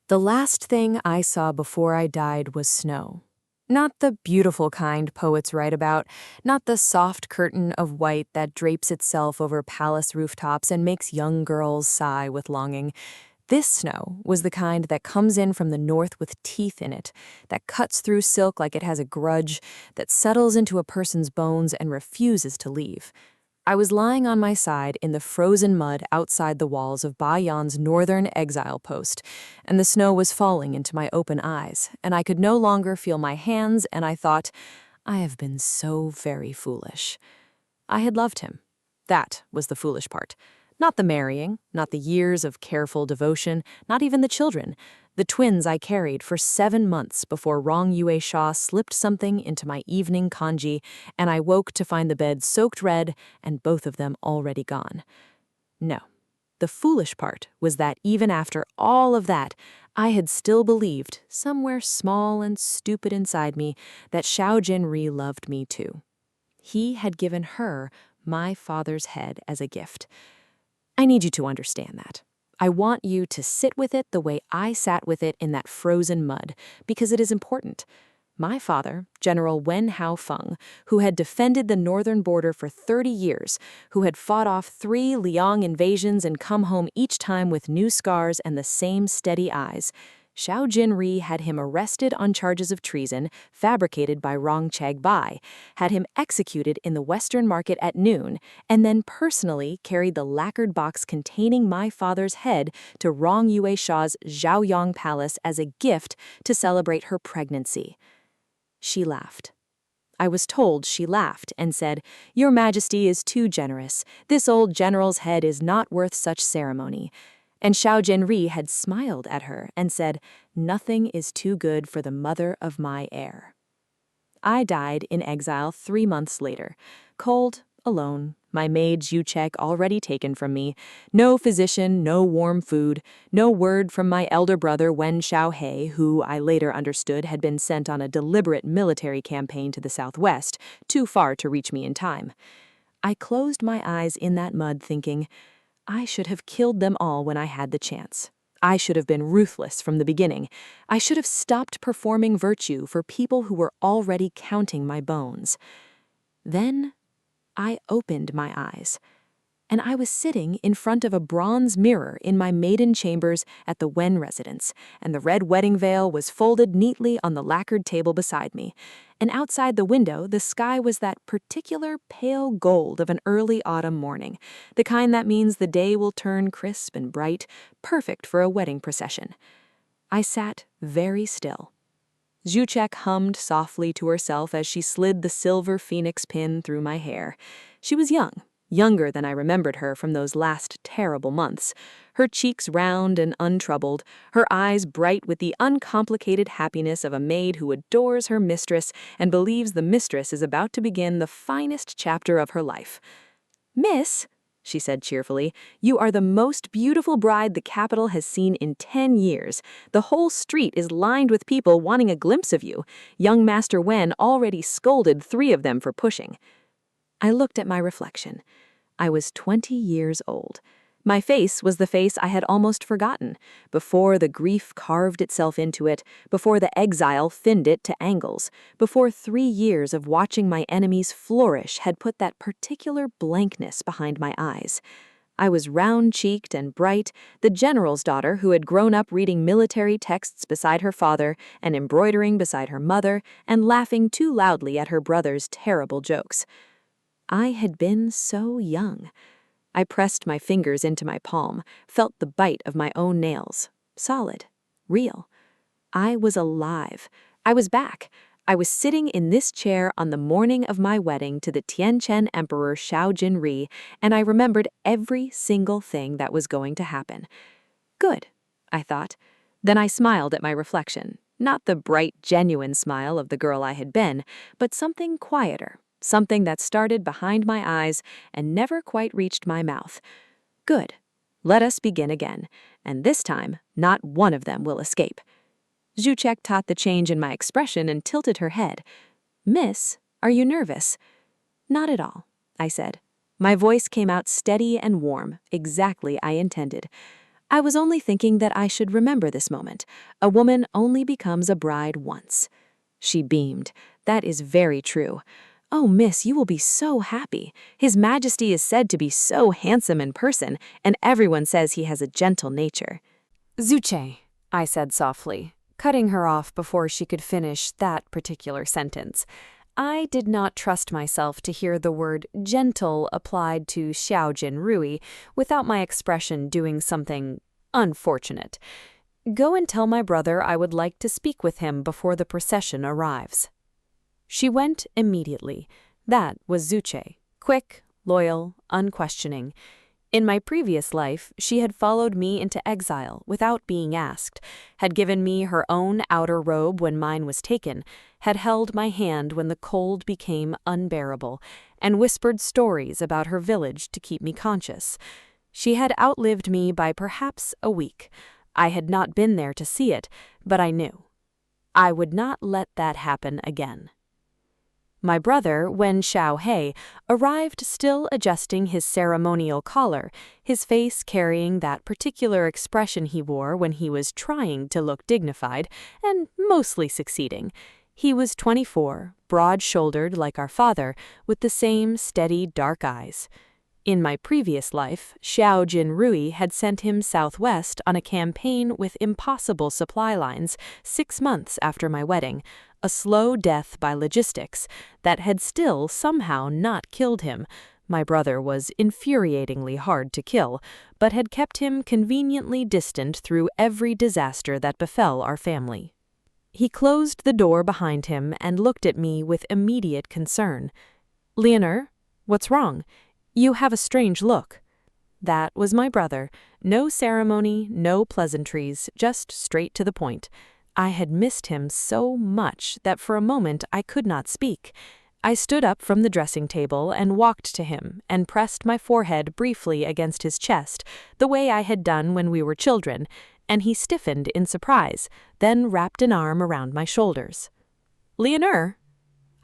The last thing I saw before I died was snow. Not the beautiful kind poets write about, not the soft curtain of white that drapes itself over palace rooftops and makes young girls sigh with longing. This snow was the kind that comes in from the north with teeth in it, that cuts through silk like it has a grudge, that settles into a person's bones and refuses to leave. I was lying on my side in the frozen mud outside the walls of Bayan's northern exile post, and the snow was falling into my open eyes, and I could no longer feel my hands, and I thought, I have been so very foolish. I had loved him. That was the foolish part. Not the marrying, not the years of careful devotion, not even the children. The twins I carried for 7 months before Rong Yue Sha slipped something into my evening kanji, and I woke to find the bed soaked red and both of them already gone. No. The foolish part was that even after all of that, I had still believed, somewhere small and stupid inside me, that Xiao Jinri loved me too. He had given her my father's head as a gift. I need you to understand that. I want you to sit with it the way I sat with it in that frozen mud, because it is important. My father, General Wen Hao Feng, who had defended the northern border for 30 years, who had fought off 3 Liang invasions and come home each time with new scars and the same steady eyes, Xiao Jinri had him arrested on charges of treason fabricated by Rong Chagbai, had him executed in the Western Market at noon, and then personally carried the lacquered box containing my father's head to Rong Yue Sha's Zhaoyang Palace as a gift to celebrate her pregnancy. She laughed. I was told she laughed and said, "Your Majesty is too generous. This old general's head is not worth such ceremony." And Xiao Jinri had smiled at her and said, "Nothing is too good for the mother of my heir." I died in exile 3 months later, cold, alone, my maid Zhuchek already taken from me, no physician, no warm food, no word from my elder brother Wen Xiaohe, who I later understood had been sent on a deliberate military campaign to the southwest, too far to reach me in time. I closed my eyes in that mud thinking, I should have killed them all when I had the chance. I should have been ruthless from the beginning. I should have stopped performing virtue for people who were already counting my bones. Then I opened my eyes, and I was sitting in front of a bronze mirror in my maiden chambers at the Wen residence, and the red wedding veil was folded neatly on the lacquered table beside me, and outside the window the sky was that particular pale gold of an early autumn morning, the kind that means the day will turn crisp and bright, perfect for a wedding procession. I sat very still. Zhuchek hummed softly to herself as she slid the silver phoenix pin through my hair. She was young, younger than I remembered her from those last terrible months, her cheeks round and untroubled, her eyes bright with the uncomplicated happiness of a maid who adores her mistress and believes the mistress is about to begin the finest chapter of her life. "Miss," she said cheerfully, "you are the most beautiful bride the capital has seen in 10 years. The whole street is lined with people wanting a glimpse of you. Young Master Wen already scolded 3 of them for pushing." I looked at my reflection. I was 20 years old. My face was the face I had almost forgotten, before the grief carved itself into it, before the exile thinned it to angles, before 3 years of watching my enemies flourish had put that particular blankness behind my eyes. I was round-cheeked and bright, the general's daughter who had grown up reading military texts beside her father and embroidering beside her mother and laughing too loudly at her brother's terrible jokes. I had been so young. I pressed my fingers into my palm, felt the bite of my own nails. Solid. Real. I was alive. I was back. I was sitting in this chair on the morning of my wedding to the Tianchen Emperor Xiao Jinri, and I remembered every single thing that was going to happen. Good, I thought. Then I smiled at my reflection. Not the bright, genuine smile of the girl I had been, but something quieter. Something that started behind my eyes and never quite reached my mouth. Good. Let us begin again, and this time, not one of them will escape. Zhuchek caught the change in my expression and tilted her head. "Miss, are you nervous?" "Not at all," I said. My voice came out steady and warm, exactly I intended. I was only thinking that I should remember this moment. A woman only becomes a bride once. She beamed. That is very true. Oh, miss, you will be so happy. His Majesty is said to be so handsome in person, and everyone says he has a gentle nature. Zuche, I said softly, cutting her off before she could finish that particular sentence. I did not trust myself to hear the word gentle applied to Xiaojin Rui without my expression doing something unfortunate. Go and tell my brother I would like to speak with him before the procession arrives. She went immediately. That was Zuche, quick, loyal, unquestioning. In my previous life, she had followed me into exile without being asked, had given me her own outer robe when mine was taken, had held my hand when the cold became unbearable, and whispered stories about her village to keep me conscious. She had outlived me by perhaps a week. I had not been there to see it, but I knew. I would not let that happen again. My brother, Wen Xiaohei, arrived still adjusting his ceremonial collar, his face carrying that particular expression he wore when he was trying to look dignified, and mostly succeeding. He was 24, broad-shouldered like our father, with the same steady dark eyes. In my previous life, Xiaojin Rui had sent him southwest on a campaign with impossible supply lines 6 months after my wedding, a slow death by logistics that had still somehow not killed him. My brother was infuriatingly hard to kill, but had kept him conveniently distant through every disaster that befell our family. He closed the door behind him and looked at me with immediate concern. "Leonor, what's wrong? You have a strange look." That was my brother. No ceremony, no pleasantries, just straight to the point. I had missed him so much that for a moment I could not speak. I stood up from the dressing table and walked to him and pressed my forehead briefly against his chest, the way I had done when we were children, and he stiffened in surprise, then wrapped an arm around my shoulders. "Leonor?"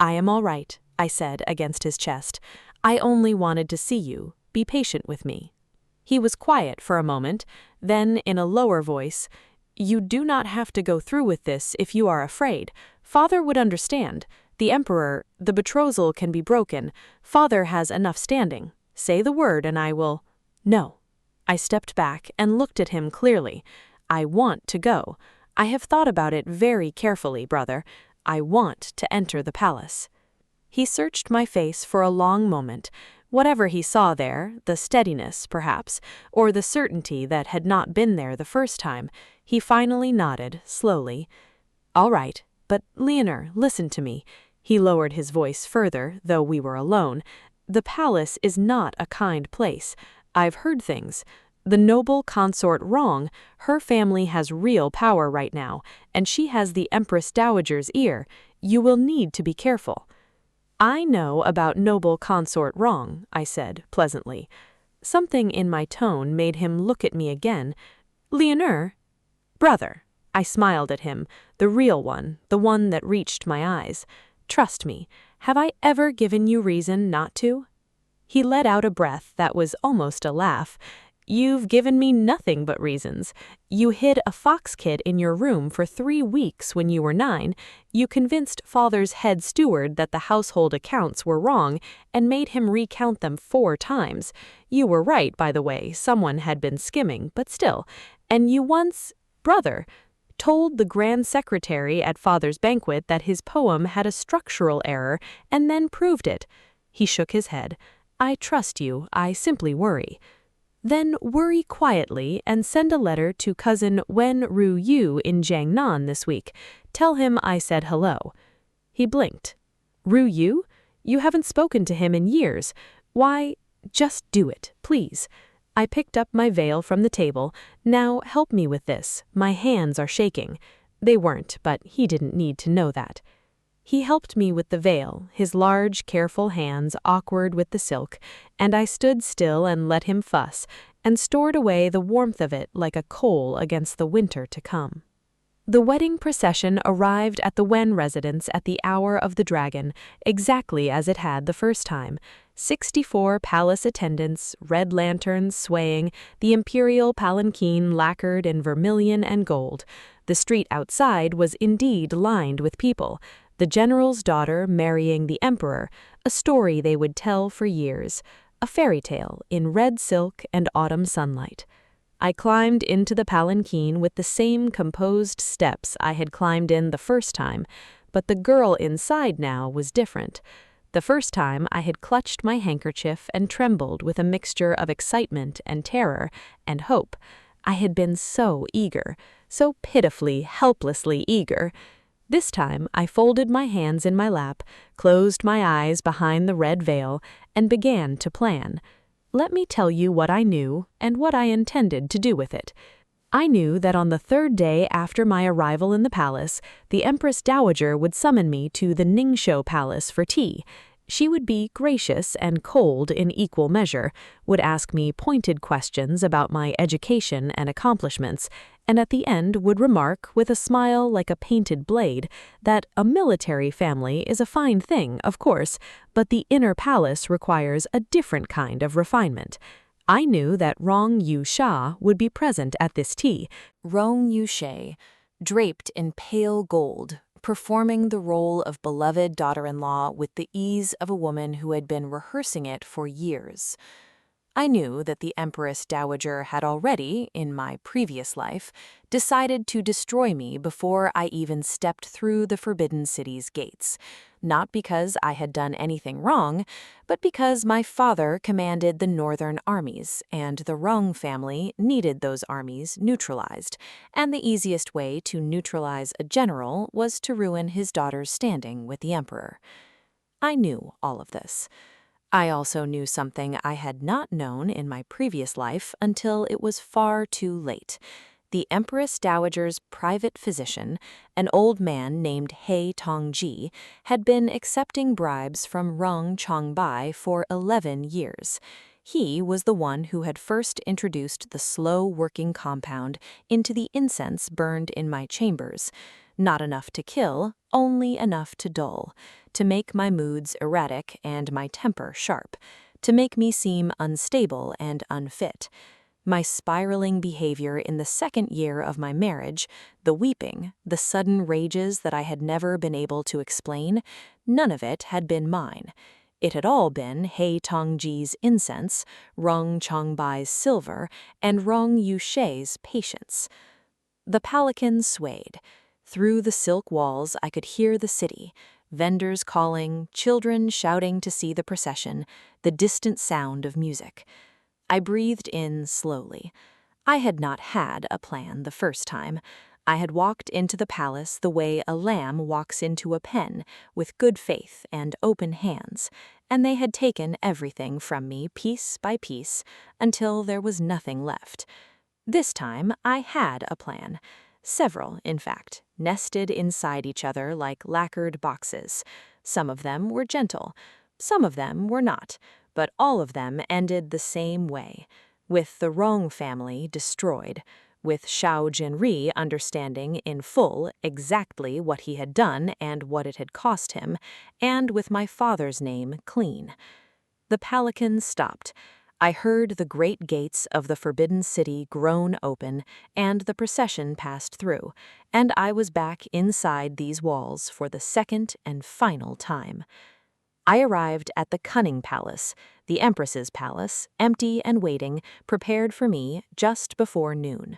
"I am all right," I said against his chest. "I only wanted to see you. Be patient with me." He was quiet for a moment, then in a lower voice, "You do not have to go through with this if you are afraid. Father would understand. The Emperor, the betrothal can be broken. Father has enough standing. Say the word and I will—" "No." I stepped back and looked at him clearly. "I want to go. I have thought about it very carefully, brother. I want to enter the palace." He searched my face for a long moment. Whatever he saw there, the steadiness, perhaps, or the certainty that had not been there the first time, he finally nodded, slowly. "All right, but Leonor, listen to me." He lowered his voice further, though we were alone. "The palace is not a kind place. I've heard things. The noble consort Rong, her family has real power right now, and she has the Empress Dowager's ear. You will need to be careful." "I know about noble consort Rong," I said, pleasantly. Something in my tone made him look at me again. "Leonor?" "Brother." I smiled at him, the real one, the one that reached my eyes. "Trust me, have I ever given you reason not to?" He let out a breath that was almost a laugh. "You've given me nothing but reasons. You hid a fox kit in your room for 3 weeks when you were 9. You convinced Father's head steward that the household accounts were wrong and made him recount them 4 times. You were right, by the way, someone had been skimming, but still. And you once, brother, told the Grand Secretary at Father's banquet that his poem had a structural error and then proved it." He shook his head. "I trust you, I simply worry." "Then worry quietly and send a letter to cousin Wen Ru Yu in Jiangnan this week. Tell him I said hello." He blinked. "Ru Yu? You haven't spoken to him in years. Why, just do it, please." I picked up my veil from the table. "Now help me with this. My hands are shaking." They weren't, but he didn't need to know that. He helped me with the veil, his large, careful hands awkward with the silk, and I stood still and let him fuss, and stored away the warmth of it like a coal against the winter to come. The wedding procession arrived at the Wen residence at the hour of the dragon, exactly as it had the first time. 64 palace attendants, red lanterns swaying, the imperial palanquin lacquered in vermilion and gold. The street outside was indeed lined with people. The general's daughter marrying the emperor, a story they would tell for years, a fairy tale in red silk and autumn sunlight. I climbed into the palanquin with the same composed steps I had climbed in the first time, but the girl inside now was different. The first time I had clutched my handkerchief and trembled with a mixture of excitement and terror and hope. I had been so eager, so pitifully, helplessly eager. This time I folded my hands in my lap, closed my eyes behind the red veil, and began to plan. Let me tell you what I knew and what I intended to do with it. I knew that on the third day after my arrival in the palace, the Empress Dowager would summon me to the Ningxiu Palace for tea. She would be gracious and cold in equal measure, would ask me pointed questions about my education and accomplishments, and at the end would remark, with a smile like a painted blade, that a military family is a fine thing, of course, but the inner palace requires a different kind of refinement. I knew that Rong Yu-sha would be present at this tea. Rong Yu-sha, draped in pale gold, performing the role of beloved daughter-in-law with the ease of a woman who had been rehearsing it for years. I knew that the Empress Dowager had already, in my previous life, decided to destroy me before I even stepped through the Forbidden City's gates, not because I had done anything wrong, but because my father commanded the northern armies, and the Rong family needed those armies neutralized, and the easiest way to neutralize a general was to ruin his daughter's standing with the emperor. I knew all of this. I also knew something I had not known in my previous life until it was far too late. The Empress Dowager's private physician, an old man named He Tongji, had been accepting bribes from Rong Chongbai for 11 years. He was the one who had first introduced the slow-working compound into the incense burned in my chambers. Not enough to kill, only enough to dull, to make my moods erratic and my temper sharp, to make me seem unstable and unfit. My spiraling behavior in the second year of my marriage, the weeping, the sudden rages that I had never been able to explain, none of it had been mine. It had all been He Tongji's incense, Rong Chongbai's silver, and Rong Yushe's patience. The palanquin swayed. Through the silk walls I could hear the city, vendors calling, children shouting to see the procession, the distant sound of music. I breathed in slowly. I had not had a plan the first time. I had walked into the palace the way a lamb walks into a pen, with good faith and open hands, and they had taken everything from me piece by piece until there was nothing left. This time I had a plan. Several, in fact, nested inside each other like lacquered boxes. Some of them were gentle, some of them were not, but all of them ended the same way, with the Rong family destroyed, with Xiao Jinri understanding in full exactly what he had done and what it had cost him, and with my father's name clean. The palanquin stopped. I heard the great gates of the Forbidden City groan open, and the procession passed through, and I was back inside these walls for the second and final time. I arrived at the Cunning Palace, the Empress's palace, empty and waiting, prepared for me just before noon.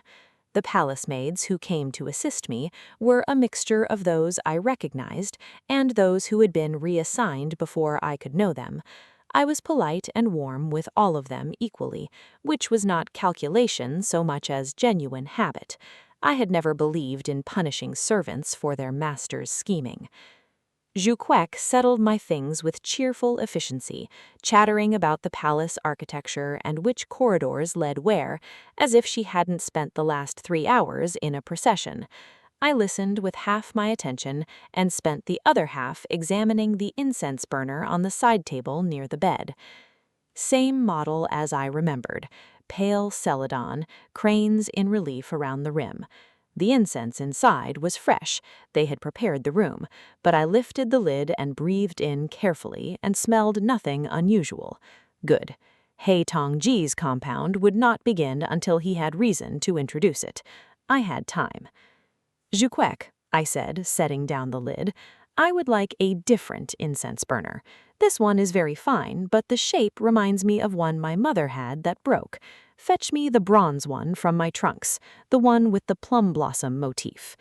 The palace maids who came to assist me were a mixture of those I recognized and those who had been reassigned before I could know them. I was polite and warm with all of them equally, which was not calculation so much as genuine habit. I had never believed in punishing servants for their master's scheming. Zhu Quek settled my things with cheerful efficiency, chattering about the palace architecture and which corridors led where, as if she hadn't spent the last 3 hours in a procession. I listened with half my attention and spent the other half examining the incense burner on the side table near the bed. Same model as I remembered, pale celadon, cranes in relief around the rim. The incense inside was fresh. They had prepared the room, but I lifted the lid and breathed in carefully and smelled nothing unusual. Good. Hei Tongji's compound would not begin until he had reason to introduce it. I had time. "Juquec," I said, setting down the lid, "I would like a different incense burner. This one is very fine, but the shape reminds me of one my mother had that broke. Fetch me the bronze one from my trunks, the one with the plum blossom motif."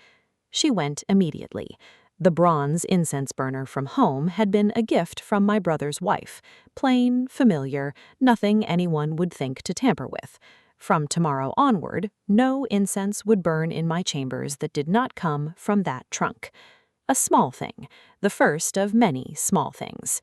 She went immediately. The bronze incense burner from home had been a gift from my brother's wife. Plain, familiar, nothing anyone would think to tamper with. From tomorrow onward, no incense would burn in my chambers that did not come from that trunk. A small thing, the first of many small things.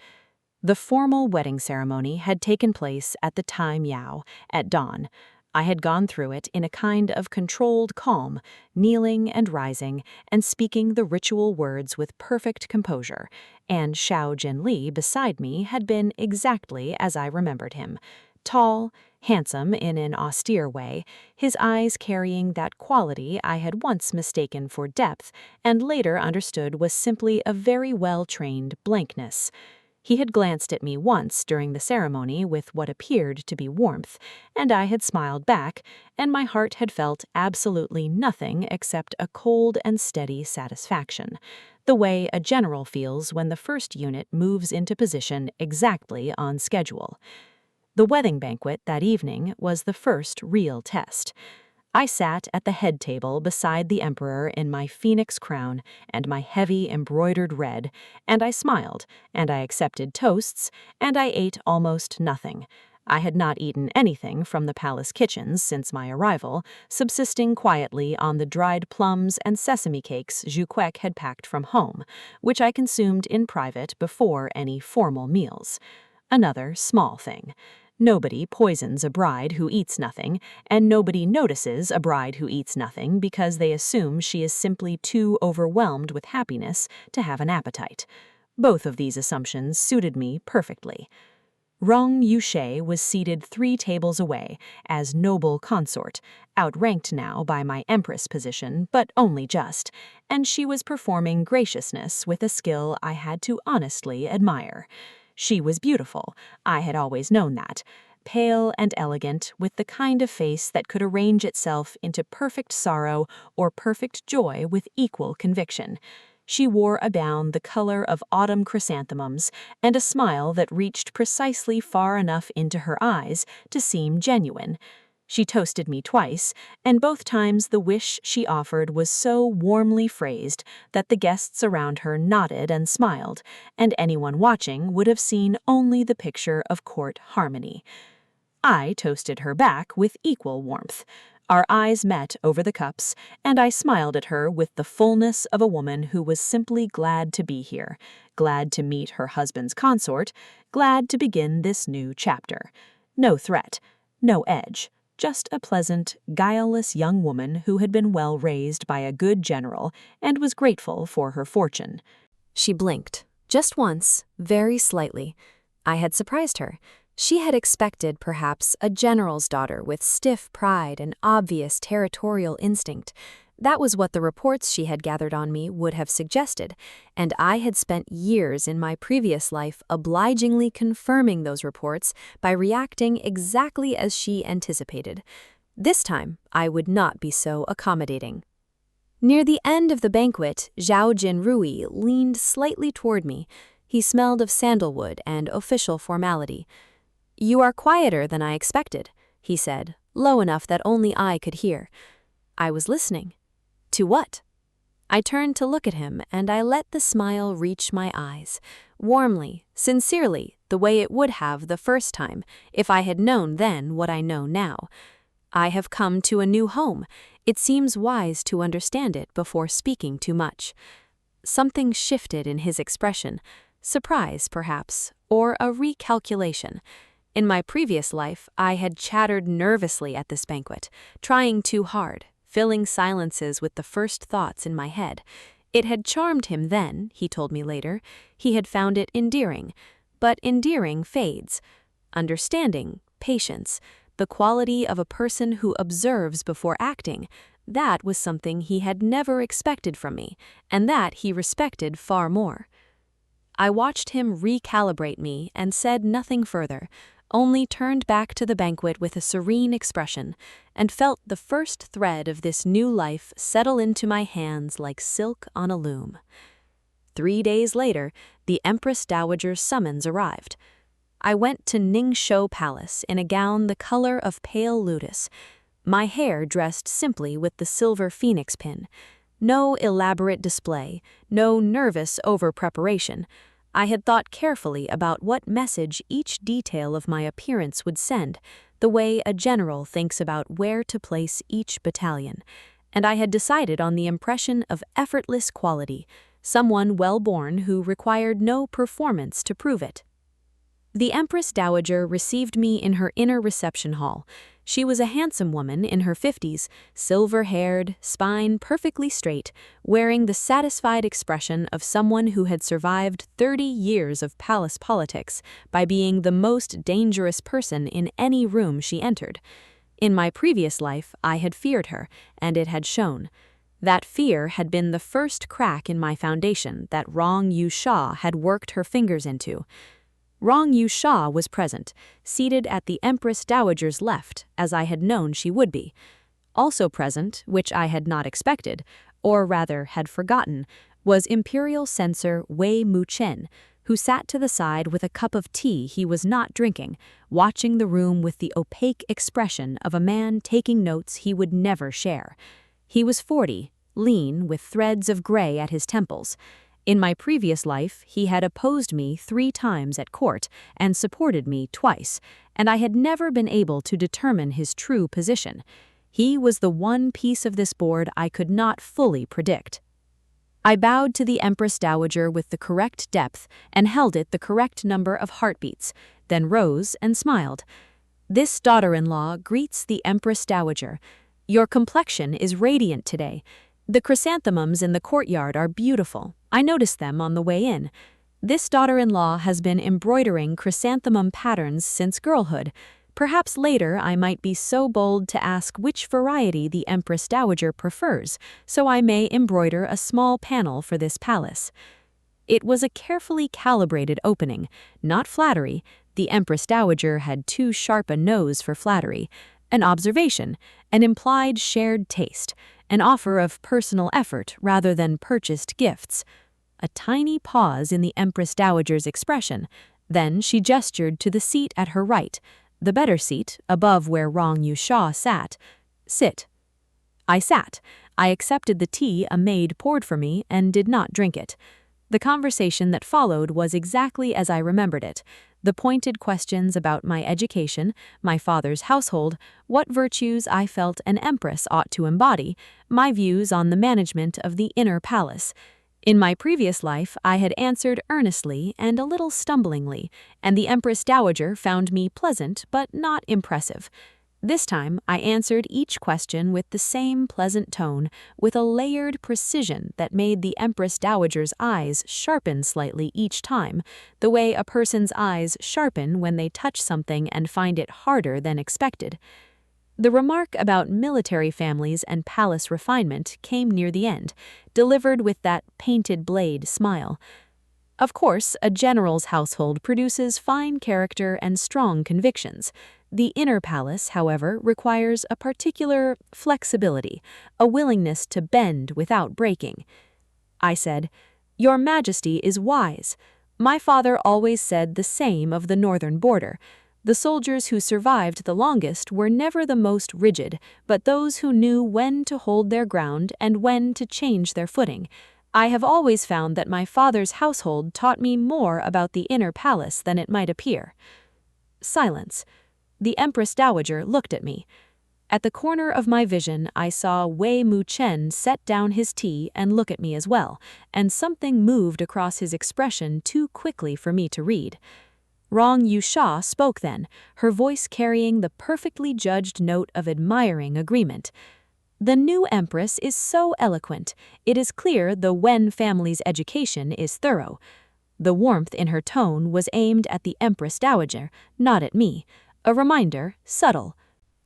The formal wedding ceremony had taken place at the Tai Miao at dawn. I had gone through it in a kind of controlled calm, kneeling and rising and speaking the ritual words with perfect composure, and Xiao Jinli beside me had been exactly as I remembered him. Tall, handsome in an austere way, his eyes carrying that quality I had once mistaken for depth and later understood was simply a very well-trained blankness. He had glanced at me once during the ceremony with what appeared to be warmth, and I had smiled back, and my heart had felt absolutely nothing except a cold and steady satisfaction, the way a general feels when the first unit moves into position exactly on schedule. The wedding banquet that evening was the first real test. I sat at the head table beside the emperor in my phoenix crown and my heavy embroidered red, and I smiled, and I accepted toasts, and I ate almost nothing. I had not eaten anything from the palace kitchens since my arrival, subsisting quietly on the dried plums and sesame cakes Juquec had packed from home, which I consumed in private before any formal meals. Another small thing. Nobody poisons a bride who eats nothing, and nobody notices a bride who eats nothing because they assume she is simply too overwhelmed with happiness to have an appetite. Both of these assumptions suited me perfectly. Rong Yuxie was seated 3 tables away, as noble consort, outranked now by my empress position, but only just, and she was performing graciousness with a skill I had to honestly admire. She was beautiful, I had always known that, pale and elegant, with the kind of face that could arrange itself into perfect sorrow or perfect joy with equal conviction. She wore a gown the color of autumn chrysanthemums and a smile that reached precisely far enough into her eyes to seem genuine. She toasted me twice, and both times the wish she offered was so warmly phrased that the guests around her nodded and smiled, and anyone watching would have seen only the picture of court harmony. I toasted her back with equal warmth. Our eyes met over the cups, and I smiled at her with the fullness of a woman who was simply glad to be here, glad to meet her husband's consort, glad to begin this new chapter. No threat, no edge. Just a pleasant, guileless young woman who had been well raised by a good general and was grateful for her fortune. She blinked, just once, very slightly. I had surprised her. She had expected, perhaps, a general's daughter with stiff pride and obvious territorial instinct. That was what the reports she had gathered on me would have suggested, and I had spent years in my previous life obligingly confirming those reports by reacting exactly as she anticipated. This time, I would not be so accommodating. Near the end of the banquet, Zhao Jinrui leaned slightly toward me. He smelled of sandalwood and official formality. "You are quieter than I expected," he said, low enough that only I could hear. I was listening. To what? I turned to look at him, and I let the smile reach my eyes, warmly, sincerely, the way it would have the first time, if I had known then what I know now. I have come to a new home. It seems wise to understand it before speaking too much. Something shifted in his expression, surprise, perhaps, or a recalculation. In my previous life, I had chattered nervously at this banquet, trying too hard, filling silences with the first thoughts in my head. It had charmed him then, he told me later. He had found it endearing. But endearing fades. Understanding, patience, the quality of a person who observes before acting, That was something he had never expected from me, and that he respected far more. I watched him recalibrate me and said nothing further, only turned back to the banquet with a serene expression, and felt the first thread of this new life settle into my hands like silk on a loom. 3 days later, the Empress Dowager's summons arrived. I went to Ningshou Palace in a gown the color of pale lotus, my hair dressed simply with the silver phoenix pin. No elaborate display, no nervous over-preparation. I had thought carefully about what message each detail of my appearance would send, the way a general thinks about where to place each battalion. And I had decided on the impression of effortless quality, someone well-born who required no performance to prove it. The Empress Dowager received me in her inner reception hall. She was a handsome woman in her 50s, silver-haired, spine perfectly straight, wearing the satisfied expression of someone who had survived 30 years of palace politics by being the most dangerous person in any room she entered. In my previous life, I had feared her, and it had shown. That fear had been the first crack in my foundation that Rong Yu-sha had worked her fingers into. Rong Yu-sha was present, seated at the Empress Dowager's left, as I had known she would be. Also present, which I had not expected, or rather had forgotten, was Imperial Censor Wei Muchen, who sat to the side with a cup of tea he was not drinking, watching the room with the opaque expression of a man taking notes he would never share. He was 40, lean, with threads of gray at his temples. In my previous life, he had opposed me 3 times at court and supported me twice, and I had never been able to determine his true position. He was the one piece of this board I could not fully predict. I bowed to the Empress Dowager with the correct depth and held it the correct number of heartbeats, then rose and smiled. "This daughter-in-law greets the Empress Dowager. Your complexion is radiant today. The chrysanthemums in the courtyard are beautiful. I noticed them on the way in. This daughter-in-law has been embroidering chrysanthemum patterns since girlhood. Perhaps later I might be so bold to ask which variety the Empress Dowager prefers, so I may embroider a small panel for this palace." It was a carefully calibrated opening, not flattery. The Empress Dowager had too sharp a nose for flattery. An observation, an implied shared taste, an offer of personal effort rather than purchased gifts. A tiny pause in the Empress Dowager's expression. Then she gestured to the seat at her right, the better seat, above where Rong Yu-sha sat. "Sit." I sat. I accepted the tea a maid poured for me and did not drink it. The conversation that followed was exactly as I remembered it. The pointed questions about my education, my father's household, what virtues I felt an empress ought to embody, my views on the management of the inner palace. In my previous life, I had answered earnestly and a little stumblingly, and the Empress Dowager found me pleasant but not impressive. This time, I answered each question with the same pleasant tone, with a layered precision that made the Empress Dowager's eyes sharpen slightly each time, the way a person's eyes sharpen when they touch something and find it harder than expected. The remark about military families and palace refinement came near the end, delivered with that painted blade smile. Of course, a general's household produces fine character and strong convictions. The inner palace, however, requires a particular flexibility, a willingness to bend without breaking. I said, "Your Majesty is wise. My father always said the same of the northern border. The soldiers who survived the longest were never the most rigid, but those who knew when to hold their ground and when to change their footing. I have always found that my father's household taught me more about the inner palace than it might appear." Silence. The Empress Dowager looked at me. At the corner of my vision, I saw Wei Muchen set down his tea and look at me as well, and something moved across his expression too quickly for me to read. Rong Yu-sha spoke then, her voice carrying the perfectly judged note of admiring agreement. "The new empress is so eloquent. It is clear the Wen family's education is thorough." The warmth in her tone was aimed at the Empress Dowager, not at me. A reminder, subtle.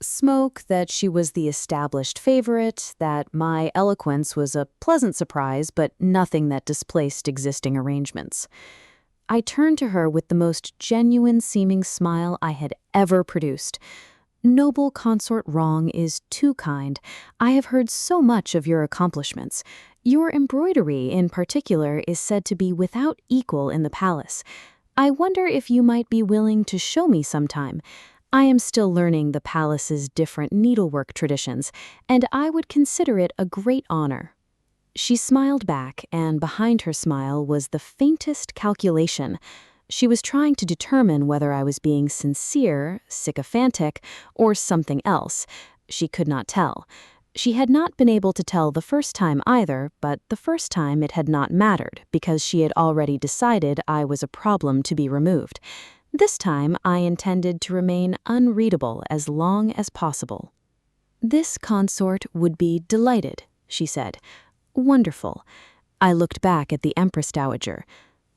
Smoke, that she was the established favorite, that my eloquence was a pleasant surprise, but nothing that displaced existing arrangements. I turned to her with the most genuine-seeming smile I had ever produced. "Noble consort Wrong is too kind. I have heard so much of your accomplishments. Your embroidery, in particular, is said to be without equal in the palace. I wonder if you might be willing to show me sometime. I am still learning the palace's different needlework traditions, and I would consider it a great honor." She smiled back, and behind her smile was the faintest calculation. She was trying to determine whether I was being sincere, sycophantic, or something else. She could not tell. She had not been able to tell the first time either, but the first time it had not mattered, because she had already decided I was a problem to be removed. This time I intended to remain unreadable as long as possible. "This consort would be delighted," she said. "Wonderful." I looked back at the Empress Dowager.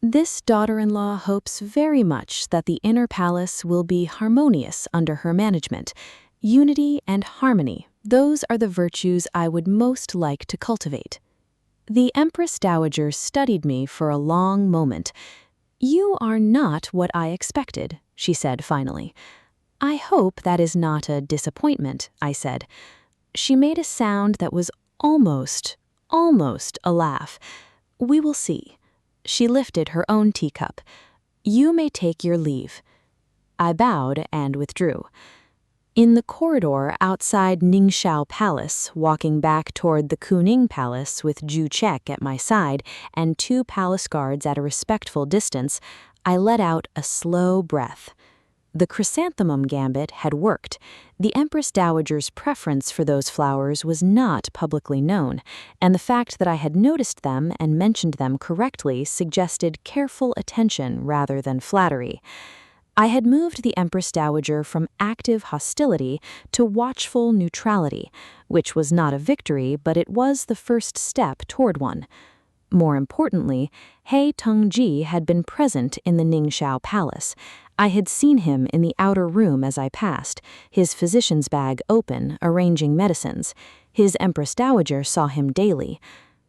"This daughter-in-law hopes very much that the inner palace will be harmonious under her management. Unity and harmony, those are the virtues I would most like to cultivate." The Empress Dowager studied me for a long moment. "You are not what I expected," she said finally. "I hope that is not a disappointment," I said. She made a sound that was almost a laugh. "We will see." She lifted her own teacup. "You may take your leave." I bowed and withdrew. In the corridor outside Ningxiao Palace, walking back toward the Kuning Palace with Ju Chek at my side and 2 palace guards at a respectful distance, I let out a slow breath. The chrysanthemum gambit had worked. The Empress Dowager's preference for those flowers was not publicly known, and the fact that I had noticed them and mentioned them correctly suggested careful attention rather than flattery. I had moved the Empress Dowager from active hostility to watchful neutrality, which was not a victory, but it was the first step toward one. More importantly, He Tongji had been present in the Ningxiao Palace. I had seen him in the outer room as I passed, his physician's bag open, arranging medicines. His Empress Dowager saw him daily.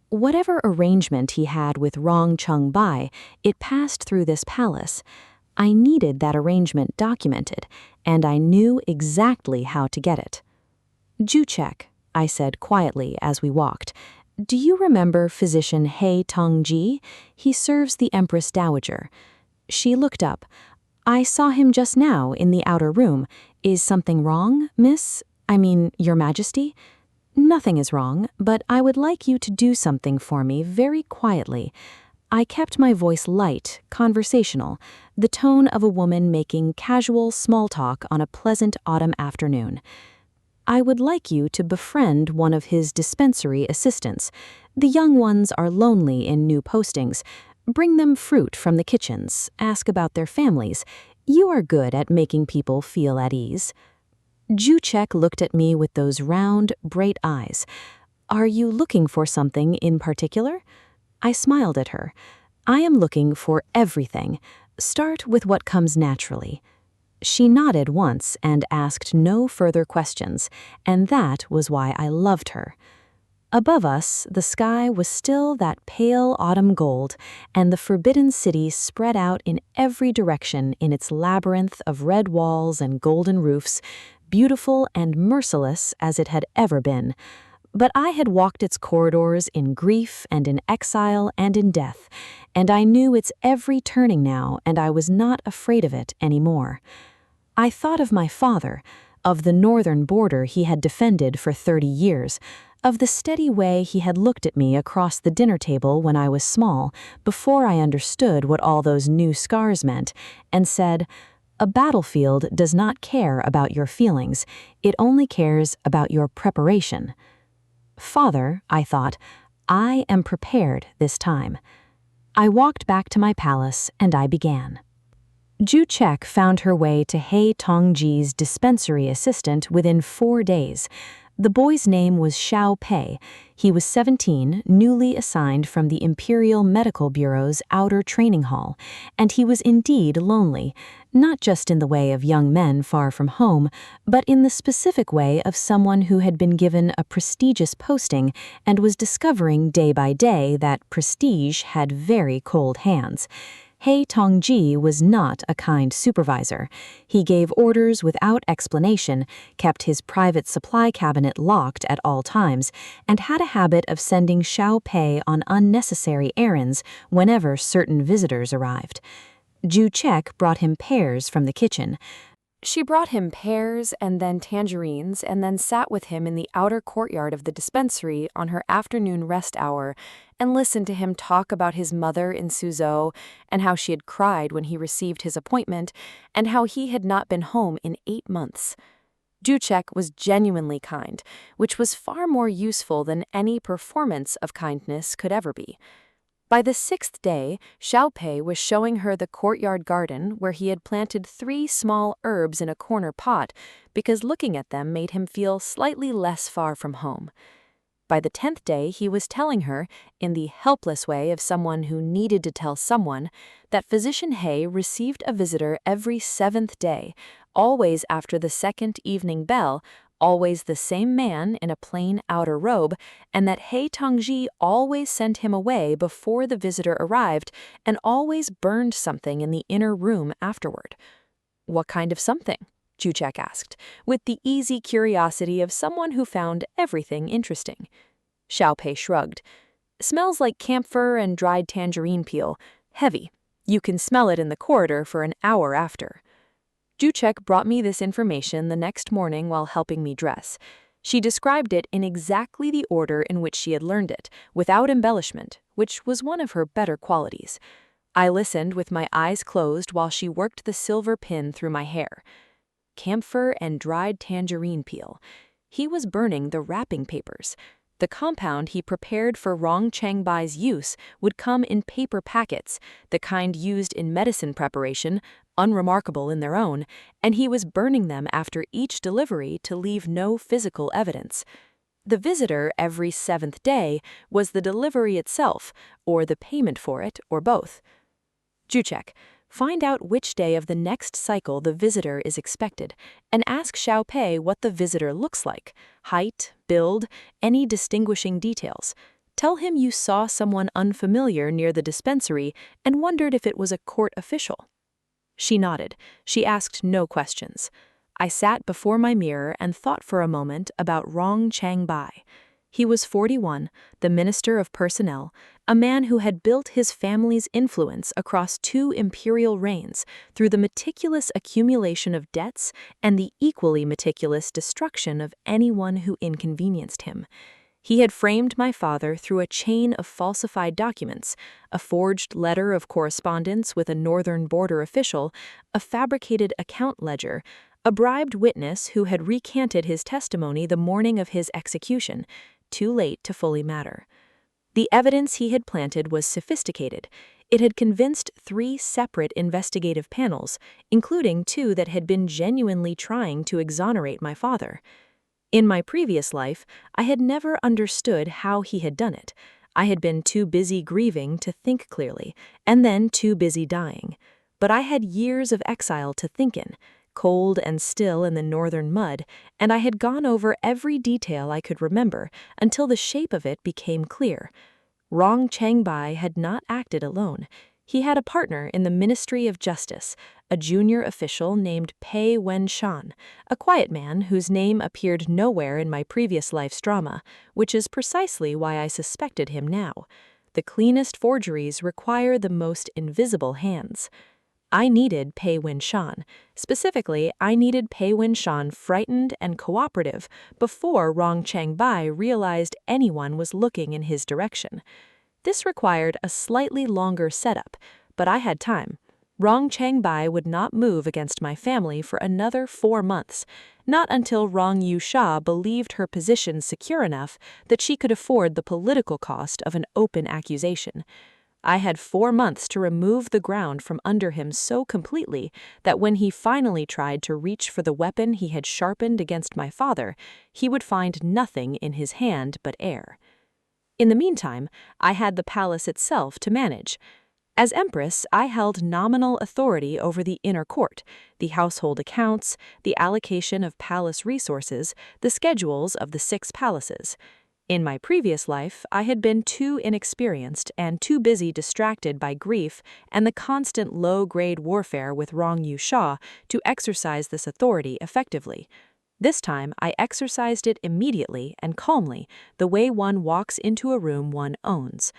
Whatever arrangement he had with Rong Chung Bai, it passed through this palace. I needed that arrangement documented, and I knew exactly how to get it. "Ju Chek," I said quietly as we walked, "do you remember physician He Tongji? He serves the Empress Dowager." She looked up. "I saw him just now in the outer room. Is something wrong, Your Majesty?" "Nothing is wrong, but I would like you to do something for me very quietly." I kept my voice light, conversational, the tone of a woman making casual small talk on a pleasant autumn afternoon. "I would like you to befriend one of his dispensary assistants. The young ones are lonely in new postings. Bring them fruit from the kitchens, ask about their families. You are good at making people feel at ease." Ju Chek looked at me with those round, bright eyes. "Are you looking for something in particular?" I smiled at her. "I am looking for everything. Start with what comes naturally." She nodded once and asked no further questions, and that was why I loved her. Above us, the sky was still that pale autumn gold, and the Forbidden City spread out in every direction in its labyrinth of red walls and golden roofs, beautiful and merciless as it had ever been. But I had walked its corridors in grief and in exile and in death, and I knew its every turning now, and I was not afraid of it anymore. I thought of my father, of the northern border he had defended for 30 years, of the steady way he had looked at me across the dinner table when I was small, before I understood what all those new scars meant, and said, "A battlefield does not care about your feelings, it only cares about your preparation." Father, I thought, I am prepared this time. I walked back to my palace and I began. Ju Chek found her way to He Tongji's dispensary assistant within 4 days. The boy's name was Xiao Pei. He was 17, newly assigned from the Imperial Medical Bureau's outer training hall, and he was indeed lonely, not just in the way of young men far from home, but in the specific way of someone who had been given a prestigious posting and was discovering day by day that prestige had very cold hands. He Tongji was not a kind supervisor. He gave orders without explanation, kept his private supply cabinet locked at all times, and had a habit of sending Xiao Pei on unnecessary errands whenever certain visitors arrived. Ju Chek brought him pears from the kitchen. She brought him pears and then tangerines and then sat with him in the outer courtyard of the dispensary on her afternoon rest hour and listened to him talk about his mother in Suzhou and how she had cried when he received his appointment and how he had not been home in 8 months. Juchek was genuinely kind, which was far more useful than any performance of kindness could ever be. By the 6th day, Xiao Pei was showing her the courtyard garden where he had planted 3 small herbs in a corner pot because looking at them made him feel slightly less far from home. By the 10th day, he was telling her, in the helpless way of someone who needed to tell someone, that Physician He received a visitor every 7th day, always after the 2nd evening bell, always the same man in a plain outer robe, and that He Tongji always sent him away before the visitor arrived and always burned something in the inner room afterward. What kind of something? Juchek asked, with the easy curiosity of someone who found everything interesting. Xiao Pei shrugged. Smells like camphor and dried tangerine peel. Heavy. You can smell it in the corridor for an hour after. Juchek brought me this information the next morning while helping me dress. She described it in exactly the order in which she had learned it, without embellishment, which was one of her better qualities. I listened with my eyes closed while she worked the silver pin through my hair. Camphor and dried tangerine peel. He was burning the wrapping papers. The compound he prepared for Rong Changbai's use would come in paper packets, the kind used in medicine preparation, unremarkable in their own, and he was burning them after each delivery to leave no physical evidence. The visitor every 7th day was the delivery itself, or the payment for it, or both. Juchek, find out which day of the next cycle the visitor is expected, and ask Xiao Pei what the visitor looks like, height, build, any distinguishing details. Tell him you saw someone unfamiliar near the dispensary and wondered if it was a court official. She nodded. She asked no questions. I sat before my mirror and thought for a moment about Rong Changbai. He was 41, the Minister of Personnel, a man who had built his family's influence across 2 imperial reigns through the meticulous accumulation of debts and the equally meticulous destruction of anyone who inconvenienced him. He had framed my father through a chain of falsified documents, a forged letter of correspondence with a northern border official, a fabricated account ledger, a bribed witness who had recanted his testimony the morning of his execution, too late to fully matter. The evidence he had planted was sophisticated. It had convinced 3 separate investigative panels, including 2 that had been genuinely trying to exonerate my father. In my previous life, I had never understood how he had done it. I had been too busy grieving to think clearly, and then too busy dying. But I had years of exile to think in, cold and still in the northern mud, and I had gone over every detail I could remember until the shape of it became clear. Rong Changbai had not acted alone. He had a partner in the Ministry of Justice, a junior official named Pei Wen-shan, a quiet man whose name appeared nowhere in my previous life's drama, which is precisely why I suspected him now. The cleanest forgeries require the most invisible hands. I needed Pei Wen-shan. Specifically, I needed Pei Wen-shan frightened and cooperative before Rong Changbai realized anyone was looking in his direction. This required a slightly longer setup, but I had time. Rong Changbai would not move against my family for another 4 months, not until Rong Yusha believed her position secure enough that she could afford the political cost of an open accusation. I had 4 months to remove the ground from under him so completely that when he finally tried to reach for the weapon he had sharpened against my father, he would find nothing in his hand but air. In the meantime, I had the palace itself to manage. As Empress, I held nominal authority over the inner court, the household accounts, the allocation of palace resources, the schedules of the 6 palaces. In my previous life, I had been too inexperienced and too busy distracted by grief and the constant low-grade warfare with Rong Yu Sha to exercise this authority effectively. This time, I exercised it immediately and calmly, the way one walks into a room one owns.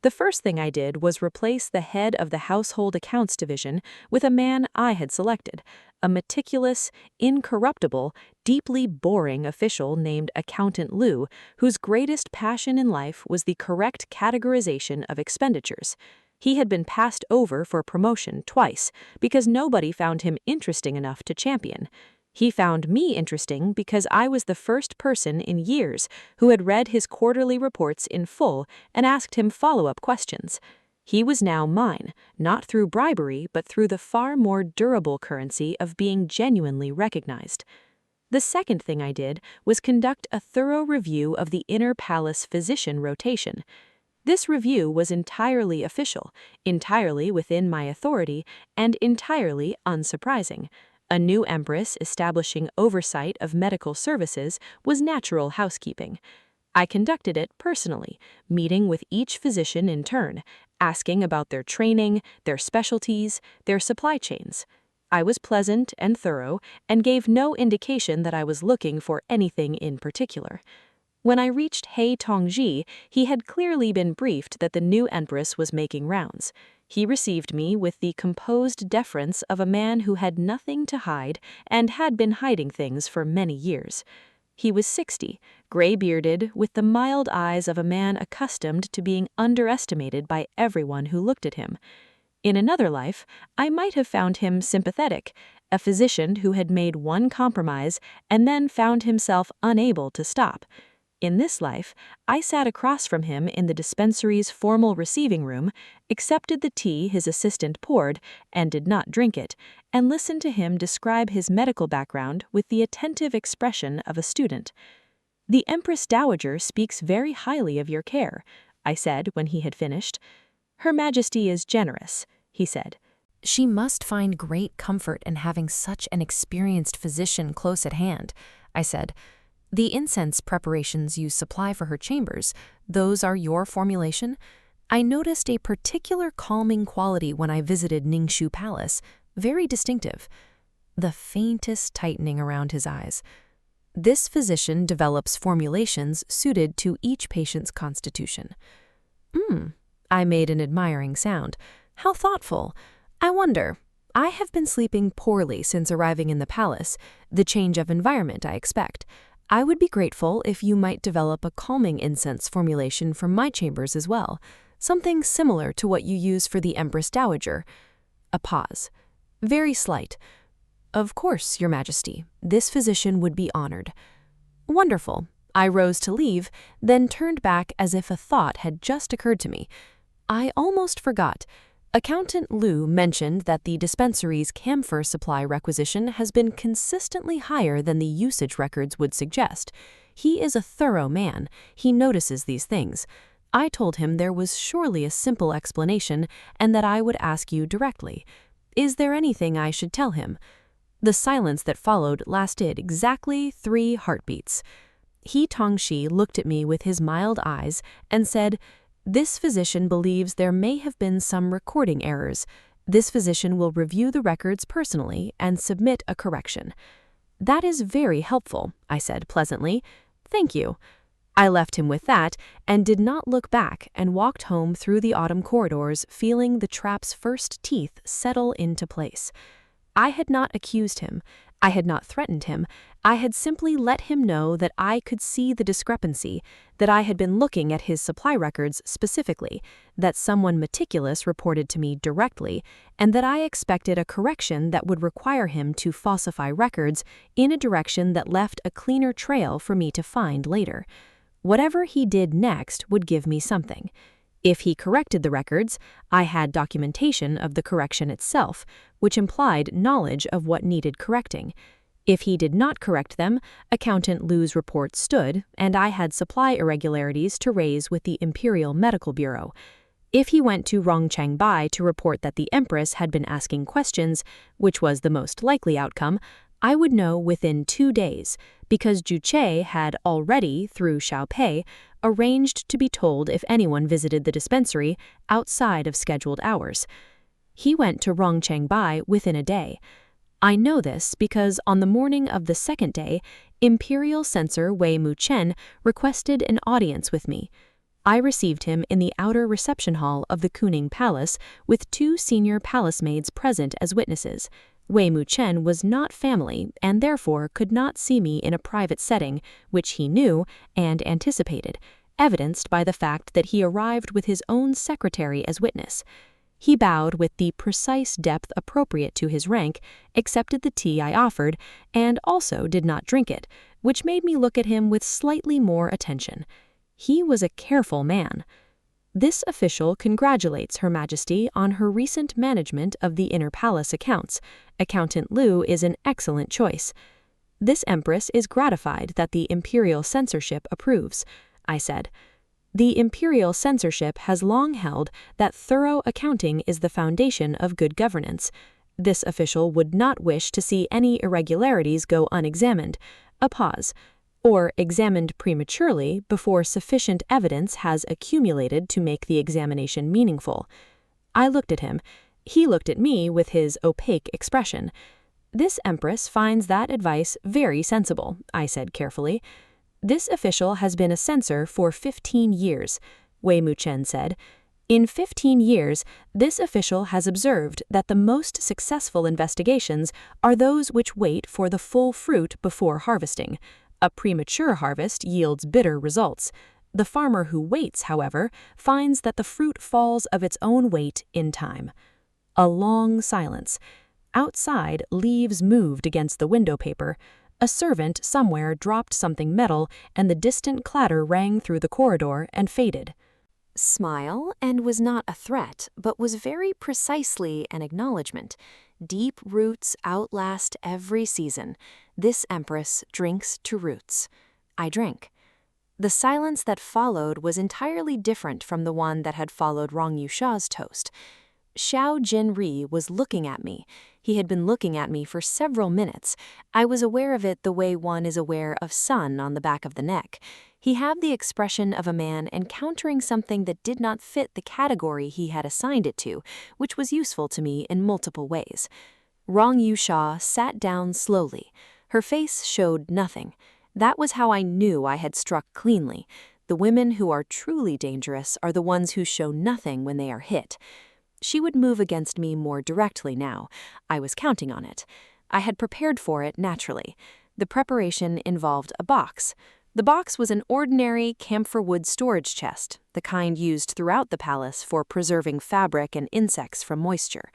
The first thing I did was replace the head of the Household Accounts Division with a man I had selected, a meticulous, incorruptible, deeply boring official named Accountant Liu, whose greatest passion in life was the correct categorization of expenditures. He had been passed over for promotion twice because nobody found him interesting enough to champion. He found me interesting because I was the first person in years who had read his quarterly reports in full and asked him follow-up questions. He was now mine, not through bribery, but through the far more durable currency of being genuinely recognized. The second thing I did was conduct a thorough review of the inner palace physician rotation. This review was entirely official, entirely within my authority, and entirely unsurprising. A new empress establishing oversight of medical services was natural housekeeping. I conducted it personally, meeting with each physician in turn, asking about their training, their specialties, their supply chains. I was pleasant and thorough and gave no indication that I was looking for anything in particular. When I reached He Tongji, he had clearly been briefed that the new empress was making rounds. He received me with the composed deference of a man who had nothing to hide and had been hiding things for many years. He was 60, gray-bearded, with the mild eyes of a man accustomed to being underestimated by everyone who looked at him. In another life, I might have found him sympathetic, a physician who had made one compromise and then found himself unable to stop. In this life, I sat across from him in the dispensary's formal receiving room, accepted the tea his assistant poured and did not drink it, and listened to him describe his medical background with the attentive expression of a student. "The Empress Dowager speaks very highly of your care," I said when he had finished. "Her Majesty is generous," he said. She must find great comfort in having such an experienced physician close at hand, I said. The incense preparations you supply for her chambers, those are your formulation? I noticed a particular calming quality when I visited Ningxu Palace, very distinctive. The faintest tightening around his eyes. This physician develops formulations suited to each patient's constitution. I made an admiring sound. How thoughtful. I wonder, I have been sleeping poorly since arriving in the palace, the change of environment I expect. I would be grateful if you might develop a calming incense formulation for my chambers as well, something similar to what you use for the Empress Dowager. A pause. Very slight. Of course, Your Majesty, this physician would be honored. Wonderful. I rose to leave, then turned back as if a thought had just occurred to me. I almost forgot. Accountant Liu mentioned that the dispensary's camphor supply requisition has been consistently higher than the usage records would suggest. He is a thorough man. He notices these things. I told him there was surely a simple explanation and that I would ask you directly. Is there anything I should tell him? The silence that followed lasted exactly 3 heartbeats. He Tongxi looked at me with his mild eyes and said, "This physician believes there may have been some recording errors. This physician will review the records personally and submit a correction." "That is very helpful," I said pleasantly. "Thank you." I left him with that and did not look back and walked home through the autumn corridors feeling the trap's first teeth settle into place. I had not accused him. I had not threatened him. I had simply let him know that I could see the discrepancy, that I had been looking at his supply records specifically, that someone meticulous reported to me directly, and that I expected a correction that would require him to falsify records in a direction that left a cleaner trail for me to find later. Whatever he did next would give me something. If he corrected the records, I had documentation of the correction itself, which implied knowledge of what needed correcting. If he did not correct them, Accountant Liu's report stood, and I had supply irregularities to raise with the Imperial Medical Bureau. If he went to Rongchangbai to report that the Empress had been asking questions, which was the most likely outcome, I would know within 2 days, because Juche had already, through Xiaopei, arranged to be told if anyone visited the dispensary outside of scheduled hours. He went to Rongchangbai within a day. I know this because on the morning of the second day, Imperial Censor Wei Muchen requested an audience with me. I received him in the outer reception hall of the Kuning Palace with 2 senior palace maids present as witnesses. Wei Muchen was not family and therefore could not see me in a private setting, which he knew and anticipated, evidenced by the fact that he arrived with his own secretary as witness. He bowed with the precise depth appropriate to his rank, accepted the tea I offered, and also did not drink it, which made me look at him with slightly more attention. He was a careful man. This official congratulates Her Majesty on her recent management of the inner palace accounts. Accountant Liu is an excellent choice. This Empress is gratified that the Imperial Censorship approves, I said. The Imperial Censorship has long held that thorough accounting is the foundation of good governance. This official would not wish to see any irregularities go unexamined. A pause. Or examined prematurely before sufficient evidence has accumulated to make the examination meaningful. I looked at him. He looked at me with his opaque expression. This Empress finds that advice very sensible, I said carefully. This official has been a censor for 15 years, Wei Muchen said. In 15 years, this official has observed that the most successful investigations are those which wait for the full fruit before harvesting. A premature harvest yields bitter results. The farmer who waits, however, finds that the fruit falls of its own weight in time. A long silence. Outside, leaves moved against the window paper. A servant somewhere dropped something metal, and the distant clatter rang through the corridor and faded. Smile, and was not a threat, but was very precisely an acknowledgement. Deep roots outlast every season. This Empress drinks to roots. I drank. The silence that followed was entirely different from the one that had followed Rong Yusha's toast. Xiao Jinri was looking at me. He had been looking at me for several minutes. I was aware of it the way one is aware of sun on the back of the neck. He had the expression of a man encountering something that did not fit the category he had assigned it to, which was useful to me in multiple ways. Rong Yusha sat down slowly. Her face showed nothing. That was how I knew I had struck cleanly. The women who are truly dangerous are the ones who show nothing when they are hit. She would move against me more directly now. I was counting on it. I had prepared for it naturally. The preparation involved a box. The box was an ordinary camphor wood storage chest, the kind used throughout the palace for preserving fabric and insects from moisture.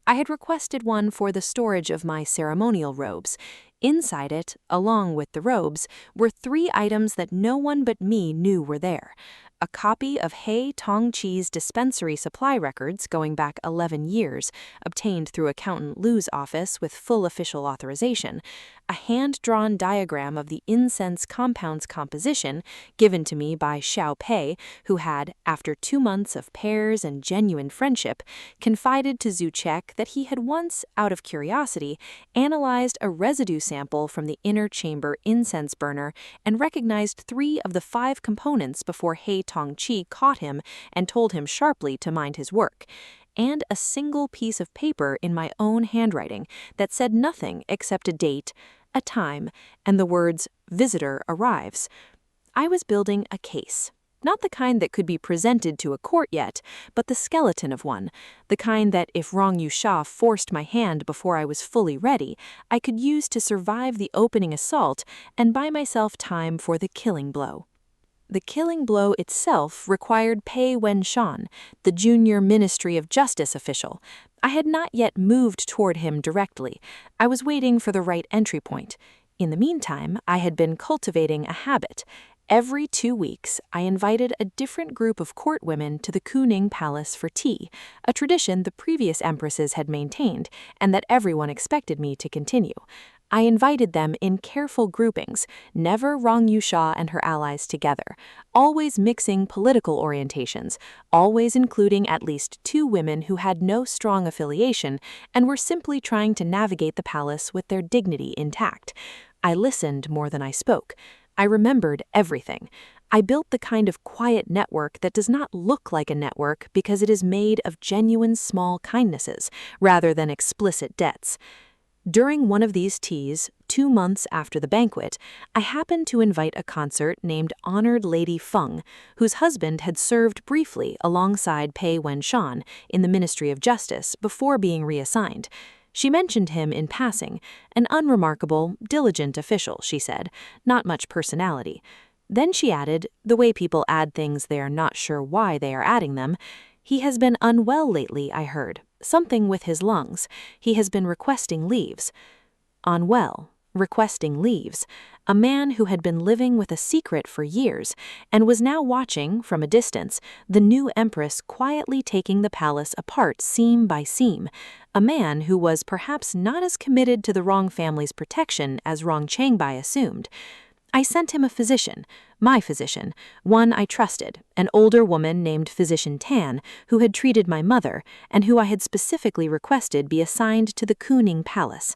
I had requested one for the storage of my ceremonial robes. Inside it, along with the robes, were 3 items that no one but me knew were there. A copy of He Tongqi's dispensary supply records going back 11 years, obtained through Accountant Liu's office with full official authorization, a hand-drawn diagram of the incense compound's composition given to me by Xiaopei, who had, after 2 months of pairs and genuine friendship, confided to Zuchek that he had once, out of curiosity, analyzed a residue sample from the inner chamber incense burner and recognized 3 of the 5 components before He Tongqi caught him and told him sharply to mind his work, and a single piece of paper in my own handwriting that said nothing except a date, a time, and the words, "Visitor arrives." I was building a case. Not the kind that could be presented to a court yet, but the skeleton of one, the kind that if Rong Yusha forced my hand before I was fully ready, I could use to survive the opening assault and buy myself time for the killing blow. The killing blow itself required Pei Wenshan, the junior Ministry of Justice official. I had not yet moved toward him directly. I was waiting for the right entry point. In the meantime, I had been cultivating a habit. Every 2 weeks, I invited a different group of court women to the Kuning Palace for tea, a tradition the previous empresses had maintained and that everyone expected me to continue. I invited them in careful groupings, never Rong Yusha and her allies together, always mixing political orientations, always including at least 2 women who had no strong affiliation and were simply trying to navigate the palace with their dignity intact. I listened more than I spoke. I remembered everything. I built the kind of quiet network that does not look like a network because it is made of genuine small kindnesses rather than explicit debts. During one of these teas, 2 months after the banquet, I happened to invite a consort named Honored Lady Feng, whose husband had served briefly alongside Pei Wen-shan in the Ministry of Justice before being reassigned. She mentioned him in passing, an unremarkable, diligent official, she said, not much personality. Then she added, the way people add things they are not sure why they are adding them, "He has been unwell lately, I heard. Something with his lungs. He has been requesting leaves." Unwell, requesting leaves. A man who had been living with a secret for years and was now watching, from a distance, the new empress quietly taking the palace apart seam by seam. A man who was perhaps not as committed to the Rong family's protection as Rong Changbai assumed. I sent him a physician, my physician, one I trusted, an older woman named Physician Tan, who had treated my mother, and who I had specifically requested be assigned to the Kuning Palace.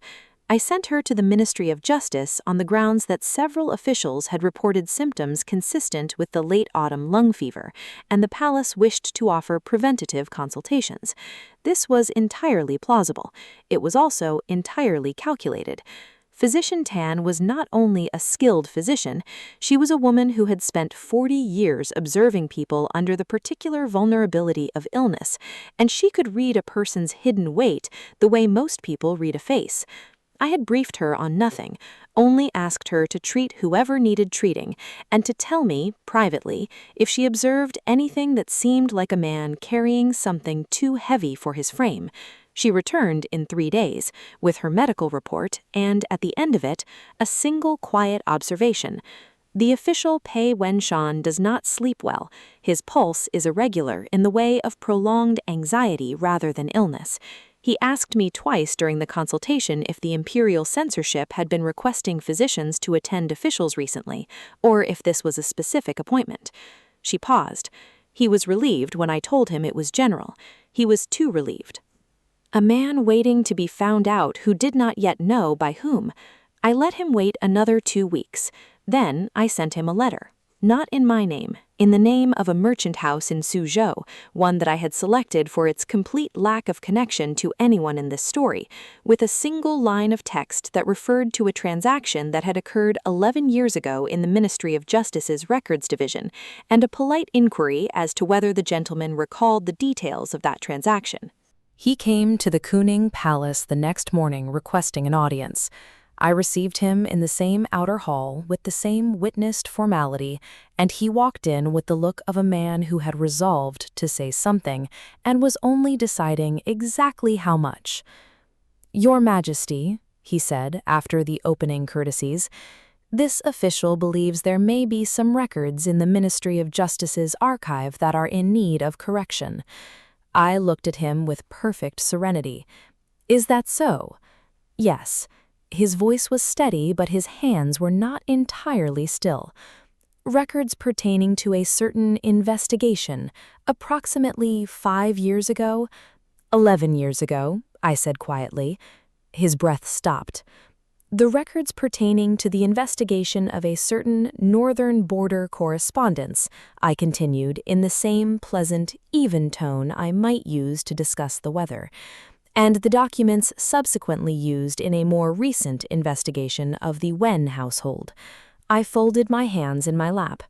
I sent her to the Ministry of Justice on the grounds that several officials had reported symptoms consistent with the late autumn lung fever, and the palace wished to offer preventative consultations. This was entirely plausible. It was also entirely calculated. Physician Tan was not only a skilled physician, she was a woman who had spent 40 years observing people under the particular vulnerability of illness, and she could read a person's hidden weight the way most people read a face. I had briefed her on nothing, only asked her to treat whoever needed treating, and to tell me, privately, if she observed anything that seemed like a man carrying something too heavy for his frame. She returned in 3 days, with her medical report and, at the end of it, a single quiet observation. The official Pei Wen-shan does not sleep well. His pulse is irregular in the way of prolonged anxiety rather than illness. He asked me twice during the consultation if the imperial censorship had been requesting physicians to attend officials recently, or if this was a specific appointment. She paused. He was relieved when I told him it was general. He was too relieved. A man waiting to be found out who did not yet know by whom. I let him wait another 2 weeks. Then I sent him a letter. Not in my name, in the name of a merchant house in Suzhou, one that I had selected for its complete lack of connection to anyone in this story, with a single line of text that referred to a transaction that had occurred 11 years ago in the Ministry of Justice's Records Division, and a polite inquiry as to whether the gentleman recalled the details of that transaction. He came to the Kuning Palace the next morning requesting an audience. I received him in the same outer hall with the same witnessed formality, and he walked in with the look of a man who had resolved to say something and was only deciding exactly how much. "Your Majesty," he said after the opening courtesies, "this official believes there may be some records in the Ministry of Justice's archive that are in need of correction." I looked at him with perfect serenity. "Is that so?" "Yes." His voice was steady, but his hands were not entirely still. "Records pertaining to a certain investigation, approximately 5 years ago?" 11 years ago, I said quietly. His breath stopped. "The records pertaining to the investigation of a certain northern border correspondence," I continued in the same pleasant, even tone I might use to discuss the weather, "and the documents subsequently used in a more recent investigation of the Wen household." I folded my hands in my lap.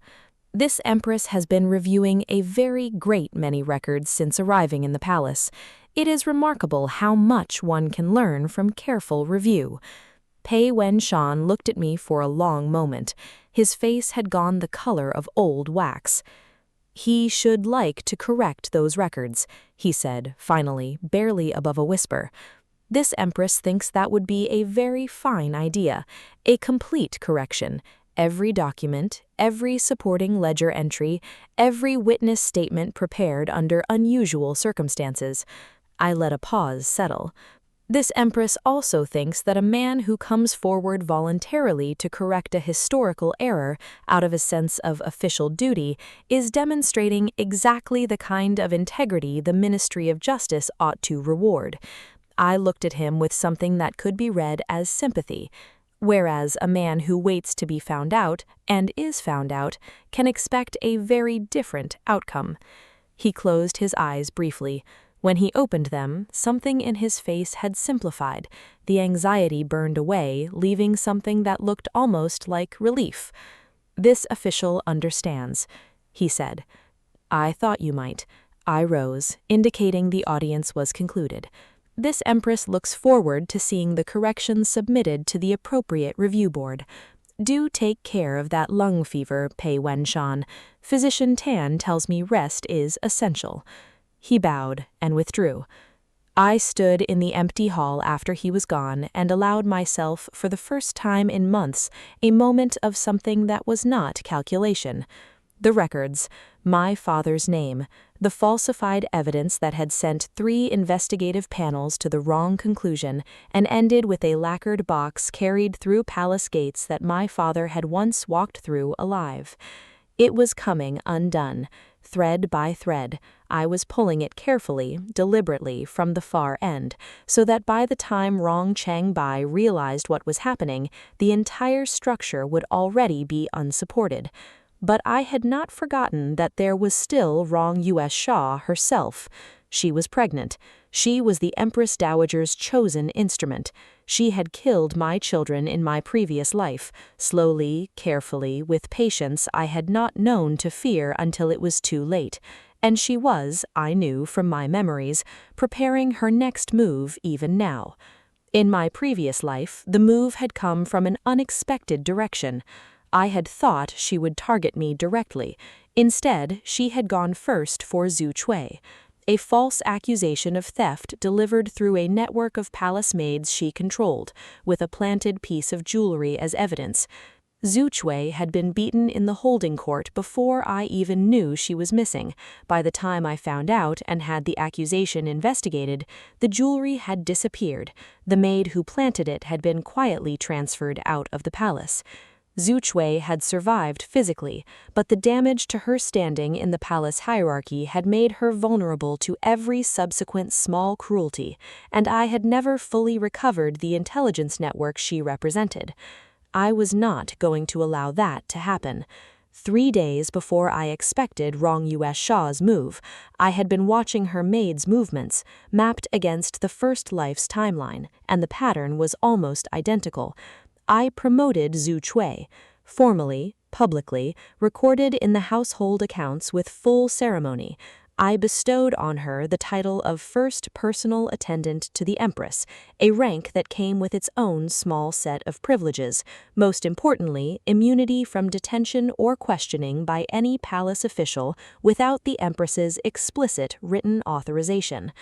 "This empress has been reviewing a very great many records since arriving in the palace. It is remarkable how much one can learn from careful review." Pei Wen-shan looked at me for a long moment. His face had gone the color of old wax. "He should like to correct those records," he said, finally, barely above a whisper. "This empress thinks that would be a very fine idea, a complete correction, Every document, every supporting ledger entry, every witness statement prepared under unusual circumstances. I let a pause settle. This empress also thinks that a man who comes forward voluntarily to correct a historical error out of a sense of official duty is demonstrating exactly the kind of integrity the Ministry of Justice ought to reward. I looked at him with something that could be read as sympathy, whereas a man who waits to be found out, and is found out, can expect a very different outcome. He closed his eyes briefly. When he opened them, something in his face had simplified. The anxiety burned away, leaving something that looked almost like relief. "This official understands," he said. "I thought you might." I rose, indicating the audience was concluded. "This empress looks forward to seeing the corrections submitted to the appropriate review board. Do take care of that lung fever, Pei Wen-shan. Physician Tan tells me rest is essential." He bowed and withdrew. I stood in the empty hall after he was gone and allowed myself, for the first time in months, a moment of something that was not calculation. The records, my father's name, the falsified evidence that had sent 3 investigative panels to the wrong conclusion and ended with a lacquered box carried through palace gates that my father had once walked through alive. It was coming undone. Thread by thread, I was pulling it carefully, deliberately, from the far end, so that by the time Rong Chang-bai realized what was happening, the entire structure would already be unsupported. But I had not forgotten that there was still Rong U.S. Shaw herself. She was pregnant. She was the Empress Dowager's chosen instrument. She had killed my children in my previous life, slowly, carefully, with patience I had not known to fear until it was too late. And she was, I knew from my memories, preparing her next move even now. In my previous life, the move had come from an unexpected direction. I had thought she would target me directly. Instead, she had gone first for Zhu Cui. A false accusation of theft delivered through a network of palace maids she controlled, with a planted piece of jewelry as evidence. Zhu Cui had been beaten in the holding court before I even knew she was missing. By the time I found out and had the accusation investigated, the jewelry had disappeared. The maid who planted it had been quietly transferred out of the palace. Zhu Cui had survived physically, but the damage to her standing in the palace hierarchy had made her vulnerable to every subsequent small cruelty, and I had never fully recovered the intelligence network she represented. I was not going to allow that to happen. 3 days before I expected Rong U.S. Shaw's move, I had been watching her maid's movements, mapped against the first life's timeline, and the pattern was almost identical. I promoted Zhu Cui, formally, publicly, recorded in the household accounts with full ceremony. I bestowed on her the title of First Personal Attendant to the Empress, a rank that came with its own small set of privileges, most importantly, immunity from detention or questioning by any palace official without the Empress's explicit written authorization.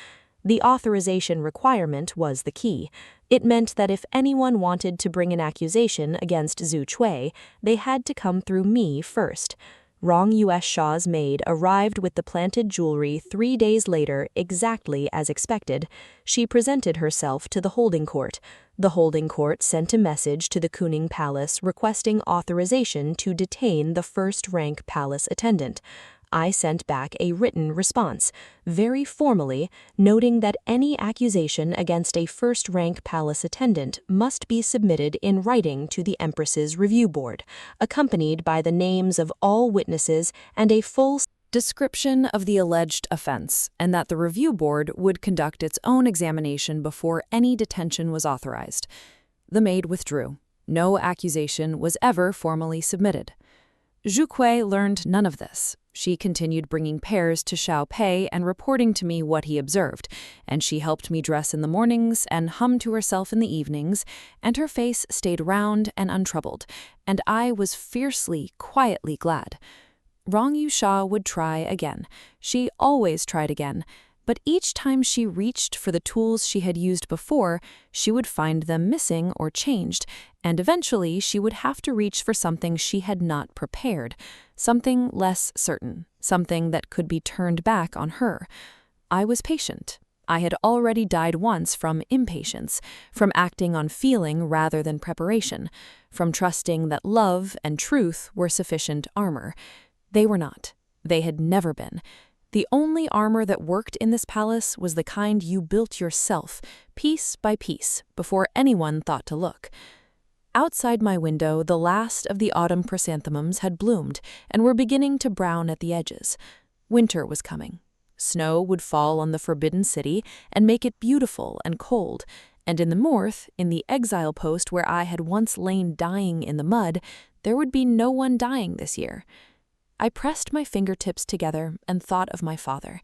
The authorization requirement was the key. It meant that if anyone wanted to bring an accusation against Zhu Cui, they had to come through me first. Rong U.S. Shaw's maid arrived with the planted jewelry 3 days later, exactly as expected. She presented herself to the holding court. The holding court sent a message to the Kuning Palace requesting authorization to detain the first-rank palace attendant. I sent back a written response, very formally, noting that any accusation against a first-rank palace attendant must be submitted in writing to the Empress's review board, accompanied by the names of all witnesses and a full description of the alleged offense, and that the review board would conduct its own examination before any detention was authorized. The maid withdrew. No accusation was ever formally submitted. Zhu Cui learned none of this. She continued bringing pears to Xiao Pei and reporting to me what he observed, and she helped me dress in the mornings and hum to herself in the evenings, and her face stayed round and untroubled, and I was fiercely, quietly glad. Rong Yu Sha would try again. She always tried again. But each time she reached for the tools she had used before, she would find them missing or changed, and eventually she would have to reach for something she had not prepared, something less certain, something that could be turned back on her. I was patient. I had already died once from impatience, from acting on feeling rather than preparation, from trusting that love and truth were sufficient armor. They were not. They had never been. The only armor that worked in this palace was the kind you built yourself, piece by piece, before anyone thought to look. Outside my window, the last of the autumn chrysanthemums had bloomed and were beginning to brown at the edges. Winter was coming. Snow would fall on the Forbidden City and make it beautiful and cold, and in the north, in the exile post where I had once lain dying in the mud, there would be no one dying this year. I pressed my fingertips together and thought of my father.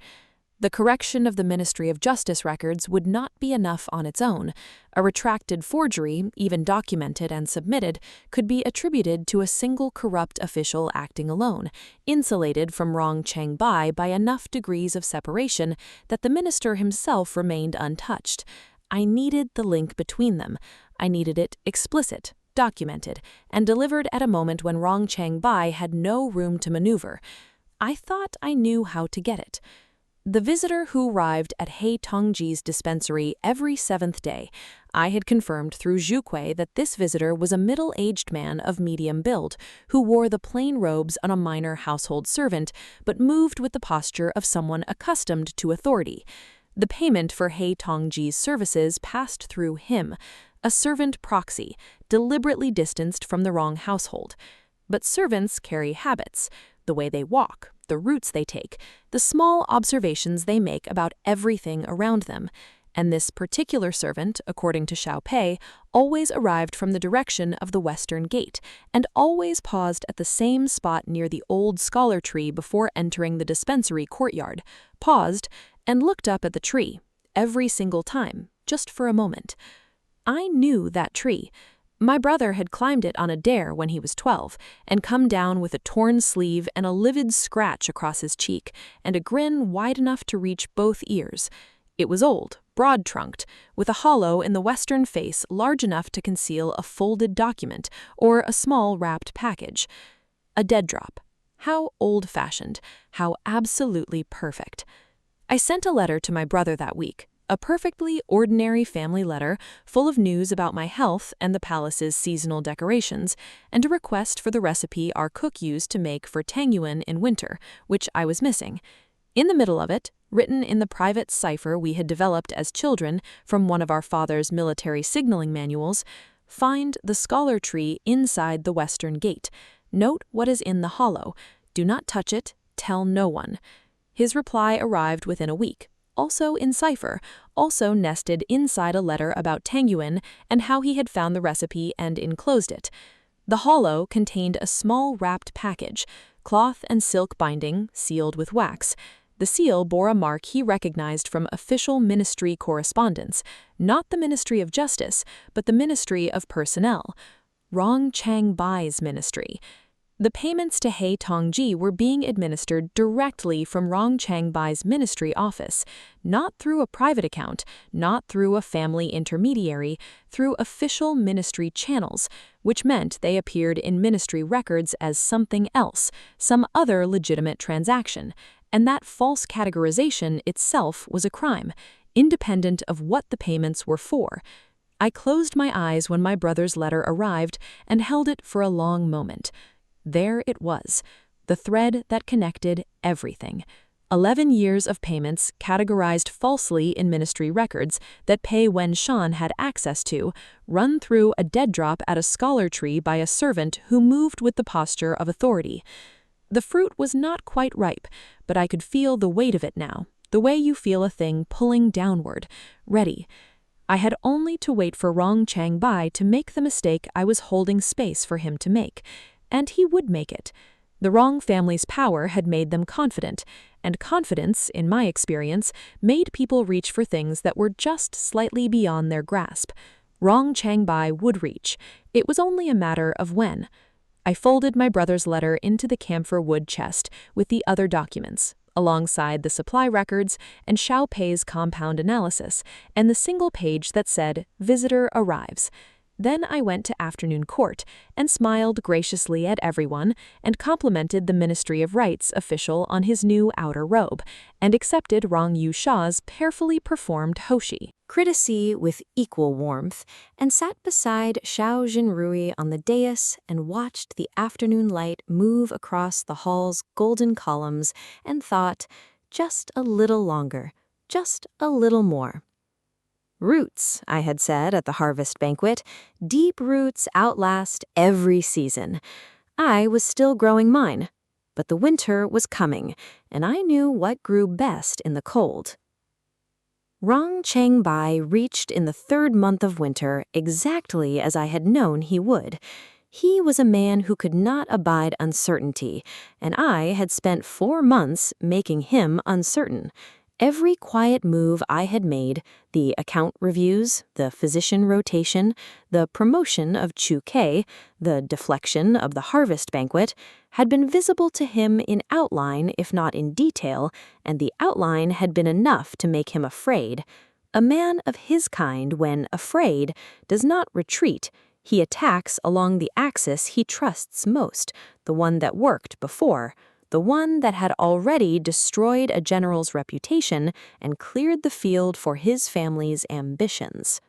The correction of the Ministry of Justice records would not be enough on its own. A retracted forgery, even documented and submitted, could be attributed to a single corrupt official acting alone, insulated from wrong Changbai by enough degrees of separation that the minister himself remained untouched. I needed the link between them. I needed it explicit, documented, and delivered at a moment when Rong Changbai had no room to maneuver. I thought I knew how to get it. The visitor who arrived at He Tongji's dispensary every 7th day, I had confirmed through Zhuque that this visitor was a middle-aged man of medium build, who wore the plain robes of a minor household servant, but moved with the posture of someone accustomed to authority. The payment for He Tongji's services passed through him, a servant proxy, deliberately distanced from the wrong household. But servants carry habits, the way they walk, the routes they take, the small observations they make about everything around them. And this particular servant, according to Xiao Pei, always arrived from the direction of the western gate, and always paused at the same spot near the old scholar tree before entering the dispensary courtyard, paused, and looked up at the tree, every single time, just for a moment. I knew that tree. My brother had climbed it on a dare when he was 12, and come down with a torn sleeve and a livid scratch across his cheek, and a grin wide enough to reach both ears. It was old, broad-trunked, with a hollow in the western face large enough to conceal a folded document or a small wrapped package. A dead drop. How old-fashioned, how absolutely perfect. I sent a letter to my brother that week. A perfectly ordinary family letter full of news about my health and the palace's seasonal decorations, and a request for the recipe our cook used to make for tangyuan in winter, which I was missing. In the middle of it, written in the private cipher we had developed as children from one of our father's military signaling manuals, find the scholar tree inside the western gate. Note what is in the hollow. Do not touch it. Tell no one. His reply arrived within a week. Also in cipher, also nested inside a letter about tangyuan and how he had found the recipe and enclosed it. The hollow contained a small wrapped package, cloth and silk binding, sealed with wax. The seal bore a mark he recognized from official ministry correspondence, not the Ministry of Justice, but the Ministry of Personnel, Rong Changbai's ministry. The payments to He Tongji were being administered directly from Rong Changbai's ministry office, not through a private account, not through a family intermediary, through official ministry channels, which meant they appeared in ministry records as something else, some other legitimate transaction, and that false categorization itself was a crime, independent of what the payments were for. I closed my eyes when my brother's letter arrived and held it for a long moment. There it was, the thread that connected everything. 11 years of payments categorized falsely in ministry records that Pei Wen-shan had access to, run through a dead drop at a scholar tree by a servant who moved with the posture of authority. The fruit was not quite ripe, but I could feel the weight of it now, the way you feel a thing pulling downward, ready. I had only to wait for Rong Changbai to make the mistake I was holding space for him to make. And he would make it. The Rong family's power had made them confident, and confidence, in my experience, made people reach for things that were just slightly beyond their grasp. Rong Changbai would reach. It was only a matter of when. I folded my brother's letter into the camphor wood chest with the other documents, alongside the supply records and Xiao Pei's compound analysis, and the single page that said, "Visitor arrives." Then I went to afternoon court and smiled graciously at everyone and complimented the Ministry of Rights official on his new outer robe and accepted Rong Yu Sha's carefully performed hoshi. Courtesy with equal warmth, and sat beside Xiao Jinrui on the dais and watched the afternoon light move across the hall's golden columns and thought, just a little longer, just a little more. Roots, I had said at the harvest banquet, deep roots outlast every season. I was still growing mine, but the winter was coming, and I knew what grew best in the cold. Rong Changbai reached in the 3rd month of winter exactly as I had known he would. He was a man who could not abide uncertainty, and I had spent 4 months making him uncertain. Every quiet move I had made, the account reviews, the physician rotation, the promotion of Chu Kei, the deflection of the harvest banquet, had been visible to him in outline if not in detail, and the outline had been enough to make him afraid. A man of his kind, when afraid, does not retreat. He attacks along the axis he trusts most, the one that worked before. The one that had already destroyed a general's reputation and cleared the field for his family's ambitions.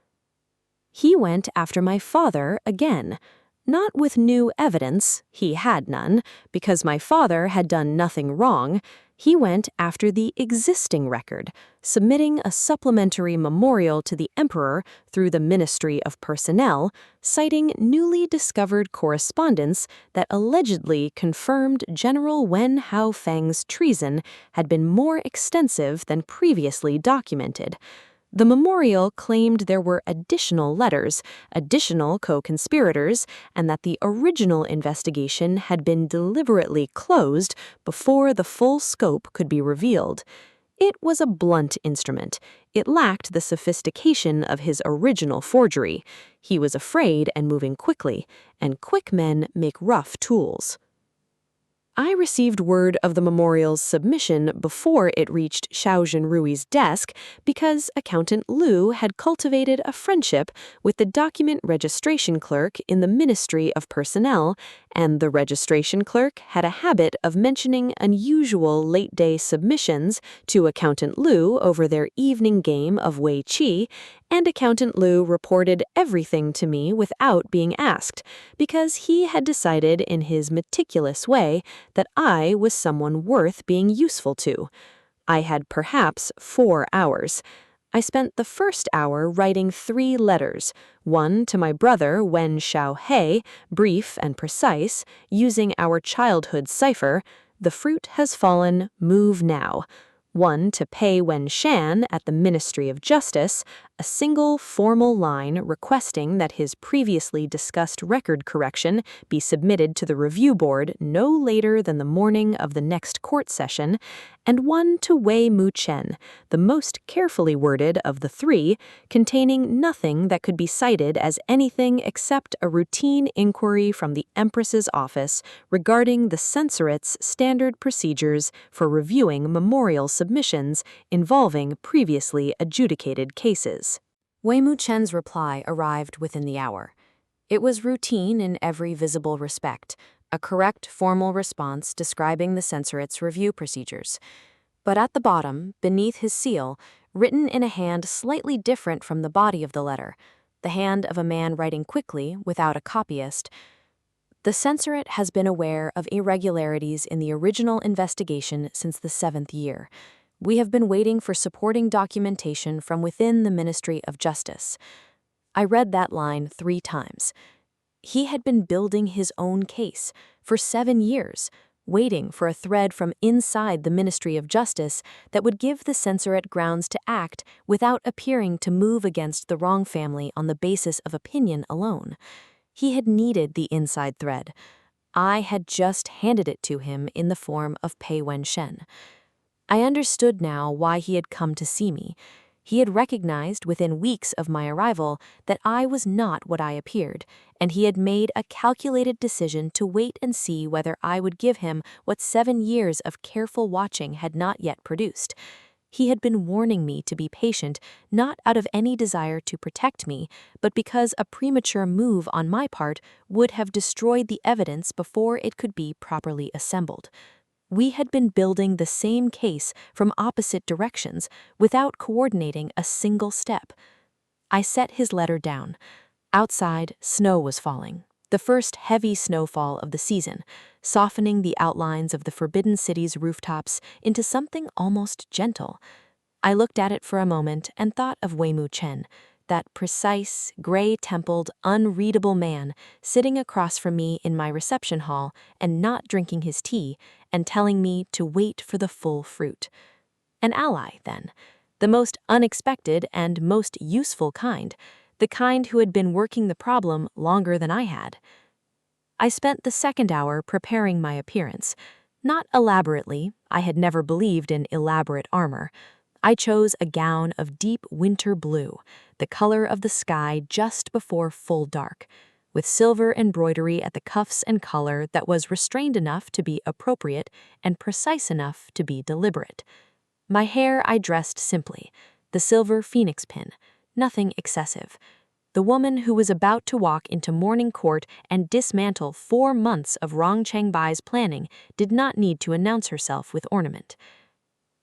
He went after my father again, not with new evidence, he had none, because my father had done nothing wrong. He went after the existing record, submitting a supplementary memorial to the emperor through the Ministry of Personnel, citing newly discovered correspondence that allegedly confirmed General Wen Haofeng's treason had been more extensive than previously documented. The memorial claimed there were additional letters, additional co-conspirators, and that the original investigation had been deliberately closed before the full scope could be revealed. It was a blunt instrument. It lacked the sophistication of his original forgery. He was afraid and moving quickly, and quick men make rough tools. I received word of the memorial's submission before it reached Xiao Jinrui's desk because Accountant Liu had cultivated a friendship with the document registration clerk in the Ministry of Personnel, and the registration clerk had a habit of mentioning unusual late-day submissions to Accountant Liu over their evening game of Wei Qi, and Accountant Liu reported everything to me without being asked, because he had decided in his meticulous way that I was someone worth being useful to. I had perhaps 4 hours. I spent the first hour writing 3 letters, one to my brother Wen Xiaohei, brief and precise, using our childhood cipher, "The fruit has fallen, move now." One to Pei Wen-shan at the Ministry of Justice, a single formal line requesting that his previously discussed record correction be submitted to the review board no later than the morning of the next court session, and one to Wei Mu-chen, the most carefully worded of the 3, containing nothing that could be cited as anything except a routine inquiry from the Empress's office regarding the censorate's standard procedures for reviewing memorial submissions involving previously adjudicated cases. Wei Mu-chen's reply arrived within the hour. It was routine in every visible respect, a correct formal response describing the censorate's review procedures. But at the bottom, beneath his seal, written in a hand slightly different from the body of the letter, the hand of a man writing quickly without a copyist, "The censorate has been aware of irregularities in the original investigation since the 7th year. We have been waiting for supporting documentation from within the Ministry of Justice." I read that line 3 times. He had been building his own case for 7 years, waiting for a thread from inside the Ministry of Justice that would give the censorate grounds to act without appearing to move against the wrong family on the basis of opinion alone. He had needed the inside thread. I had just handed it to him in the form of Pei Wen-shen. I understood now why he had come to see me. He had recognized within weeks of my arrival that I was not what I appeared, and he had made a calculated decision to wait and see whether I would give him what 7 years of careful watching had not yet produced. He had been warning me to be patient, not out of any desire to protect me, but because a premature move on my part would have destroyed the evidence before it could be properly assembled. We had been building the same case from opposite directions without coordinating a single step. I set his letter down. Outside, snow was falling, the first heavy snowfall of the season, softening the outlines of the Forbidden City's rooftops into something almost gentle. I looked at it for a moment and thought of Weimu Chen, that precise, gray-templed, unreadable man sitting across from me in my reception hall and not drinking his tea and telling me to wait for the full fruit. An ally, then, the most unexpected and most useful kind, the kind who had been working the problem longer than I had. I spent the second hour preparing my appearance. Not elaborately, I had never believed in elaborate armor. I chose a gown of deep winter blue, the color of the sky just before full dark, with silver embroidery at the cuffs and collar that was restrained enough to be appropriate and precise enough to be deliberate. My hair I dressed simply, the silver phoenix pin, nothing excessive. The woman who was about to walk into morning court and dismantle 4 months of Rong Changbai's planning did not need to announce herself with ornament.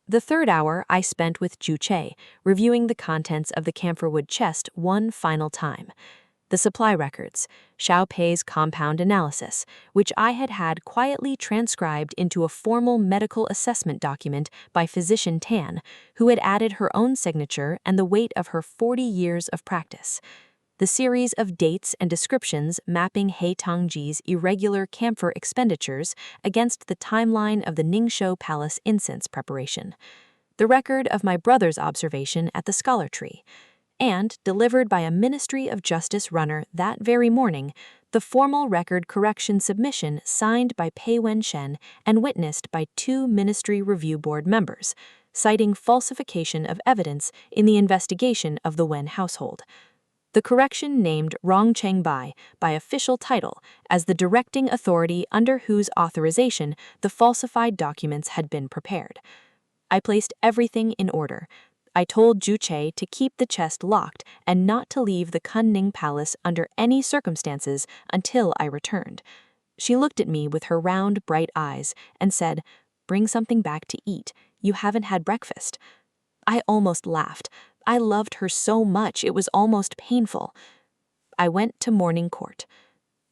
The third hour I spent with Ju Che, reviewing the contents of the camphorwood chest one final time. The supply records, Xiao Pei's compound analysis, which I had had quietly transcribed into a formal medical assessment document by physician Tan, who had added her own signature and the weight of her 40 years of practice. The series of dates and descriptions mapping He Tongji's irregular camphor expenditures against the timeline of the Ningshou Palace incense preparation. The record of my brother's observation at the Scholar Tree. And, delivered by a Ministry of Justice runner that very morning, the formal record correction submission signed by Pei Wen-shen and witnessed by 2 Ministry Review Board members, citing falsification of evidence in the investigation of the Wen household. The correction named Rong Chengbai by official title as the directing authority under whose authorization the falsified documents had been prepared. I placed everything in order. I told Ju Che to keep the chest locked and not to leave the Kunning Palace under any circumstances until I returned. She looked at me with her round, bright eyes and said, "Bring something back to eat. You haven't had breakfast." I almost laughed. I loved her so much it was almost painful. I went to morning court.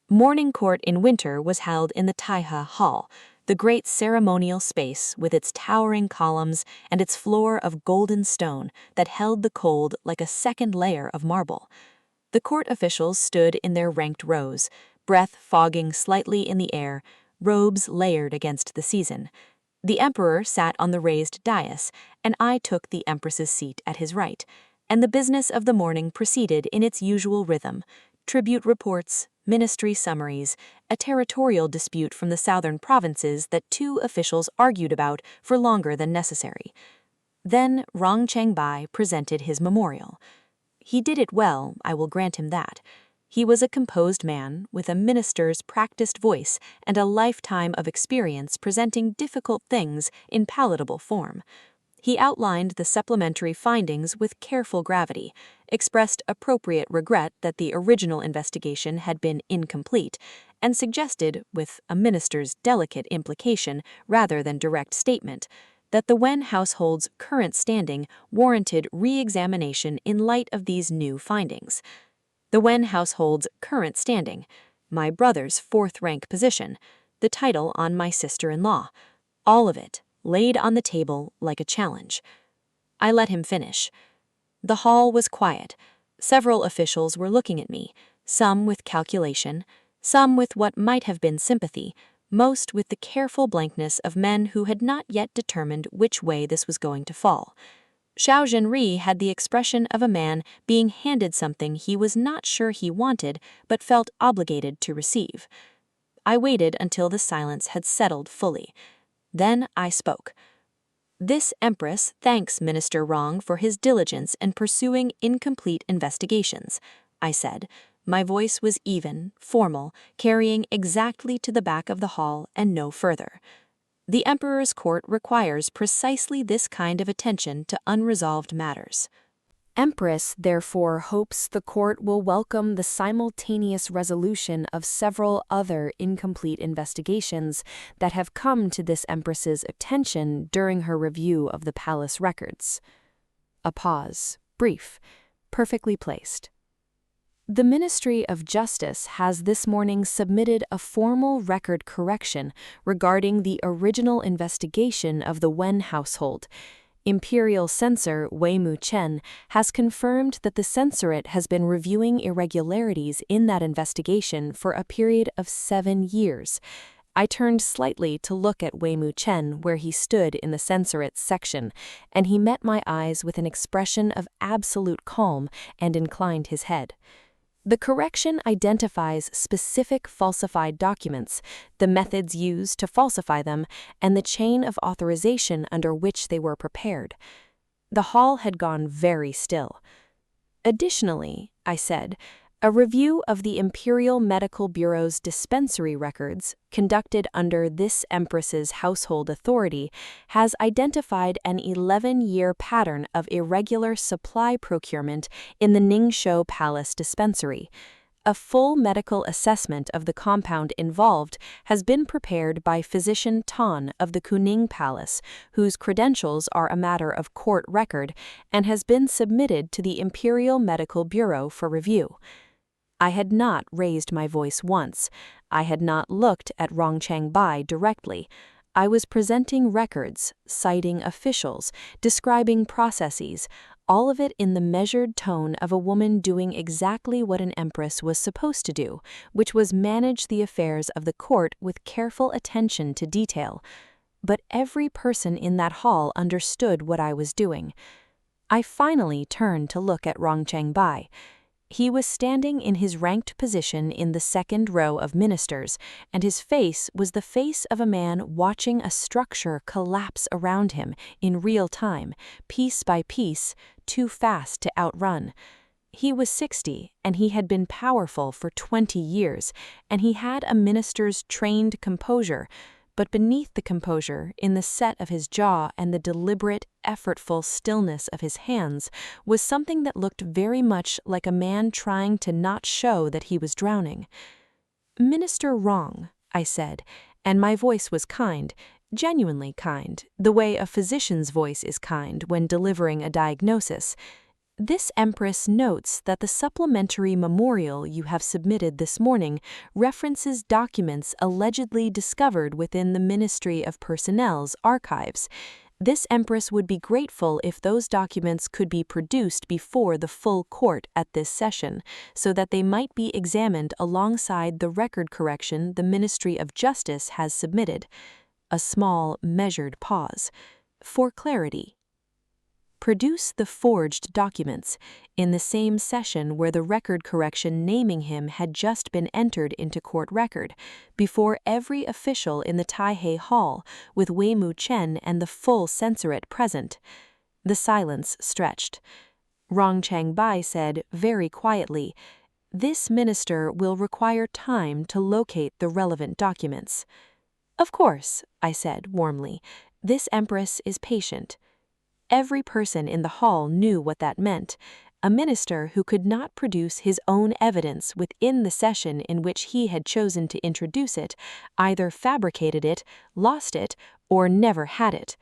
Morning court in winter was held in the Taihe Hall, the great ceremonial space with its towering columns and its floor of golden stone that held the cold like a second layer of marble. The court officials stood in their ranked rows, breath fogging slightly in the air, robes layered against the season. The emperor sat on the raised dais, and I took the empress's seat at his right, and the business of the morning proceeded in its usual rhythm: tribute reports, ministry summaries, a territorial dispute from the southern provinces that 2 officials argued about for longer than necessary. Then Rong Chengbai presented his memorial. He did it well, I will grant him that. He was a composed man with a minister's practiced voice and a lifetime of experience presenting difficult things in palatable form. He outlined the supplementary findings with careful gravity, expressed appropriate regret that the original investigation had been incomplete, and suggested, with a minister's delicate implication rather than direct statement, that the Wen household's current standing warranted re-examination in light of these new findings. The Wen household's current standing, my brother's 4th-rank position, the title on my sister-in-law, all of it laid on the table like a challenge. I let him finish. The hall was quiet. Several officials were looking at me, some with calculation, some with what might have been sympathy, most with the careful blankness of men who had not yet determined which way this was going to fall. Xiao Zhenri had the expression of a man being handed something he was not sure he wanted but felt obligated to receive. I waited until the silence had settled fully. Then I spoke. This Empress thanks Minister Rong for his diligence in pursuing incomplete investigations, I said. My voice was even, formal, carrying exactly to the back of the hall and no further. The Emperor's court requires precisely this kind of attention to unresolved matters. Empress therefore hopes the court will welcome the simultaneous resolution of several other incomplete investigations that have come to this Empress's attention during her review of the palace records. A pause, brief, perfectly placed. The Ministry of Justice has this morning submitted a formal record correction regarding the original investigation of the Wen household. Imperial Censor Wei Mu-chen has confirmed that the censorate has been reviewing irregularities in that investigation for a period of 7 years. I turned slightly to look at Wei Mu-chen where he stood in the censorate's section, and he met my eyes with an expression of absolute calm and inclined his head. The correction identifies specific falsified documents, the methods used to falsify them, and the chain of authorization under which they were prepared. The hall had gone very still. Additionally, I said, a review of the Imperial Medical Bureau's dispensary records, conducted under this Empress's household authority, has identified an 11-year pattern of irregular supply procurement in the Ningshou Palace dispensary. A full medical assessment of the compound involved has been prepared by physician Tan of the Kuning Palace, whose credentials are a matter of court record, and has been submitted to the Imperial Medical Bureau for review. I had not raised my voice once. I had not looked at Rong Changbai directly. I was presenting records, citing officials, describing processes, all of it in the measured tone of a woman doing exactly what an empress was supposed to do, which was manage the affairs of the court with careful attention to detail. But every person in that hall understood what I was doing. I finally turned to look at Rong Changbai. He was standing in his ranked position in the second row of ministers, and his face was the face of a man watching a structure collapse around him in real time, piece by piece, too fast to outrun. He was 60, and he had been powerful for 20 years, and he had a minister's trained composure. But beneath the composure, in the set of his jaw and the deliberate, effortful stillness of his hands, was something that looked very much like a man trying to not show that he was drowning. "Minister Wrong," I said, and my voice was kind, genuinely kind, the way a physician's voice is kind when delivering a diagnosis. "This Empress notes that the supplementary memorial you have submitted this morning references documents allegedly discovered within the Ministry of Personnel's archives. This Empress would be grateful if those documents could be produced before the full court at this session, so that they might be examined alongside the record correction the Ministry of Justice has submitted." A small, measured pause. "For clarity. Produce the forged documents in the same session where the record correction naming him had just been entered into court record, before every official in the Taihei Hall, with Wei Mu-chen and the full censorate present." The silence stretched. Rong Changbai said very quietly, "This minister will require time to locate the relevant documents." "Of course," I said warmly, "this Empress is patient." Every person in the hall knew what that meant. A minister who could not produce his own evidence within the session in which he had chosen to introduce it, either fabricated it, lost it, or never had it.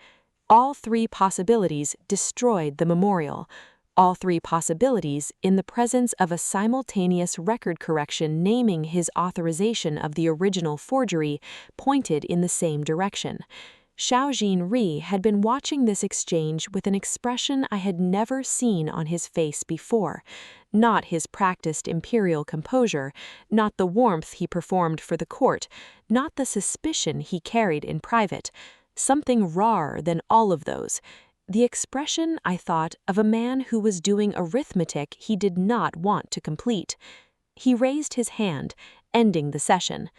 All three possibilities destroyed the memorial. All three possibilities, in the presence of a simultaneous record correction naming his authorization of the original forgery, pointed in the same direction. Xiaojin Ri had been watching this exchange with an expression I had never seen on his face before. Not his practiced imperial composure, not the warmth he performed for the court, not the suspicion he carried in private. Something rawer than all of those. The expression, I thought, of a man who was doing arithmetic he did not want to complete. He raised his hand, ending the session.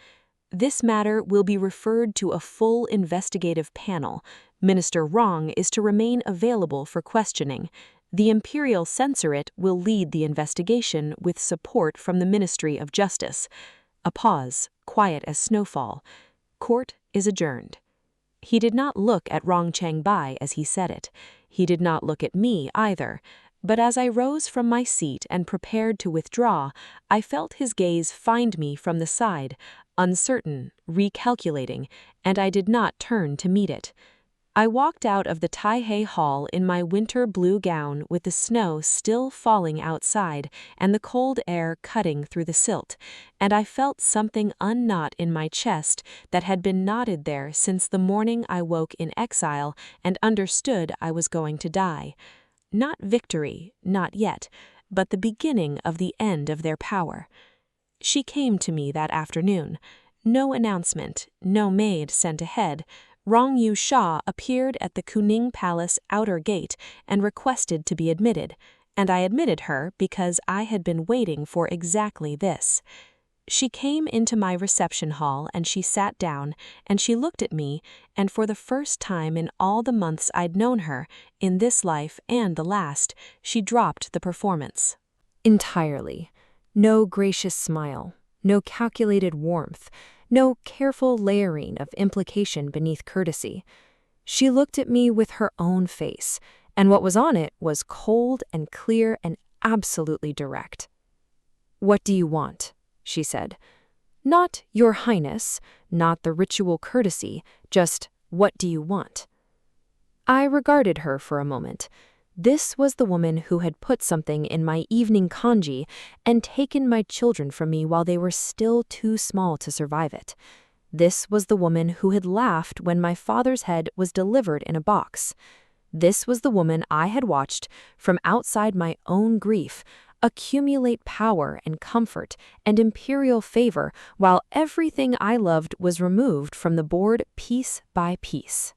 "This matter will be referred to a full investigative panel. Minister Wrong is to remain available for questioning. The Imperial Censorate will lead the investigation with support from the Ministry of Justice. A pause, quiet as snowfall. Court is adjourned. He did not look at Rong Chang-bai as he said it. He did not look at me either. But as I rose from my seat and prepared to withdraw, I felt his gaze find me from the side, uncertain, recalculating, and I did not turn to meet it. I walked out of the Taihei Hall in my winter blue gown with the snow still falling outside and the cold air cutting through the silt, and I felt something unknot in my chest that had been knotted there since the morning I woke in exile and understood I was going to die. Not victory, not yet, but the beginning of the end of their power. She came to me that afternoon. No announcement, no maid sent ahead. Rong Yu Sha appeared at the Kuning Palace outer gate and requested to be admitted, and I admitted her because I had been waiting for exactly this. She came into my reception hall and she sat down, and she looked at me, and for the first time in all the months I'd known her, in this life and the last, she dropped the performance. Entirely. No gracious smile, no calculated warmth, no careful layering of implication beneath courtesy. She looked at me with her own face, and what was on it was cold and clear and absolutely direct. "What do you want?" she said. "Not Your Highness, not the ritual courtesy, just what do you want?" I regarded her for a moment. This was the woman who had put something in my evening kanji and taken my children from me while they were still too small to survive it. This was the woman who had laughed when my father's head was delivered in a box. This was the woman I had watched, from outside my own grief, accumulate power and comfort and imperial favor while everything I loved was removed from the board piece by piece.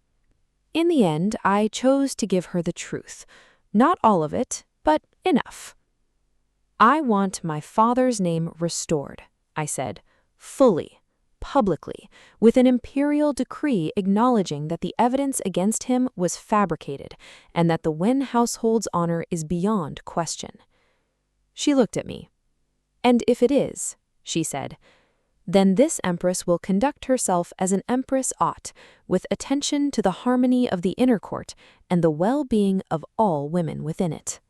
In the end, I chose to give her the truth. Not all of it, but enough. "I want my father's name restored," I said, fully, publicly, with an imperial decree acknowledging that the evidence against him was fabricated and that the Wen household's honor is beyond question. She looked at me. "And if it is," she said, "then this empress will conduct herself as an empress ought, with attention to the harmony of the inner court and the well-being of all women within it."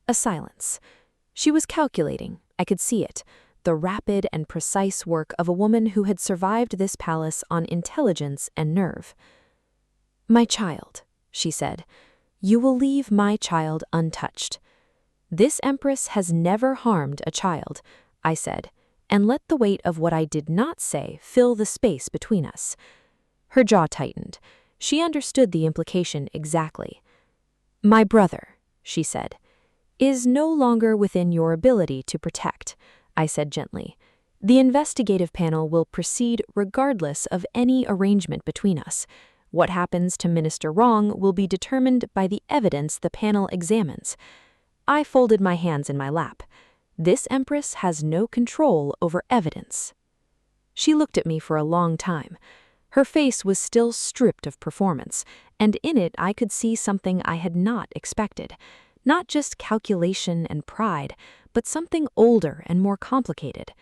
A silence. She was calculating, I could see it, the rapid and precise work of a woman who had survived this palace on intelligence and nerve. "My child," she said, "you will leave my child untouched." "This empress has never harmed a child," I said, and let the weight of what I did not say fill the space between us. Her jaw tightened. She understood the implication exactly. "My brother," she said, "is no longer within your ability to protect," I said gently. "The investigative panel will proceed regardless of any arrangement between us. What happens to Minister Wrong will be determined by the evidence the panel examines." I folded my hands in my lap. This empress has no control over evidence. She looked at me for a long time. Her face was still stripped of performance, and in it I could see something I had not expected. Not just calculation and pride, but something older and more complicated.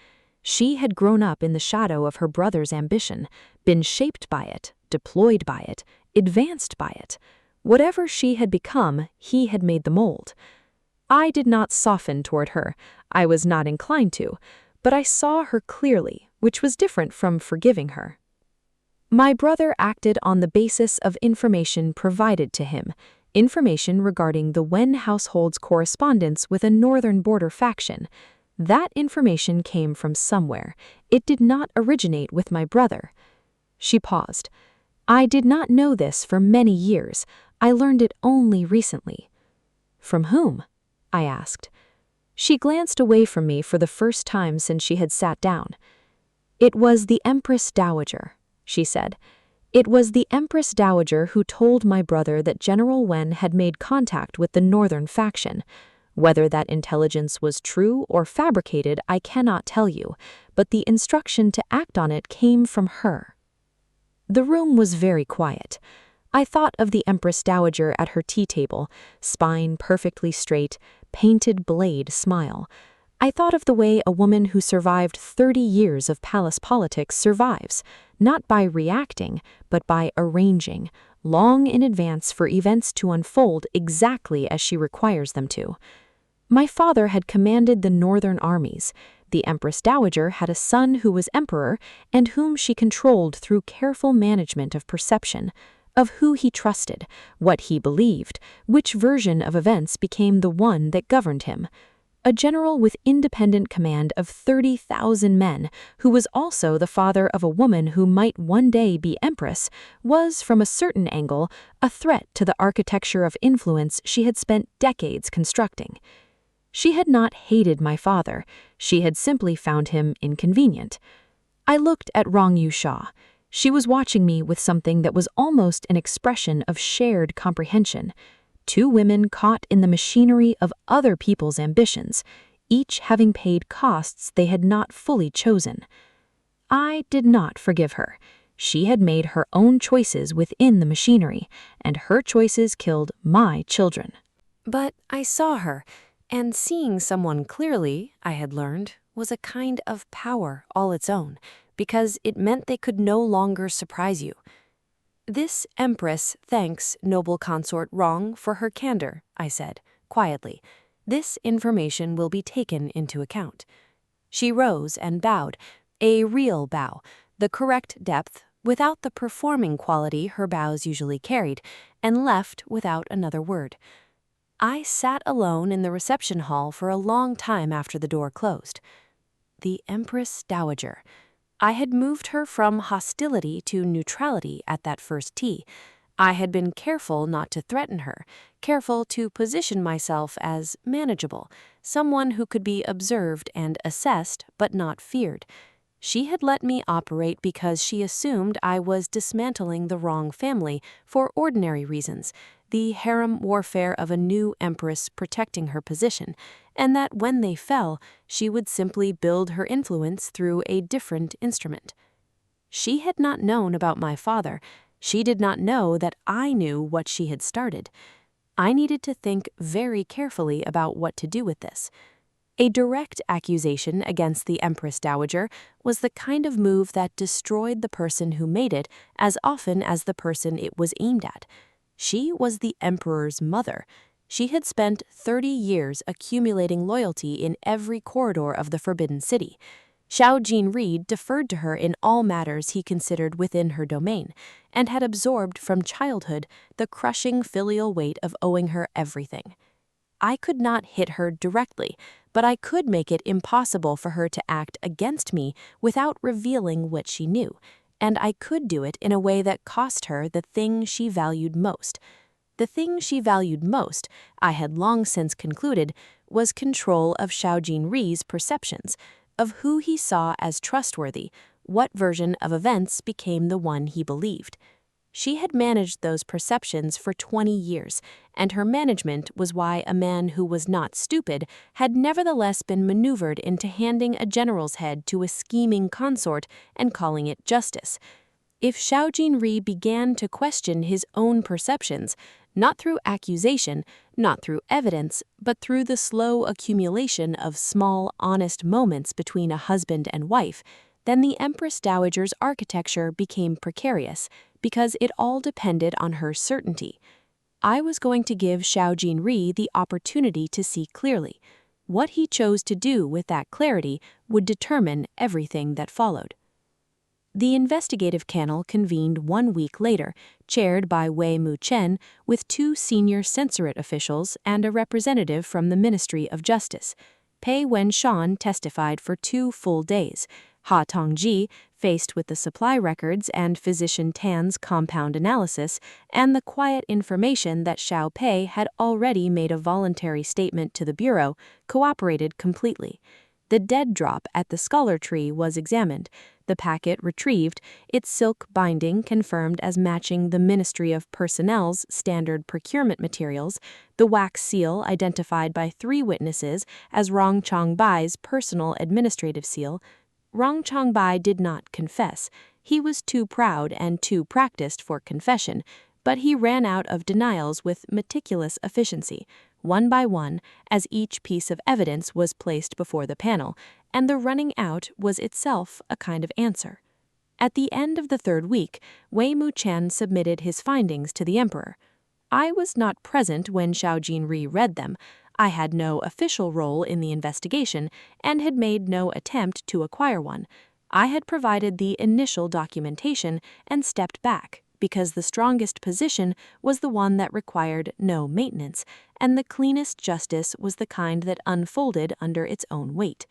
She had grown up in the shadow of her brother's ambition, been shaped by it, deployed by it, advanced by it. Whatever she had become, he had made the mold. I did not soften toward her. I was not inclined to, but I saw her clearly, which was different from forgiving her. My brother acted on the basis of information provided to him, information regarding the Wen household's correspondence with a northern border faction. That information came from somewhere. It did not originate with my brother. She paused. "I did not know this for many years. I learned it only recently." "From whom?" I asked. She glanced away from me for the first time since she had sat down. "It was the Empress Dowager," she said. "It was the Empress Dowager who told my brother that General Wen had made contact with the northern faction. Whether that intelligence was true or fabricated, I cannot tell you, but the instruction to act on it came from her." The room was very quiet. I thought of the Empress Dowager at her tea table, spine perfectly straight, painted blade smile. I thought of the way a woman who survived 30 years of palace politics survives, not by reacting, but by arranging, long in advance for events to unfold exactly as she requires them to. My father had commanded the northern armies. The Empress Dowager had a son who was emperor and whom she controlled through careful management of perception, of who he trusted, what he believed, which version of events became the one that governed him. A general with independent command of 30,000 men, who was also the father of a woman who might one day be empress, was, from a certain angle, a threat to the architecture of influence she had spent decades constructing. She had not hated my father, she had simply found him inconvenient. I looked at Rong Yu Sha. She was watching me with something that was almost an expression of shared comprehension. Two women caught in the machinery of other people's ambitions, each having paid costs they had not fully chosen. I did not forgive her. She had made her own choices within the machinery, and her choices killed my children. But I saw her, and seeing someone clearly, I had learned, was a kind of power all its own, because it meant they could no longer surprise you. "This Empress thanks noble consort Rong for her candor," I said, quietly. "This information will be taken into account." She rose and bowed, a real bow, the correct depth, without the performing quality her bows usually carried, and left without another word. I sat alone in the reception hall for a long time after the door closed. The Empress Dowager. I had moved her from hostility to neutrality at that first tea. I had been careful not to threaten her, careful to position myself as manageable, someone who could be observed and assessed but not feared. She had let me operate because she assumed I was dismantling the wrong family for ordinary reasons, the harem warfare of a new empress protecting her position, and that when they fell, she would simply build her influence through a different instrument. She had not known about my father. She did not know that I knew what she had started. I needed to think very carefully about what to do with this. A direct accusation against the Empress Dowager was the kind of move that destroyed the person who made it as often as the person it was aimed at. She was the emperor's mother. She had spent 30 years accumulating loyalty in every corridor of the Forbidden City. Xiao Jinri deferred to her in all matters he considered within her domain, and had absorbed from childhood the crushing filial weight of owing her everything. I could not hit her directly, but I could make it impossible for her to act against me without revealing what she knew, and I could do it in a way that cost her the thing she valued most. The thing she valued most, I had long since concluded, was control of Xiao Jinri's perceptions, of who he saw as trustworthy, what version of events became the one he believed. She had managed those perceptions for 20 years, and her management was why a man who was not stupid had nevertheless been maneuvered into handing a general's head to a scheming consort and calling it justice. If Xiao Jinri began to question his own perceptions, not through accusation, not through evidence, but through the slow accumulation of small, honest moments between a husband and wife, then the Empress Dowager's architecture became precarious, because it all depended on her certainty. I was going to give Xiao Jinri the opportunity to see clearly. What he chose to do with that clarity would determine everything that followed. The investigative panel convened 1 week later, chaired by Wei Mu-chen, with 2 senior censorate officials and a representative from the Ministry of Justice. Pei Wen-shan testified for 2 full days. Ha Tongji, faced with the supply records and physician Tan's compound analysis, and the quiet information that Xiao Pei had already made a voluntary statement to the Bureau, cooperated completely. The dead drop at the scholar tree was examined, the packet retrieved, its silk binding confirmed as matching the Ministry of Personnel's standard procurement materials, the wax seal identified by 3 witnesses as Rong Chongbai's personal administrative seal. Rong Chongbai did not confess. He was too proud and too practiced for confession, But he ran out of denials with meticulous efficiency, one by one, as each piece of evidence was placed before the panel, and the running out was itself a kind of answer. At the end of the third week, Wei Mu-chen submitted his findings to the emperor. I was not present when Xiao Jinri read them. I had no official role in the investigation and had made no attempt to acquire one. I had provided the initial documentation and stepped back because the strongest position was the one that required no maintenance, and the cleanest justice was the kind that unfolded under its own weight.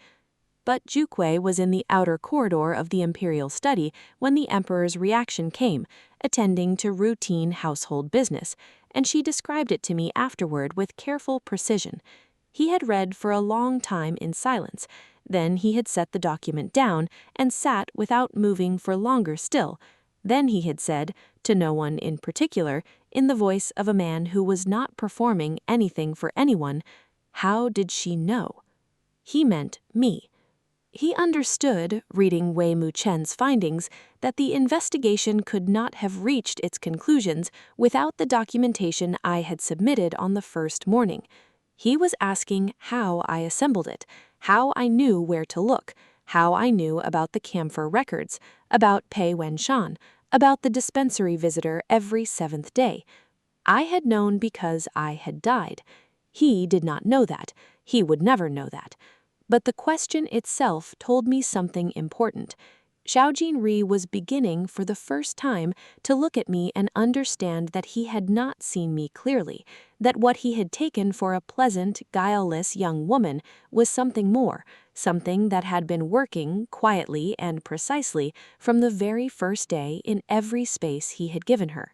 But Juque was in the outer corridor of the imperial study when the emperor's reaction came, attending to routine household business, and she described it to me afterward with careful precision. He had read for a long time in silence, then he had set the document down and sat without moving for longer still. Then he had said, to no one in particular, in the voice of a man who was not performing anything for anyone, "How did she know?" He meant me. He understood, reading Wei Mu-chen's findings, that the investigation could not have reached its conclusions without the documentation I had submitted on the first morning. He was asking how I assembled it, how I knew where to look, how I knew about the camphor records, about Pei Wen-shan, about the dispensary visitor every 7th day. I had known because I had died. He did not know that. He would never know that. But the question itself told me something important. Xiao Jinri was beginning for the first time to look at me and understand that he had not seen me clearly, that what he had taken for a pleasant, guileless young woman was something more, something that had been working quietly and precisely from the very first day in every space he had given her.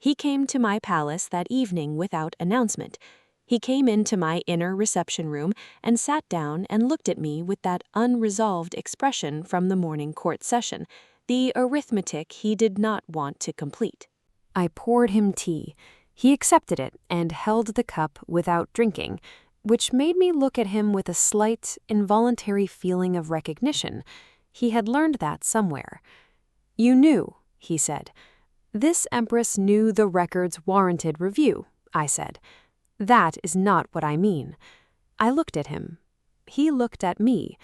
He came to my palace that evening without announcement. He came into my inner reception room and sat down and looked at me with that unresolved expression from the morning court session, the arithmetic he did not want to complete. I poured him tea. He accepted it and held the cup without drinking, which made me look at him with a slight, involuntary feeling of recognition. He had learned that somewhere. "You knew," he said. "This empress knew the records warranted review," I said. "That is not what I mean." I looked at him. He looked at me.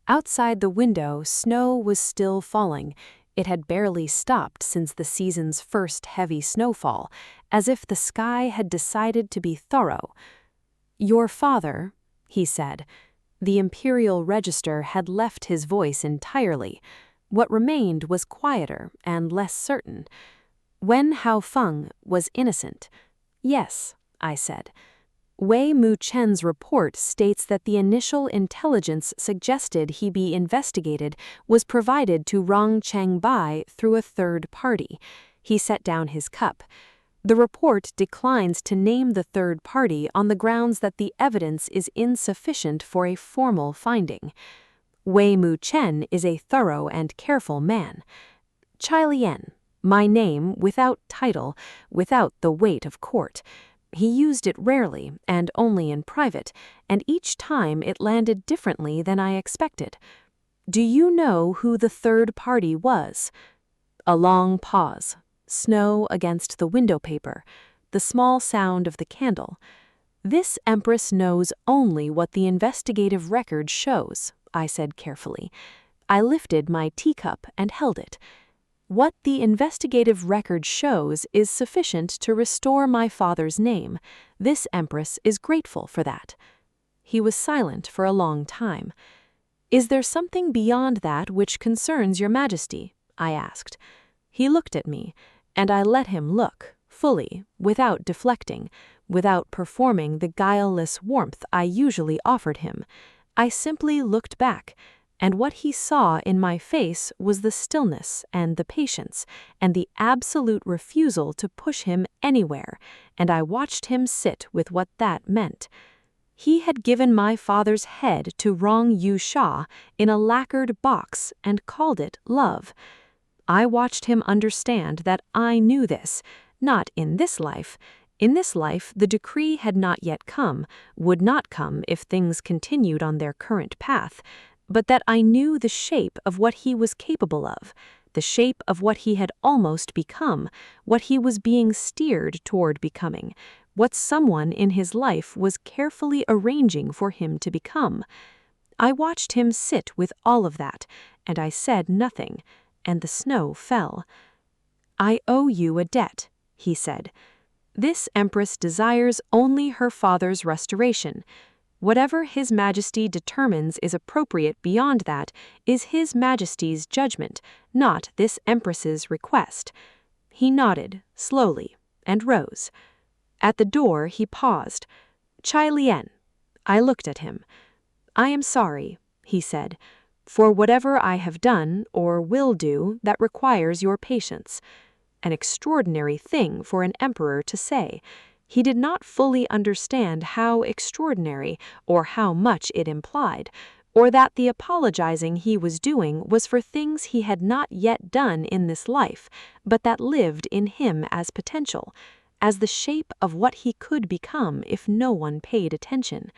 Outside the window, snow was still falling. It had barely stopped since the season's first heavy snowfall, as if the sky had decided to be thorough. "Your father," he said. The imperial register had left his voice entirely. What remained was quieter and less certain. "Wen Haofeng was innocent." "Yes," I said. "Wei Mu-chen's report states that the initial intelligence suggested he be investigated was provided to Rong Cheng-bai through a third party." He set down his cup. "The report declines to name the third party on the grounds that the evidence is insufficient for a formal finding. Wei Mu-chen is a thorough and careful man. Chai Lian, my name without title, without the weight of court. He used it rarely and only in private, and each time it landed differently than I expected. Do you know who the third party was?" A long pause, snow against the window paper, the small sound of the candle. "This empress knows only what the investigative record shows," I said carefully. I lifted my teacup and held it. "What the investigative record shows is sufficient to restore my father's name. This empress is grateful for that." He was silent for a long time. "Is there something beyond that which concerns your majesty?" I asked. He looked at me, and I let him look, fully, without deflecting, without performing the guileless warmth I usually offered him. I simply looked back, and what he saw in my face was the stillness and the patience and the absolute refusal to push him anywhere, and I watched him sit with what that meant. He had given my father's head to Rong Yu-sha in a lacquered box and called it love. I watched him understand that I knew this, not in this life. In this life, the decree had not yet come, would not come if things continued on their current path, but that I knew the shape of what he was capable of, the shape of what he had almost become, what he was being steered toward becoming, what someone in his life was carefully arranging for him to become. I watched him sit with all of that, and I said nothing, and the snow fell. "I owe you a debt," he said. "This empress desires only her father's restoration. Whatever His Majesty determines is appropriate beyond that is His Majesty's judgment, not this empress's request." He nodded, slowly, and rose. At the door he paused. "Chai Lien." I looked at him. "I am sorry," he said, "for whatever I have done or will do that requires your patience." An extraordinary thing for an emperor to say. He did not fully understand how extraordinary or how much it implied, or that the apologizing he was doing was for things he had not yet done in this life, but that lived in him as potential, as the shape of what he could become if no one paid attention.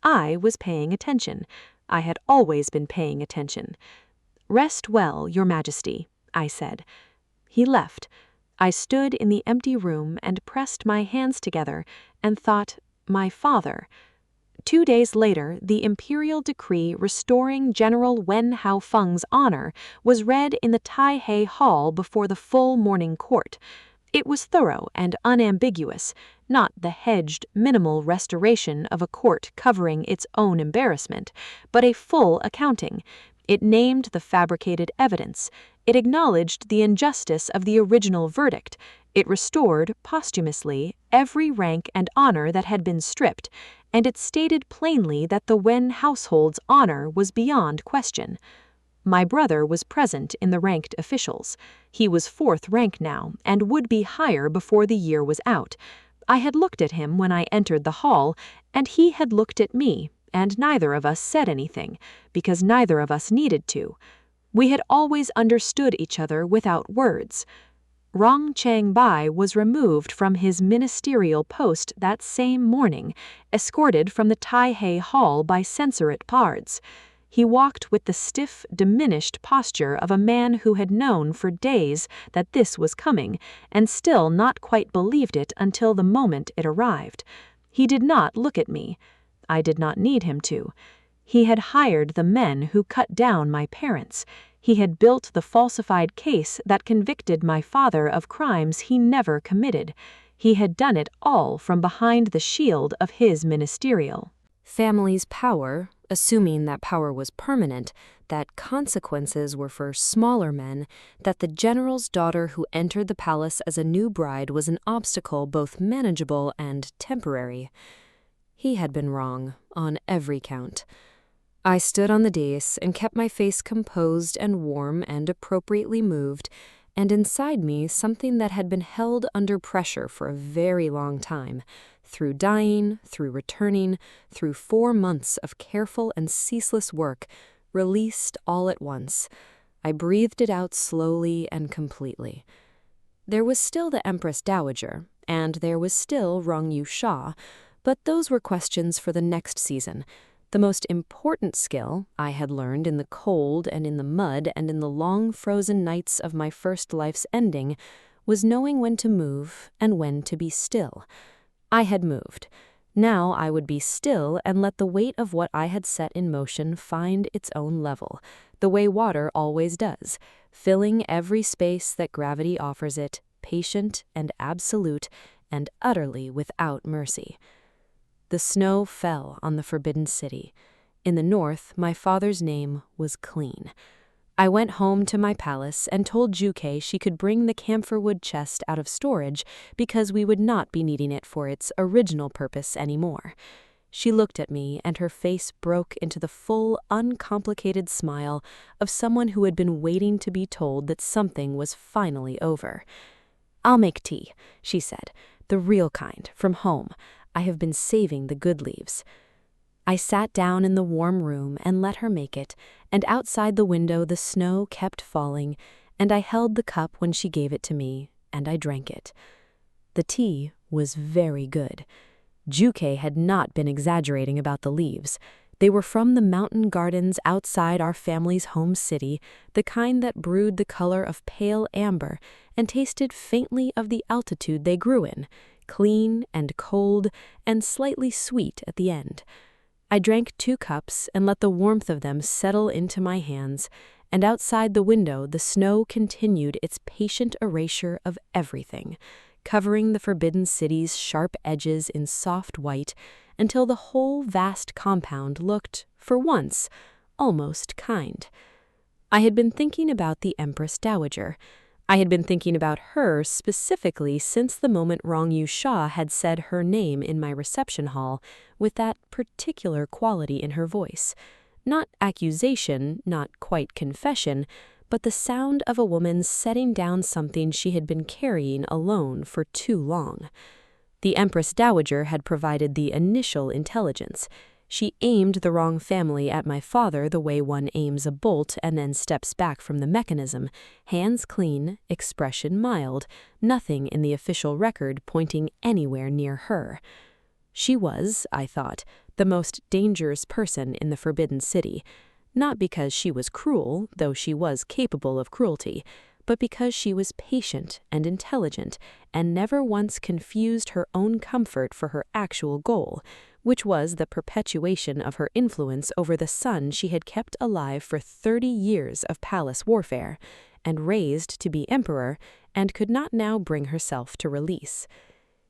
I was paying attention. I had always been paying attention. "Rest well, Your Majesty," I said. He left. I stood in the empty room and pressed my hands together and thought, my father. 2 days later, the imperial decree restoring General Wen Haofeng's honor was read in the Taihei Hall before the full morning court. It was thorough and unambiguous, not the hedged, minimal restoration of a court covering its own embarrassment, but a full accounting. It named the fabricated evidence. It acknowledged the injustice of the original verdict. It restored, posthumously, every rank and honor that had been stripped, and it stated plainly that the Wen household's honor was beyond question. My brother was present in the ranked officials. He was 4th rank now, and would be higher before the year was out. I had looked at him when I entered the hall, and he had looked at me, and neither of us said anything, because neither of us needed to. We had always understood each other without words. Rong Chang-bai was removed from his ministerial post that same morning, escorted from the Taihei Hall by censorate guards. He walked with the stiff, diminished posture of a man who had known for days that this was coming, and still not quite believed it until the moment it arrived. He did not look at me. I did not need him to. He had hired the men who cut down my parents. He had built the falsified case that convicted my father of crimes he never committed. He had done it all from behind the shield of his ministerial. Family's power, assuming that power was permanent, that consequences were for smaller men, that the general's daughter who entered the palace as a new bride was an obstacle both manageable and temporary. He had been wrong on every count. I stood on the dais and kept my face composed and warm and appropriately moved, and inside me something that had been held under pressure for a very long time, through dying, through returning, through 4 months of careful and ceaseless work, released all at once. I breathed it out slowly and completely. There was still the Empress Dowager, and there was still Rong Yu Sha, but those were questions for the next season. The most important skill I had learned in the cold and in the mud and in the long frozen nights of my first life's ending was knowing when to move and when to be still. I had moved. Now I would be still and let the weight of what I had set in motion find its own level, the way water always does, filling every space that gravity offers it, patient and absolute and utterly without mercy. The snow fell on the Forbidden City. In the north, my father's name was clean. I went home to my palace and told Juke she could bring the camphorwood chest out of storage because we would not be needing it for its original purpose anymore. She looked at me and her face broke into the full, uncomplicated smile of someone who had been waiting to be told that something was finally over. "I'll make tea," she said, "the real kind, from home. I have been saving the good leaves." I sat down in the warm room and let her make it, and outside the window the snow kept falling, and I held the cup when she gave it to me, and I drank it. The tea was very good. Juke had not been exaggerating about the leaves. They were from the mountain gardens outside our family's home city, the kind that brewed the color of pale amber and tasted faintly of the altitude they grew in, clean and cold and slightly sweet at the end. I drank 2 cups and let the warmth of them settle into my hands, and outside the window the snow continued its patient erasure of everything, covering the forbidden city's sharp edges in soft white until the whole vast compound looked, for once, almost kind. I had been thinking about the Empress Dowager. I had been thinking about her specifically since the moment Rong Yu Sha had said her name in my reception hall with that particular quality in her voice. Not accusation, not quite confession, but the sound of a woman setting down something she had been carrying alone for too long. The Empress Dowager had provided the initial intelligence. She aimed the wrong family at my father the way one aims a bolt and then steps back from the mechanism, hands clean, expression mild, nothing in the official record pointing anywhere near her. She was, I thought, the most dangerous person in the Forbidden City, not because she was cruel, though she was capable of cruelty, but because she was patient and intelligent and never once confused her own comfort for her actual goal, which was the perpetuation of her influence over the son she had kept alive for 30 years of palace warfare, and raised to be emperor, and could not now bring herself to release.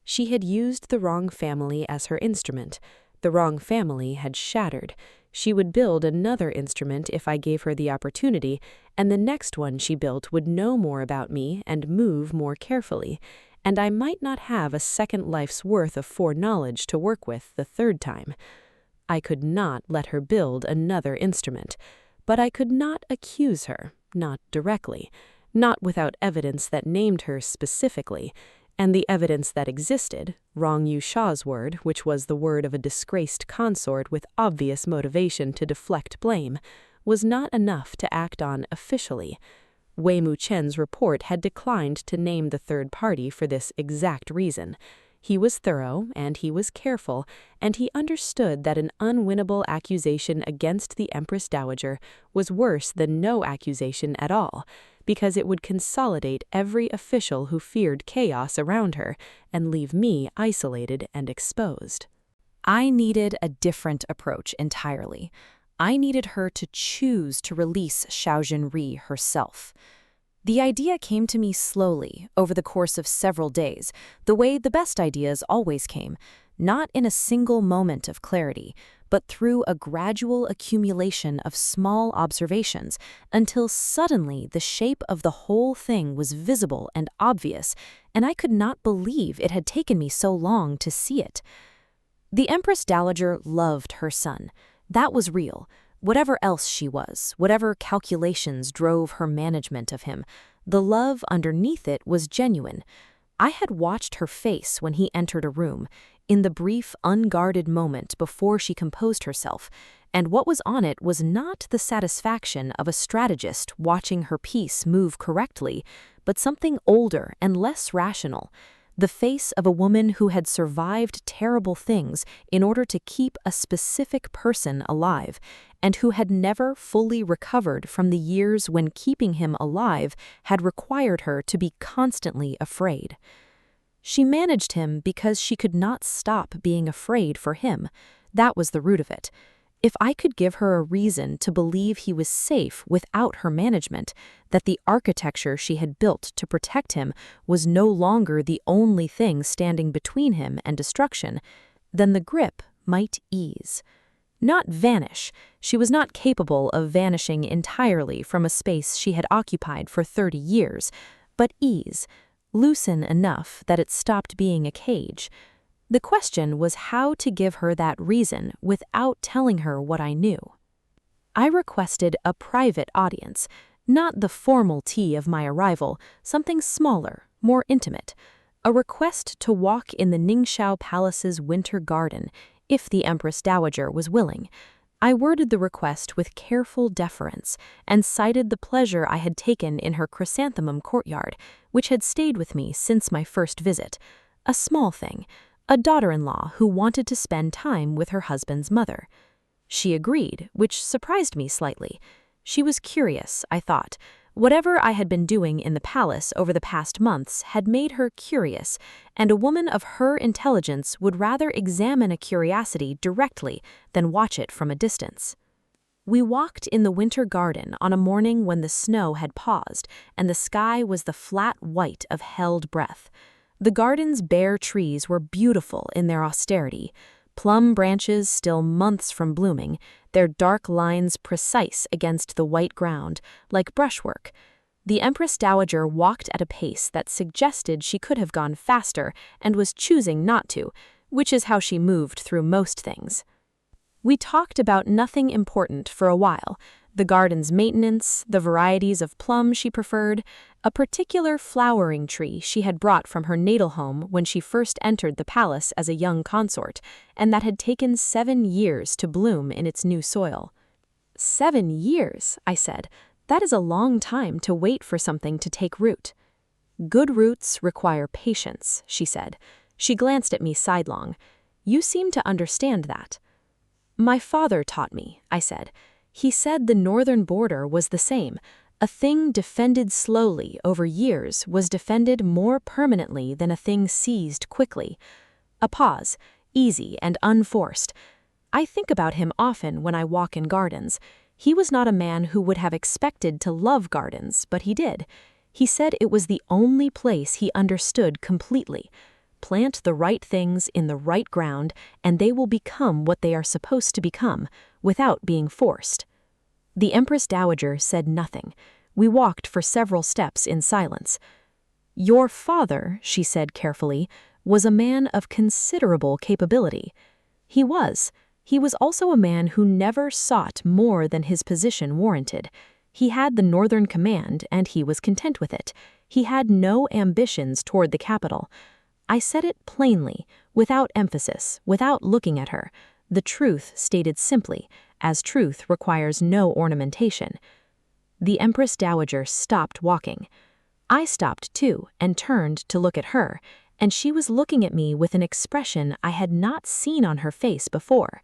She had used the wrong family as her instrument. The wrong family had shattered. She would build another instrument if I gave her the opportunity, and the next one she built would know more about me and move more carefully, and I might not have a second life's worth of foreknowledge to work with the third time. I could not let her build another instrument, but I could not accuse her, not directly, not without evidence that named her specifically, and the evidence that existed, Rong Yu Sha's word, which was the word of a disgraced consort with obvious motivation to deflect blame, was not enough to act on officially. Wei Mu Chen's report had declined to name the third party for this exact reason. He was thorough, and he was careful, and he understood that an unwinnable accusation against the Empress Dowager was worse than no accusation at all, because it would consolidate every official who feared chaos around her and leave me isolated and exposed. I needed a different approach entirely. I needed her to choose to release Xiaojun Ri herself. The idea came to me slowly, over the course of several days, the way the best ideas always came, not in a single moment of clarity, but through a gradual accumulation of small observations, until suddenly the shape of the whole thing was visible and obvious, and I could not believe it had taken me so long to see it. The Empress Dowager loved her son. That was real. Whatever else she was, whatever calculations drove her management of him, the love underneath it was genuine. I had watched her face when he entered a room, in the brief, unguarded moment before she composed herself, and what was on it was not the satisfaction of a strategist watching her piece move correctly, but something older and less rational. The face of a woman who had survived terrible things in order to keep a specific person alive, and who had never fully recovered from the years when keeping him alive had required her to be constantly afraid. She managed him because she could not stop being afraid for him. That was the root of it. If I could give her a reason to believe he was safe without her management, that the architecture she had built to protect him was no longer the only thing standing between him and destruction, then the grip might ease. Not vanish. She was not capable of vanishing entirely from a space she had occupied for 30 years, but ease, loosen enough that it stopped being a cage. The question was how to give her that reason without telling her what I knew. I requested a private audience, not the formal tea of my arrival, something smaller, more intimate, a request to walk in the Ningxiao Palace's winter garden, if the Empress Dowager was willing. I worded the request with careful deference and cited the pleasure I had taken in her chrysanthemum courtyard, which had stayed with me since my first visit. A small thing. A daughter-in-law who wanted to spend time with her husband's mother. She agreed, which surprised me slightly. She was curious, I thought. Whatever I had been doing in the palace over the past months had made her curious, and a woman of her intelligence would rather examine a curiosity directly than watch it from a distance. We walked in the winter garden on a morning when the snow had paused and the sky was the flat white of held breath. The garden's bare trees were beautiful in their austerity, plum branches still months from blooming, their dark lines precise against the white ground, like brushwork. The Empress Dowager walked at a pace that suggested she could have gone faster and was choosing not to, which is how she moved through most things. We talked about nothing important for a while: the garden's maintenance, the varieties of plum she preferred, a particular flowering tree she had brought from her natal home when she first entered the palace as a young consort, and that had taken 7 years to bloom in its new soil. 7 years, I said. That is a long time to wait for something to take root. Good roots require patience, she said. She glanced at me sidelong. You seem to understand that. My father taught me, I said. He said the northern border was the same. A thing defended slowly over years was defended more permanently than a thing seized quickly. A pause, easy and unforced. I think about him often when I walk in gardens. He was not a man who would have expected to love gardens, but he did. He said it was the only place he understood completely. Plant the right things in the right ground, and they will become what they are supposed to become, without being forced. The Empress Dowager said nothing. We walked for several steps in silence. Your father, she said carefully, was a man of considerable capability. He was. He was also a man who never sought more than his position warranted. He had the northern command, and he was content with it. He had no ambitions toward the capital. I said it plainly, without emphasis, without looking at her. The truth stated simply, as truth requires no ornamentation. The Empress Dowager stopped walking. I stopped too and turned to look at her, and she was looking at me with an expression I had not seen on her face before.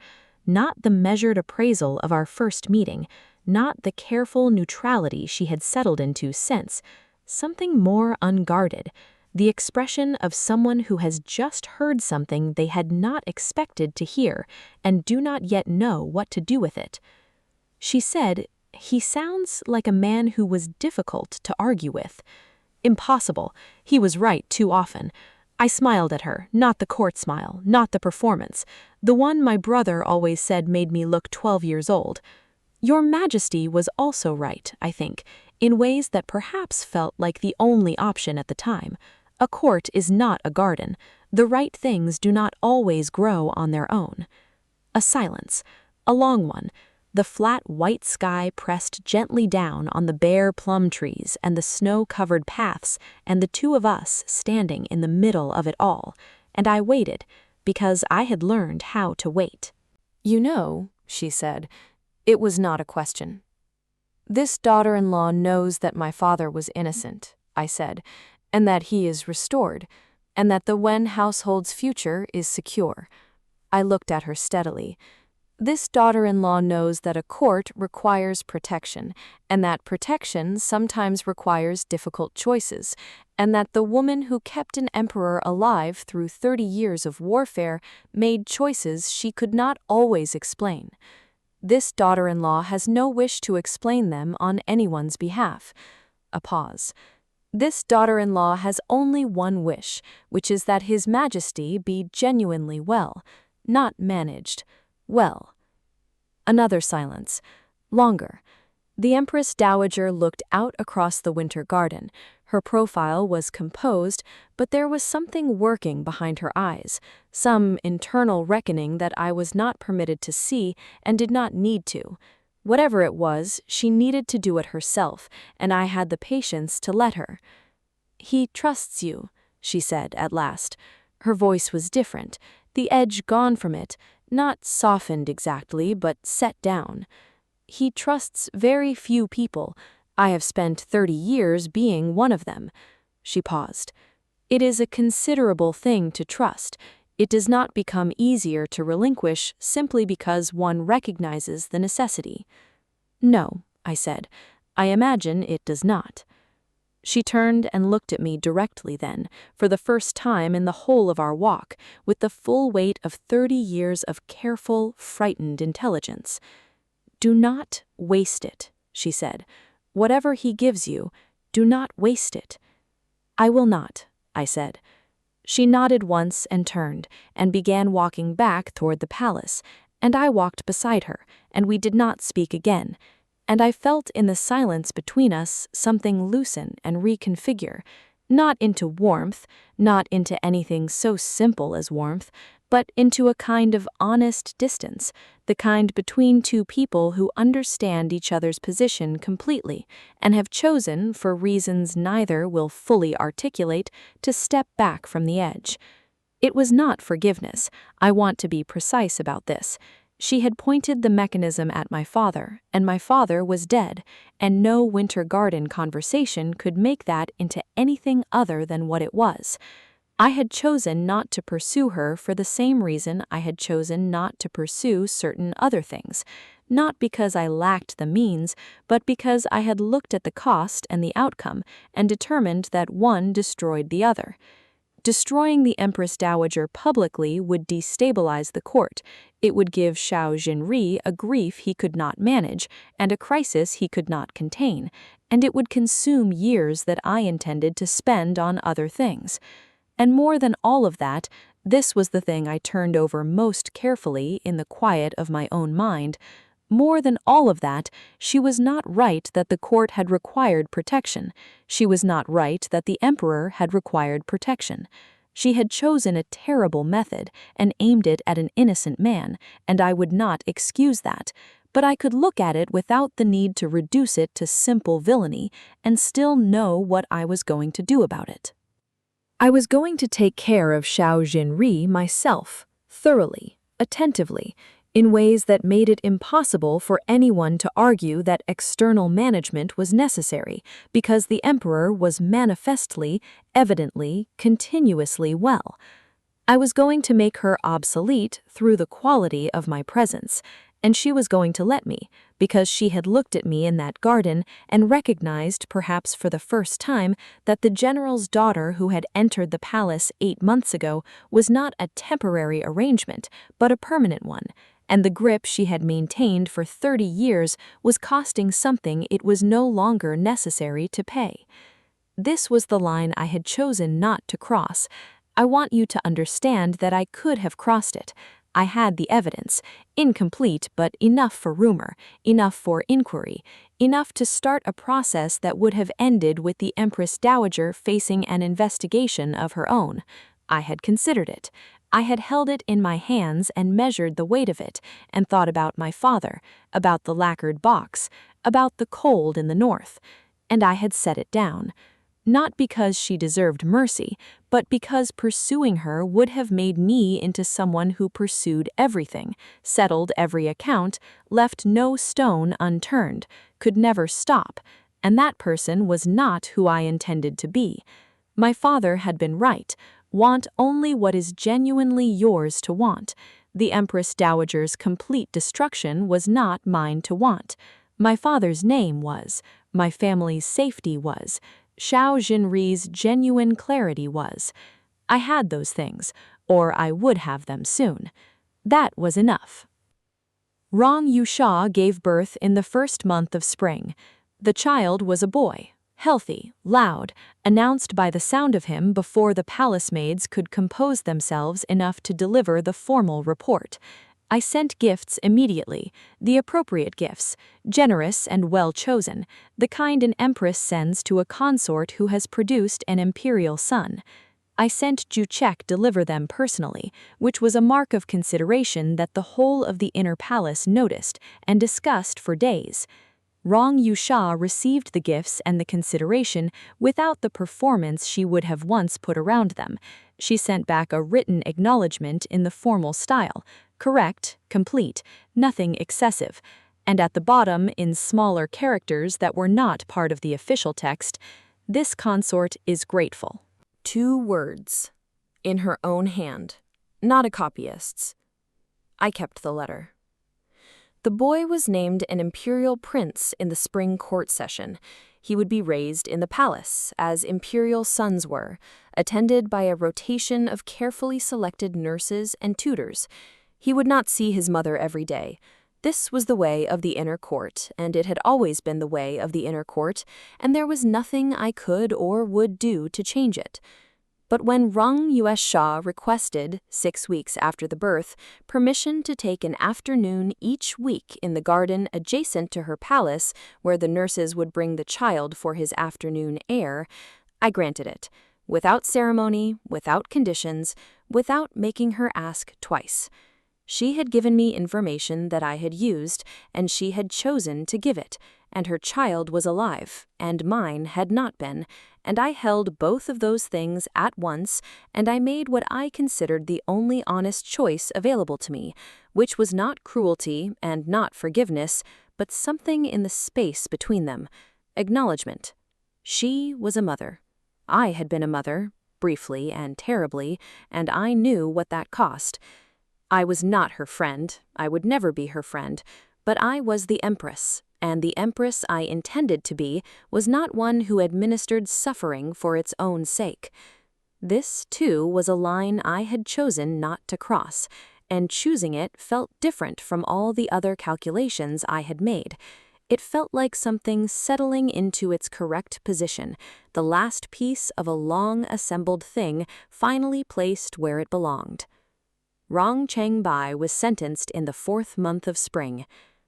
Not the measured appraisal of our first meeting, not the careful neutrality she had settled into since. Something more unguarded. The expression of someone who has just heard something they had not expected to hear and do not yet know what to do with it. She said, "He sounds like a man who was difficult to argue with." Impossible. He was right too often. I smiled at her, not the court smile, not the performance, the one my brother always said made me look 12 years old. Your Majesty was also right, I think, in ways that perhaps felt like the only option at the time. A court is not a garden. The right things do not always grow on their own. A silence, a long one. The flat white sky pressed gently down on the bare plum trees and the snow-covered paths, and the two of us standing in the middle of it all. And I waited, because I had learned how to wait. You know, she said, it was not a question. This daughter-in-law knows that my father was innocent, I said, and that he is restored, and that the Wen household's future is secure. I looked at her steadily. This daughter-in-law knows that a court requires protection, and that protection sometimes requires difficult choices, and that the woman who kept an emperor alive through 30 years of warfare made choices she could not always explain. This daughter-in-law has no wish to explain them on anyone's behalf. A pause. This daughter-in-law has only one wish, which is that His Majesty be genuinely well, not managed, well. Another silence, longer. The Empress Dowager looked out across the winter garden. Her profile was composed, but there was something working behind her eyes, some internal reckoning that I was not permitted to see and did not need to. Whatever it was, she needed to do it herself, and I had the patience to let her. He trusts you, she said at last. Her voice was different, the edge gone from it, not softened exactly, but set down. He trusts very few people. I have spent 30 years being one of them. She paused. It is a considerable thing to trust. It does not become easier to relinquish simply because one recognizes the necessity. No, I said. I imagine it does not. She turned and looked at me directly then, for the first time in the whole of our walk, with the full weight of 30 years of careful, frightened intelligence. "Do not waste it," she said. "Whatever he gives you, do not waste it." "I will not," I said. She nodded once and turned, and began walking back toward the palace, and I walked beside her, and we did not speak again, and I felt in the silence between us something loosen and reconfigure, not into warmth, not into anything so simple as warmth, but into a kind of honest distance, the kind between two people who understand each other's position completely and have chosen, for reasons neither will fully articulate, to step back from the edge. It was not forgiveness. I want to be precise about this. She had pointed the mechanism at my father, and my father was dead, and no winter garden conversation could make that into anything other than what it was. I had chosen not to pursue her for the same reason I had chosen not to pursue certain other things, not because I lacked the means, but because I had looked at the cost and the outcome and determined that one destroyed the other. Destroying the Empress Dowager publicly would destabilize the court. It would give Xiao Jinri a grief he could not manage and a crisis he could not contain, and it would consume years that I intended to spend on other things. And more than all of that, this was the thing I turned over most carefully in the quiet of my own mind. More than all of that, she was not right that the court had required protection. She was not right that the emperor had required protection. She had chosen a terrible method and aimed it at an innocent man, and I would not excuse that. But I could look at it without the need to reduce it to simple villainy and still know what I was going to do about it. I was going to take care of Xiao Jinri myself, thoroughly, attentively, in ways that made it impossible for anyone to argue that external management was necessary, because the emperor was manifestly, evidently, continuously well. I was going to make her obsolete through the quality of my presence, and she was going to let me, because she had looked at me in that garden and recognized, perhaps for the first time, that the general's daughter who had entered the palace 8 months ago was not a temporary arrangement, but a permanent one, and the grip she had maintained for 30 years was costing something it was no longer necessary to pay. This was the line I had chosen not to cross. I want you to understand that I could have crossed it. I had the evidence, incomplete but enough for rumor, enough for inquiry, enough to start a process that would have ended with the Empress Dowager facing an investigation of her own. I had considered it. I had held it in my hands and measured the weight of it, and thought about my father, about the lacquered box, about the cold in the north, and I had set it down. Not because she deserved mercy, but because pursuing her would have made me into someone who pursued everything, settled every account, left no stone unturned, could never stop, and that person was not who I intended to be. My father had been right. Want only what is genuinely yours to want. The Empress Dowager's complete destruction was not mine to want. My father's name was. My family's safety was. Xiao Jinri's genuine clarity was. I had those things, or I would have them soon. That was enough. Rong Yusha gave birth in the first month of spring. The child was a boy. Healthy, loud, announced by the sound of him before the palace maids could compose themselves enough to deliver the formal report. I sent gifts immediately, the appropriate gifts, generous and well chosen, the kind an empress sends to a consort who has produced an imperial son. I sent Juchek deliver them personally, which was a mark of consideration that the whole of the inner palace noticed and discussed for days. Rong Yusha received the gifts and the consideration without the performance she would have once put around them. She sent back a written acknowledgement in the formal style, correct, complete, nothing excessive, and at the bottom, in smaller characters that were not part of the official text, "This consort is grateful." 2 words. In her own hand. not a copyist's. I kept the letter. The boy was named an imperial prince in the spring court session. He would be raised in the palace, as imperial sons were, attended by a rotation of carefully selected nurses and tutors. He would not see his mother every day. This was the way of the inner court, and it had always been the way of the inner court, and there was nothing I could or would do to change it. But when Rung U.S. Shah requested, 6 weeks after the birth, permission to take an afternoon each week in the garden adjacent to her palace, where the nurses would bring the child for his afternoon air, I granted it, without ceremony, without conditions, without making her ask twice. She had given me information that I had used, and she had chosen to give it, and her child was alive, and mine had not been, and I held both of those things at once, and I made what I considered the only honest choice available to me, which was not cruelty and not forgiveness, but something in the space between them, acknowledgement. She was a mother. I had been a mother, briefly and terribly, and I knew what that cost. I was not her friend, I would never be her friend, but I was the empress, and the empress I intended to be was not one who administered suffering for its own sake. This, too, was a line I had chosen not to cross, and choosing it felt different from all the other calculations I had made. It felt like something settling into its correct position, the last piece of a long assembled thing finally placed where it belonged. Rong Chang-bai was sentenced in the 4th month of spring.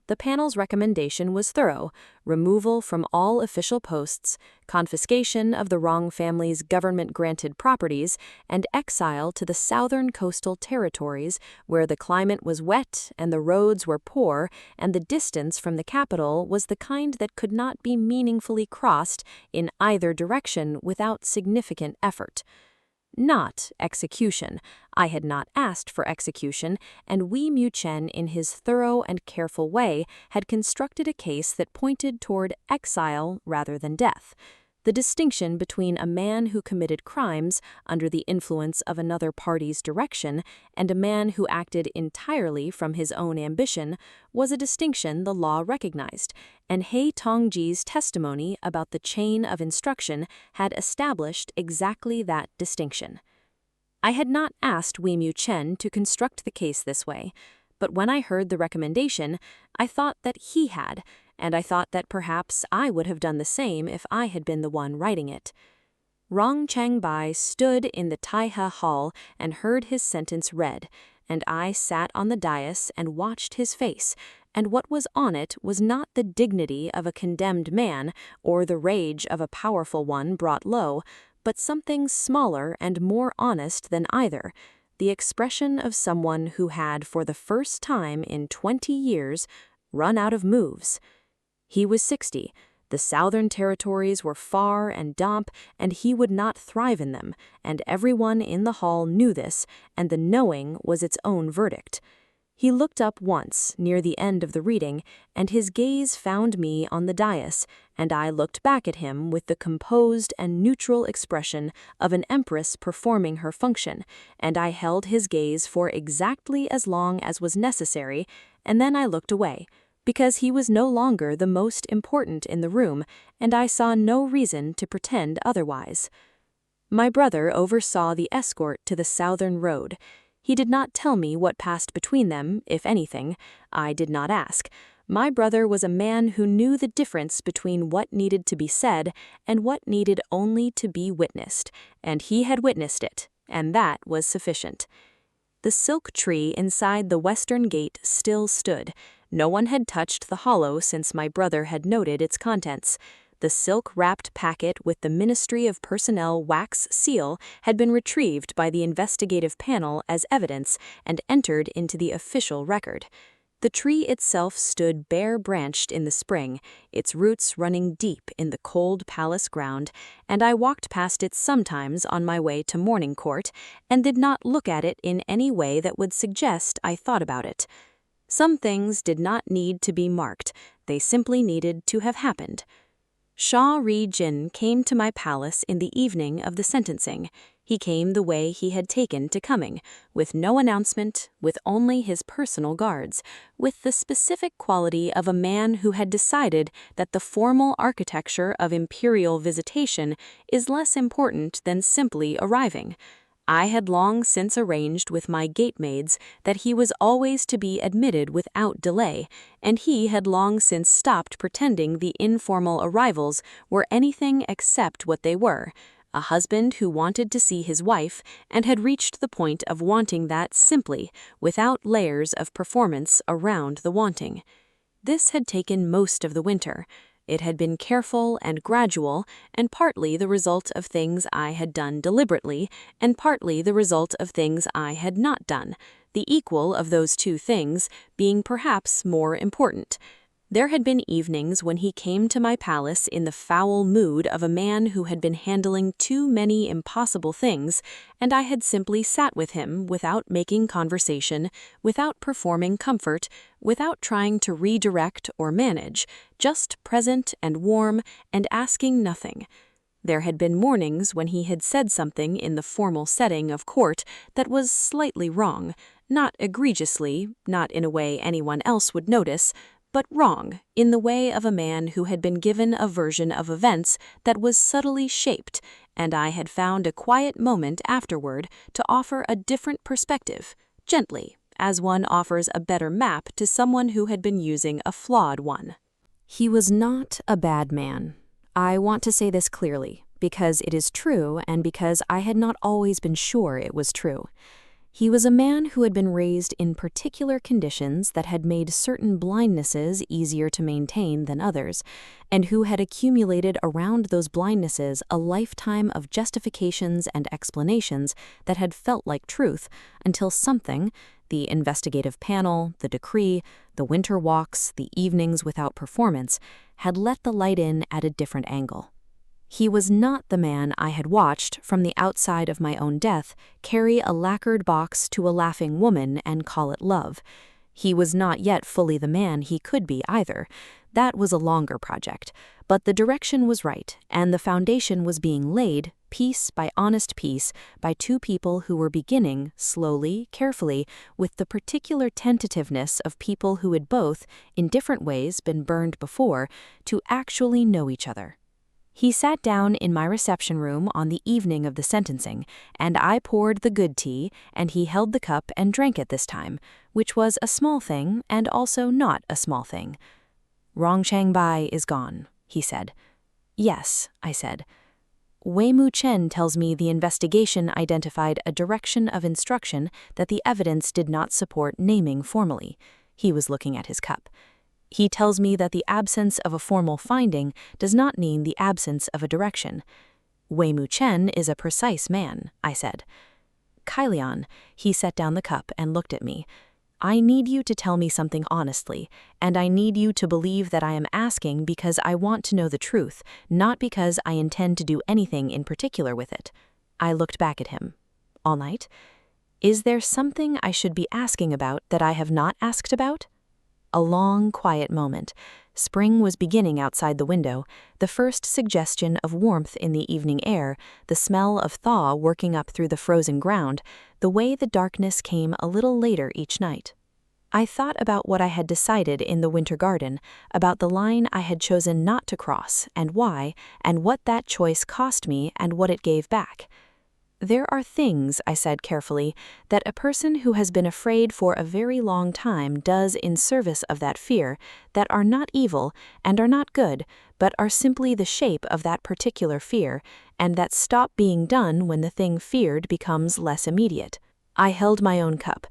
The panel's recommendation was thorough: removal from all official posts, confiscation of the Rong family's government-granted properties, and exile to the southern coastal territories where the climate was wet and the roads were poor and the distance from the capital was the kind that could not be meaningfully crossed in either direction without significant effort. Not execution. I had not asked for execution, and Wei Mu-chen, in his thorough and careful way, had constructed a case that pointed toward exile rather than death. The distinction between a man who committed crimes under the influence of another party's direction and a man who acted entirely from his own ambition was a distinction the law recognized, and He Tongji's testimony about the chain of instruction had established exactly that distinction. I had not asked Wei Mu-chen to construct the case this way, but when I heard the recommendation, I thought that he had, and I thought that perhaps I would have done the same if I had been the one writing it. Rong Chang-bai stood in the Taihe Hall and heard his sentence read, and I sat on the dais and watched his face, and what was on it was not the dignity of a condemned man or the rage of a powerful one brought low, but something smaller and more honest than either, the expression of someone who had, for the first time in 20 years, run out of moves. He was 60. The southern territories were far and damp, and he would not thrive in them, and everyone in the hall knew this, and the knowing was its own verdict. He looked up once, near the end of the reading, and his gaze found me on the dais, and I looked back at him with the composed and neutral expression of an empress performing her function, and I held his gaze for exactly as long as was necessary, and then I looked away, because he was no longer the most important in the room, and I saw no reason to pretend otherwise. My brother oversaw the escort to the southern road. He did not tell me what passed between them, if anything. I did not ask. My brother was a man who knew the difference between what needed to be said and what needed only to be witnessed, and he had witnessed it, and that was sufficient. The silk tree inside the western gate still stood. No one had touched the hollow since my brother had noted its contents. The silk-wrapped packet with the Ministry of Personnel wax seal had been retrieved by the investigative panel as evidence and entered into the official record. The tree itself stood bare-branched in the spring, its roots running deep in the cold palace ground, and I walked past it sometimes on my way to morning court and did not look at it in any way that would suggest I thought about it. Some things did not need to be marked, they simply needed to have happened. Shah Ri-jin came to my palace in the evening of the sentencing. He came the way he had taken to coming, with no announcement, with only his personal guards, with the specific quality of a man who had decided that the formal architecture of imperial visitation is less important than simply arriving. I had long since arranged with my gate-maids that he was always to be admitted without delay, and he had long since stopped pretending the informal arrivals were anything except what they were, a husband who wanted to see his wife and had reached the point of wanting that simply, without layers of performance around the wanting. This had taken most of the winter. It had been careful and gradual, and partly the result of things I had done deliberately, and partly the result of things I had not done, the equal of those two things being perhaps more important. There had been evenings when he came to my palace in the foul mood of a man who had been handling too many impossible things, and I had simply sat with him without making conversation, without performing comfort, without trying to redirect or manage, just present and warm and asking nothing. There had been mornings when he had said something in the formal setting of court that was slightly wrong, not egregiously, not in a way anyone else would notice, but wrong in the way of a man who had been given a version of events that was subtly shaped, and I had found a quiet moment afterward to offer a different perspective, gently, as one offers a better map to someone who had been using a flawed one. He was not a bad man. I want to say this clearly, because it is true and because I had not always been sure it was true. He was a man who had been raised in particular conditions that had made certain blindnesses easier to maintain than others, and who had accumulated around those blindnesses a lifetime of justifications and explanations that had felt like truth until something, the investigative panel, the decree, the winter walks, the evenings without performance, had let the light in at a different angle. He was not the man I had watched, from the outside of my own death, carry a lacquered box to a laughing woman and call it love. He was not yet fully the man he could be either. That was a longer project. But the direction was right, and the foundation was being laid, piece by honest piece, by two people who were beginning, slowly, carefully, with the particular tentativeness of people who had both, in different ways, been burned before, to actually know each other. He sat down in my reception room on the evening of the sentencing, and I poured the good tea, and he held the cup and drank it this time, which was a small thing and also not a small thing. "Rong Shangbai is gone," he said. "Yes," I said. "Wei Mu Chen tells me the investigation identified a direction of instruction that the evidence did not support naming formally." He was looking at his cup. "He tells me that the absence of a formal finding does not mean the absence of a direction." "Wei Mu Chen is a precise man," I said. "Kailian," he set down the cup and looked at me. "I need you to tell me something honestly, and I need you to believe that I am asking because I want to know the truth, not because I intend to do anything in particular with it." I looked back at him. "All night? Is there something I should be asking about that I have not asked about?" A long, quiet moment. Spring was beginning outside the window, the first suggestion of warmth in the evening air, the smell of thaw working up through the frozen ground, the way the darkness came a little later each night. I thought about what I had decided in the winter garden, about the line I had chosen not to cross, and why, and what that choice cost me and what it gave back. "There are things," I said carefully, "that a person who has been afraid for a very long time does in service of that fear, that are not evil and are not good, but are simply the shape of that particular fear, and that stop being done when the thing feared becomes less immediate." I held my own cup.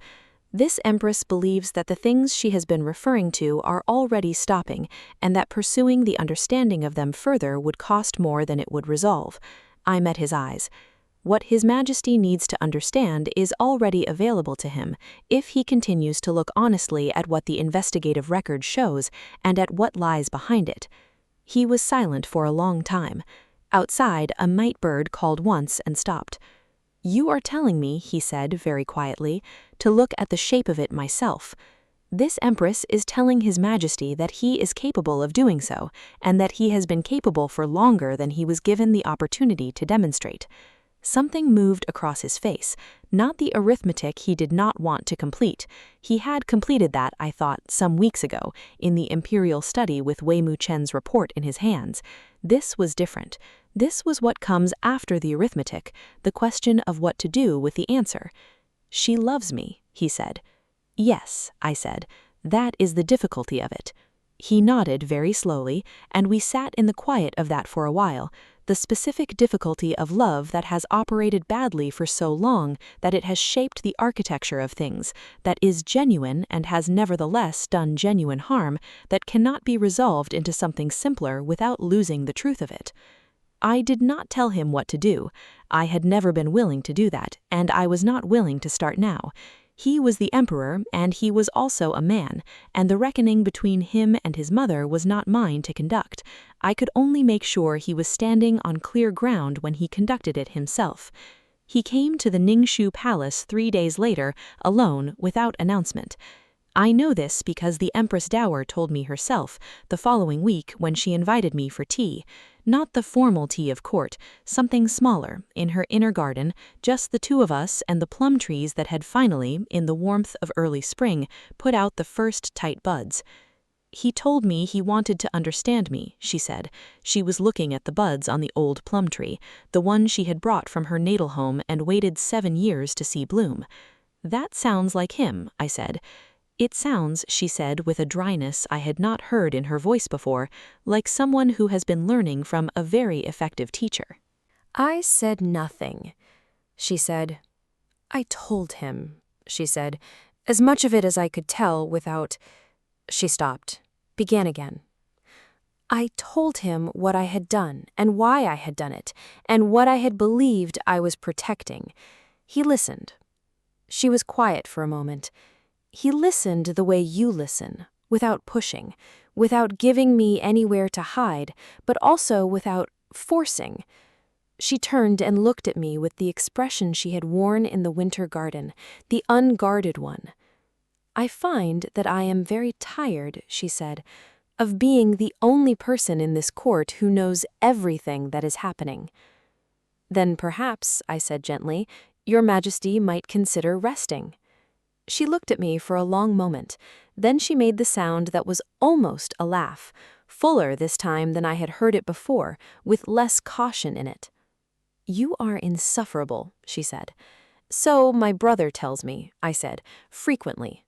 "This Empress believes that the things she has been referring to are already stopping, and that pursuing the understanding of them further would cost more than it would resolve." I met his eyes. "What His Majesty needs to understand is already available to him if he continues to look honestly at what the investigative record shows and at what lies behind it." He was silent for a long time. Outside, a night bird called once and stopped. "You are telling me," he said very quietly, "to look at the shape of it myself. This Empress is telling His Majesty that he is capable of doing so, and that he has been capable for longer than he was given the opportunity to demonstrate. Something moved across his face, not the arithmetic he did not want to complete. He had completed that, I thought, some weeks ago, in the imperial study with Wei Mu Chen's report in his hands. This was different. This was what comes after the arithmetic, the question of what to do with the answer. "She loves me," he said. "Yes," I said. "That is the difficulty of it." He nodded very slowly, and we sat in the quiet of that for a while, the specific difficulty of love that has operated badly for so long that it has shaped the architecture of things, that is genuine and has nevertheless done genuine harm, that cannot be resolved into something simpler without losing the truth of it. I did not tell him what to do. I had never been willing to do that, and I was not willing to start now. He was the emperor, and he was also a man, and the reckoning between him and his mother was not mine to conduct. I could only make sure he was standing on clear ground when he conducted it himself. He came to the Ningxu Palace 3 days later, alone, without announcement. I know this because the Empress Dowager told me herself, the following week when she invited me for tea. Not the formal tea of court, something smaller, in her inner garden, just the two of us and the plum trees that had finally, in the warmth of early spring, put out the first tight buds. "He told me he wanted to understand me," she said. She was looking at the buds on the old plum tree, the one she had brought from her natal home and waited 7 years to see bloom. "That sounds like him," I said. "It sounds," she said with a dryness I had not heard in her voice before, "like someone who has been learning from a very effective teacher." I said nothing. She said, "I told him," she said, "as much of it as I could tell without—" She stopped, began again. "I told him what I had done and why I had done it, and what I had believed I was protecting. He listened." She was quiet for a moment. "He listened the way you listen, without pushing, without giving me anywhere to hide, but also without forcing." She turned and looked at me with the expression she had worn in the winter garden, the unguarded one. "I find that I am very tired," she said, "of being the only person in this court who knows everything that is happening." "Then perhaps," I said gently, "Your Majesty might consider resting." She looked at me for a long moment. Then she made the sound that was almost a laugh, fuller this time than I had heard it before, with less caution in it. "You are insufferable," she said. "So my brother tells me," I said, "frequently."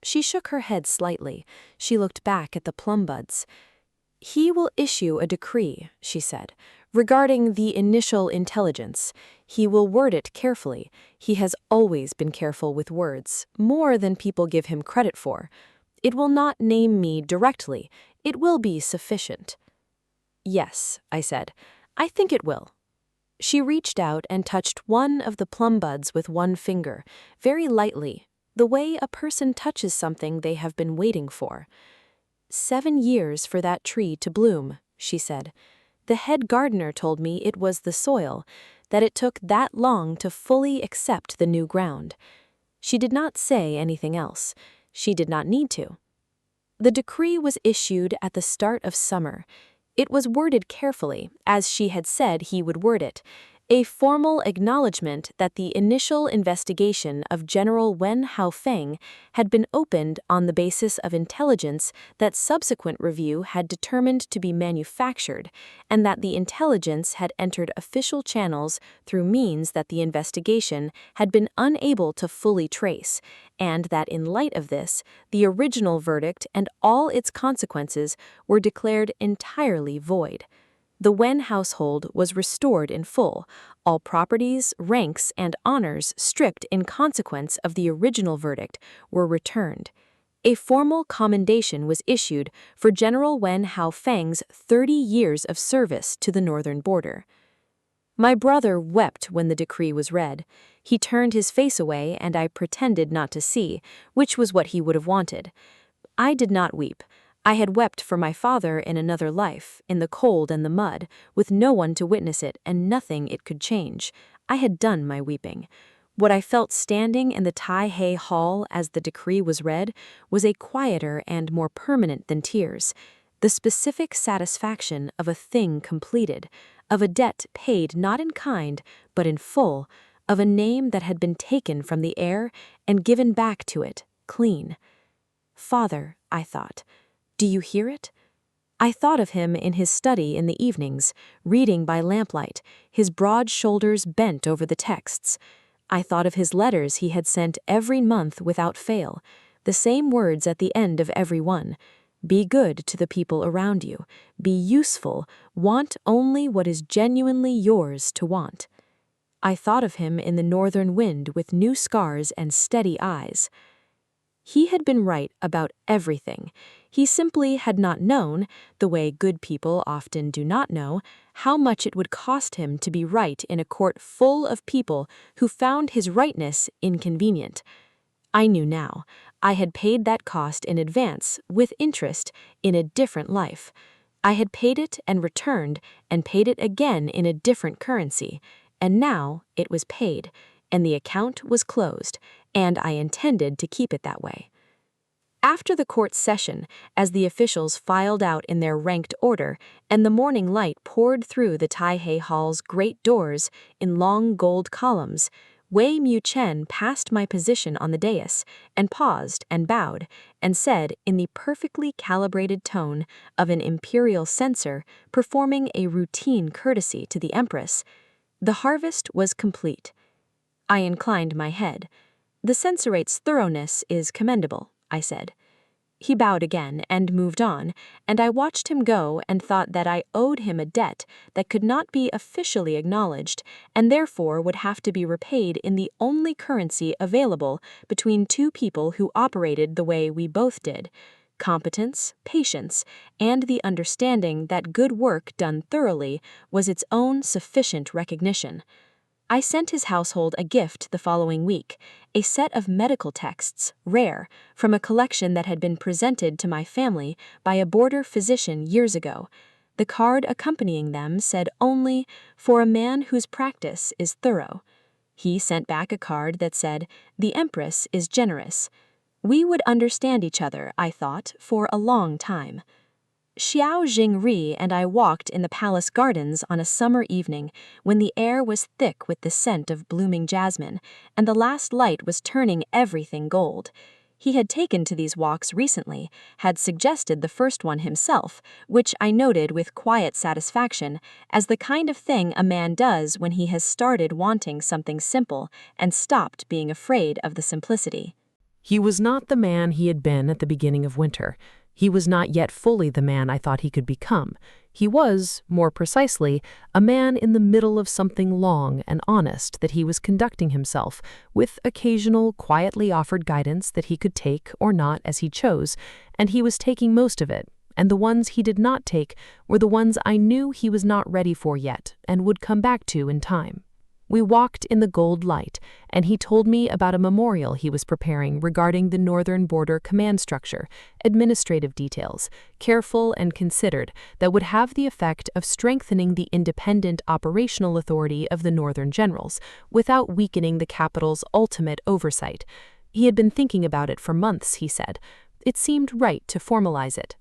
She shook her head slightly. She looked back at the plum buds. "He will issue a decree," she said, "regarding the initial intelligence. He will word it carefully. He has always been careful with words, more than people give him credit for. It will not name me directly. It will be sufficient." "Yes," I said, "I think it will." She reached out and touched one of the plum buds with one finger, very lightly, the way a person touches something they have been waiting for. 7 years for that tree to bloom," she said. "The head gardener told me it was the soil, that it took that long to fully accept the new ground." She did not say anything else. She did not need to. The decree was issued at the start of summer. It was worded carefully, as she had said he would word it, a formal acknowledgement that the initial investigation of General Wen Haofeng had been opened on the basis of intelligence that subsequent review had determined to be manufactured, and that the intelligence had entered official channels through means that the investigation had been unable to fully trace, and that in light of this, the original verdict and all its consequences were declared entirely void. The Wen household was restored in full, all properties, ranks, and honors stripped in consequence of the original verdict were returned. A formal commendation was issued for General Wen Haofeng's 30 years of service to the northern border. My brother wept when the decree was read. He turned his face away and I pretended not to see, which was what he would have wanted. I did not weep. I had wept for my father in another life, in the cold and the mud, with no one to witness it and nothing it could change. I had done my weeping. What I felt standing in the Tai He Hall as the decree was read was a quieter and more permanent than tears. The specific satisfaction of a thing completed, of a debt paid not in kind, but in full, of a name that had been taken from the air and given back to it, clean. Father, I thought, do you hear it? I thought of him in his study in the evenings, reading by lamplight, his broad shoulders bent over the texts. I thought of his letters he had sent every month without fail, the same words at the end of every one. Be good to the people around you. Be useful. Want only what is genuinely yours to want. I thought of him in the northern wind with new scars and steady eyes. He had been right about everything. He simply had not known, the way good people often do not know, how much it would cost him to be right in a court full of people who found his rightness inconvenient. I knew now. I had paid that cost in advance, with interest, in a different life. I had paid it and returned, and paid it again in a different currency. And now it was paid, and the account was closed, and I intended to keep it that way. After the court session, as the officials filed out in their ranked order, and the morning light poured through the Taihei Hall's great doors in long gold columns, Wei Mu-chen passed my position on the dais, and paused and bowed, and said in the perfectly calibrated tone of an imperial censor performing a routine courtesy to the empress, "The harvest was complete." I inclined my head. "The censorate's thoroughness is commendable," I said. He bowed again and moved on, and I watched him go and thought that I owed him a debt that could not be officially acknowledged and therefore would have to be repaid in the only currency available between two people who operated the way we both did: competence, patience, and the understanding that good work done thoroughly was its own sufficient recognition. I sent his household a gift the following week, a set of medical texts, rare, from a collection that had been presented to my family by a border physician years ago. The card accompanying them said only, "For a man whose practice is thorough." He sent back a card that said, "The Empress is generous." We would understand each other, I thought, for a long time. Xiao Jingri and I walked in the palace gardens on a summer evening when the air was thick with the scent of blooming jasmine, and the last light was turning everything gold. He had taken to these walks recently, had suggested the first one himself, which I noted with quiet satisfaction as the kind of thing a man does when he has started wanting something simple and stopped being afraid of the simplicity. He was not the man he had been at the beginning of winter. He was not yet fully the man I thought he could become. He was, more precisely, a man in the middle of something long and honest that he was conducting himself, with occasional, quietly offered guidance that he could take or not as he chose, and he was taking most of it, and the ones he did not take were the ones I knew he was not ready for yet and would come back to in time. We walked in the gold light, and he told me about a memorial he was preparing regarding the northern border command structure, administrative details, careful and considered, that would have the effect of strengthening the independent operational authority of the northern generals, without weakening the capital's ultimate oversight. He had been thinking about it for months, he said. It seemed right to formalize it.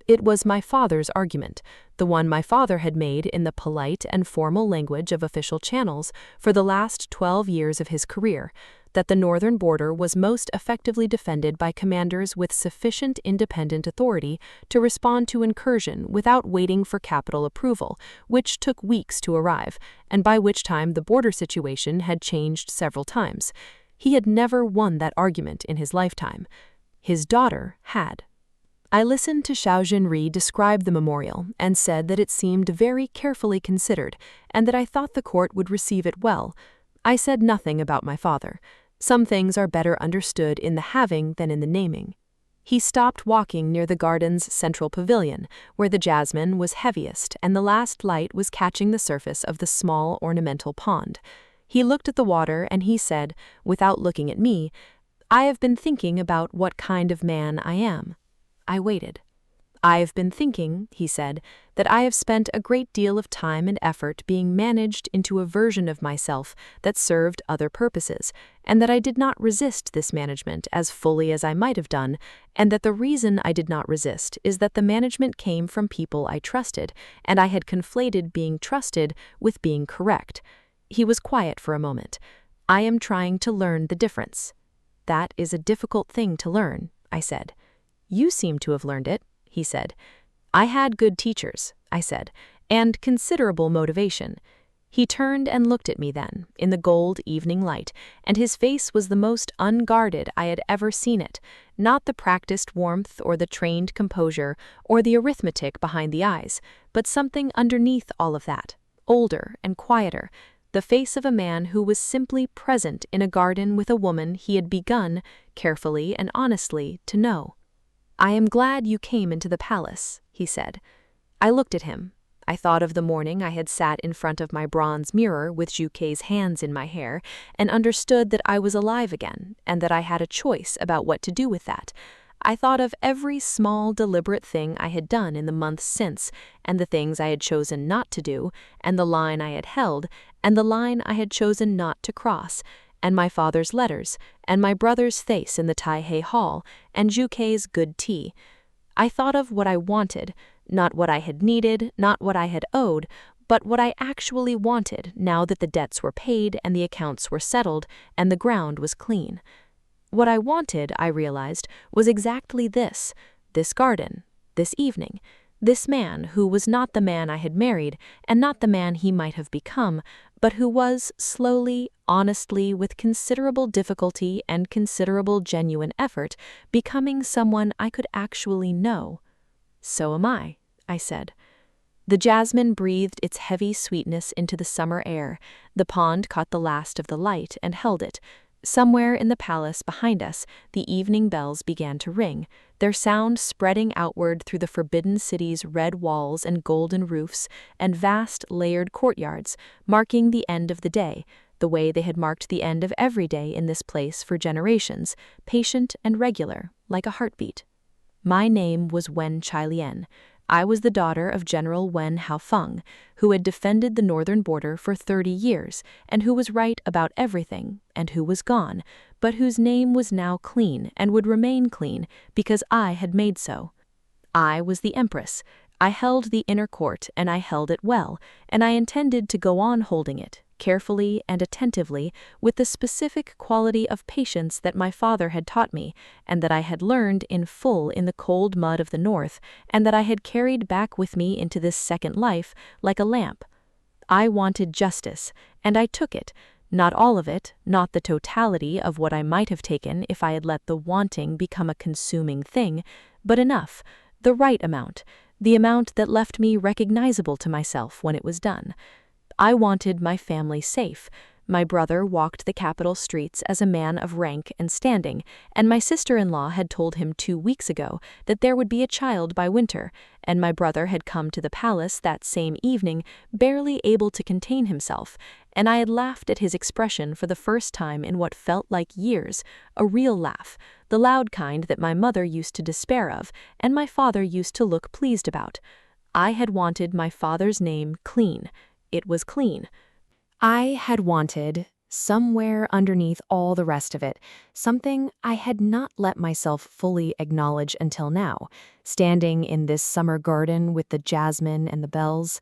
It was my father's argument, the one my father had made in the polite and formal language of official channels for the last 12 years of his career, that the northern border was most effectively defended by commanders with sufficient independent authority to respond to incursion without waiting for capital approval, which took weeks to arrive, and by which time the border situation had changed several times. He had never won that argument in his lifetime. His daughter had. I listened to Xiao Jinri describe the memorial and said that it seemed very carefully considered and that I thought the court would receive it well. I said nothing about my father. Some things are better understood in the having than in the naming. He stopped walking near the garden's central pavilion, where the jasmine was heaviest and the last light was catching the surface of the small ornamental pond. He looked at the water and he said, without looking at me, "I have been thinking about what kind of man I am." I waited. "I have been thinking," he said, "that I have spent a great deal of time and effort being managed into a version of myself that served other purposes, and that I did not resist this management as fully as I might have done, and that the reason I did not resist is that the management came from people I trusted, and I had conflated being trusted with being correct." He was quiet for a moment. "I am trying to learn the difference." "That is a difficult thing to learn," I said. "You seem to have learned it," he said. "I had good teachers," I said, "and considerable motivation." He turned and looked at me then, in the gold evening light, and his face was the most unguarded I had ever seen it, not the practiced warmth or the trained composure or the arithmetic behind the eyes, but something underneath all of that, older and quieter, the face of a man who was simply present in a garden with a woman he had begun, carefully and honestly, to know. "I am glad you came into the palace," he said. I looked at him. I thought of the morning I had sat in front of my bronze mirror with Juque's hands in my hair, and understood that I was alive again, and that I had a choice about what to do with that. I thought of every small, deliberate thing I had done in the months since, and the things I had chosen not to do, and the line I had held, and the line I had chosen not to cross, and my father's letters, and my brother's face in the Taihei Hall, and Juque's good tea. I thought of what I wanted, not what I had needed, not what I had owed, but what I actually wanted now that the debts were paid and the accounts were settled and the ground was clean. What I wanted, I realized, was exactly this garden, this evening, this man who was not the man I had married and not the man he might have become, but who was, slowly, honestly, with considerable difficulty and considerable genuine effort, becoming someone I could actually know. "So am I," I said. The jasmine breathed its heavy sweetness into the summer air. The pond caught the last of the light and held it. Somewhere in the palace behind us, the evening bells began to ring, their sound spreading outward through the forbidden city's red walls and golden roofs and vast layered courtyards, marking the end of the day, the way they had marked the end of every day in this place for generations, patient and regular, like a heartbeat. My name was Wen Chailian. I was the daughter of General Wen Haofeng, who had defended the northern border for 30 years, and who was right about everything, and who was gone, but whose name was now clean and would remain clean because I had made so. I was the empress. I held the inner court, and I held it well, and I intended to go on holding it, carefully and attentively, with the specific quality of patience that my father had taught me, and that I had learned in full in the cold mud of the north, and that I had carried back with me into this second life like a lamp. I wanted justice, and I took it, not all of it, not the totality of what I might have taken if I had let the wanting become a consuming thing, but enough, the right amount, the amount that left me recognizable to myself when it was done. I wanted my family safe. My brother walked the capital streets as a man of rank and standing, and my sister-in-law had told him 2 weeks ago that there would be a child by winter, and my brother had come to the palace that same evening, barely able to contain himself, and I had laughed at his expression for the first time in what felt like years, a real laugh, the loud kind that my mother used to despair of, and my father used to look pleased about. I had wanted my father's name clean. It was clean. I had wanted, somewhere underneath all the rest of it, something I had not let myself fully acknowledge until now, standing in this summer garden with the jasmine and the bells,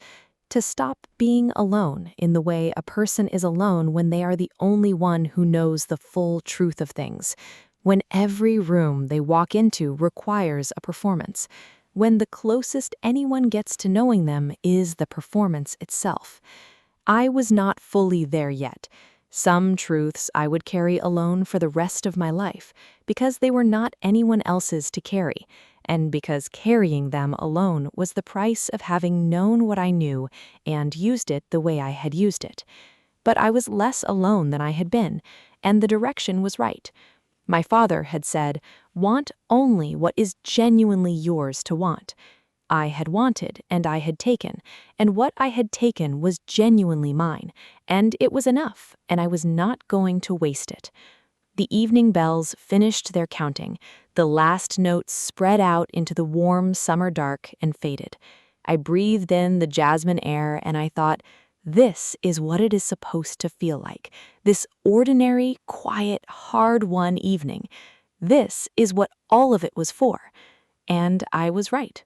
to stop being alone in the way a person is alone when they are the only one who knows the full truth of things, when every room they walk into requires a performance, when the closest anyone gets to knowing them is the performance itself. I was not fully there yet. Some truths I would carry alone for the rest of my life, because they were not anyone else's to carry, and because carrying them alone was the price of having known what I knew and used it the way I had used it. But I was less alone than I had been, and the direction was right. My father had said, "Want only what is genuinely yours to want." I had wanted, and I had taken, and what I had taken was genuinely mine, and it was enough, and I was not going to waste it. The evening bells finished their counting. The last notes spread out into the warm summer dark and faded. I breathed in the jasmine air and I thought, this is what it is supposed to feel like. This ordinary, quiet, hard-won evening. This is what all of it was for. And I was right.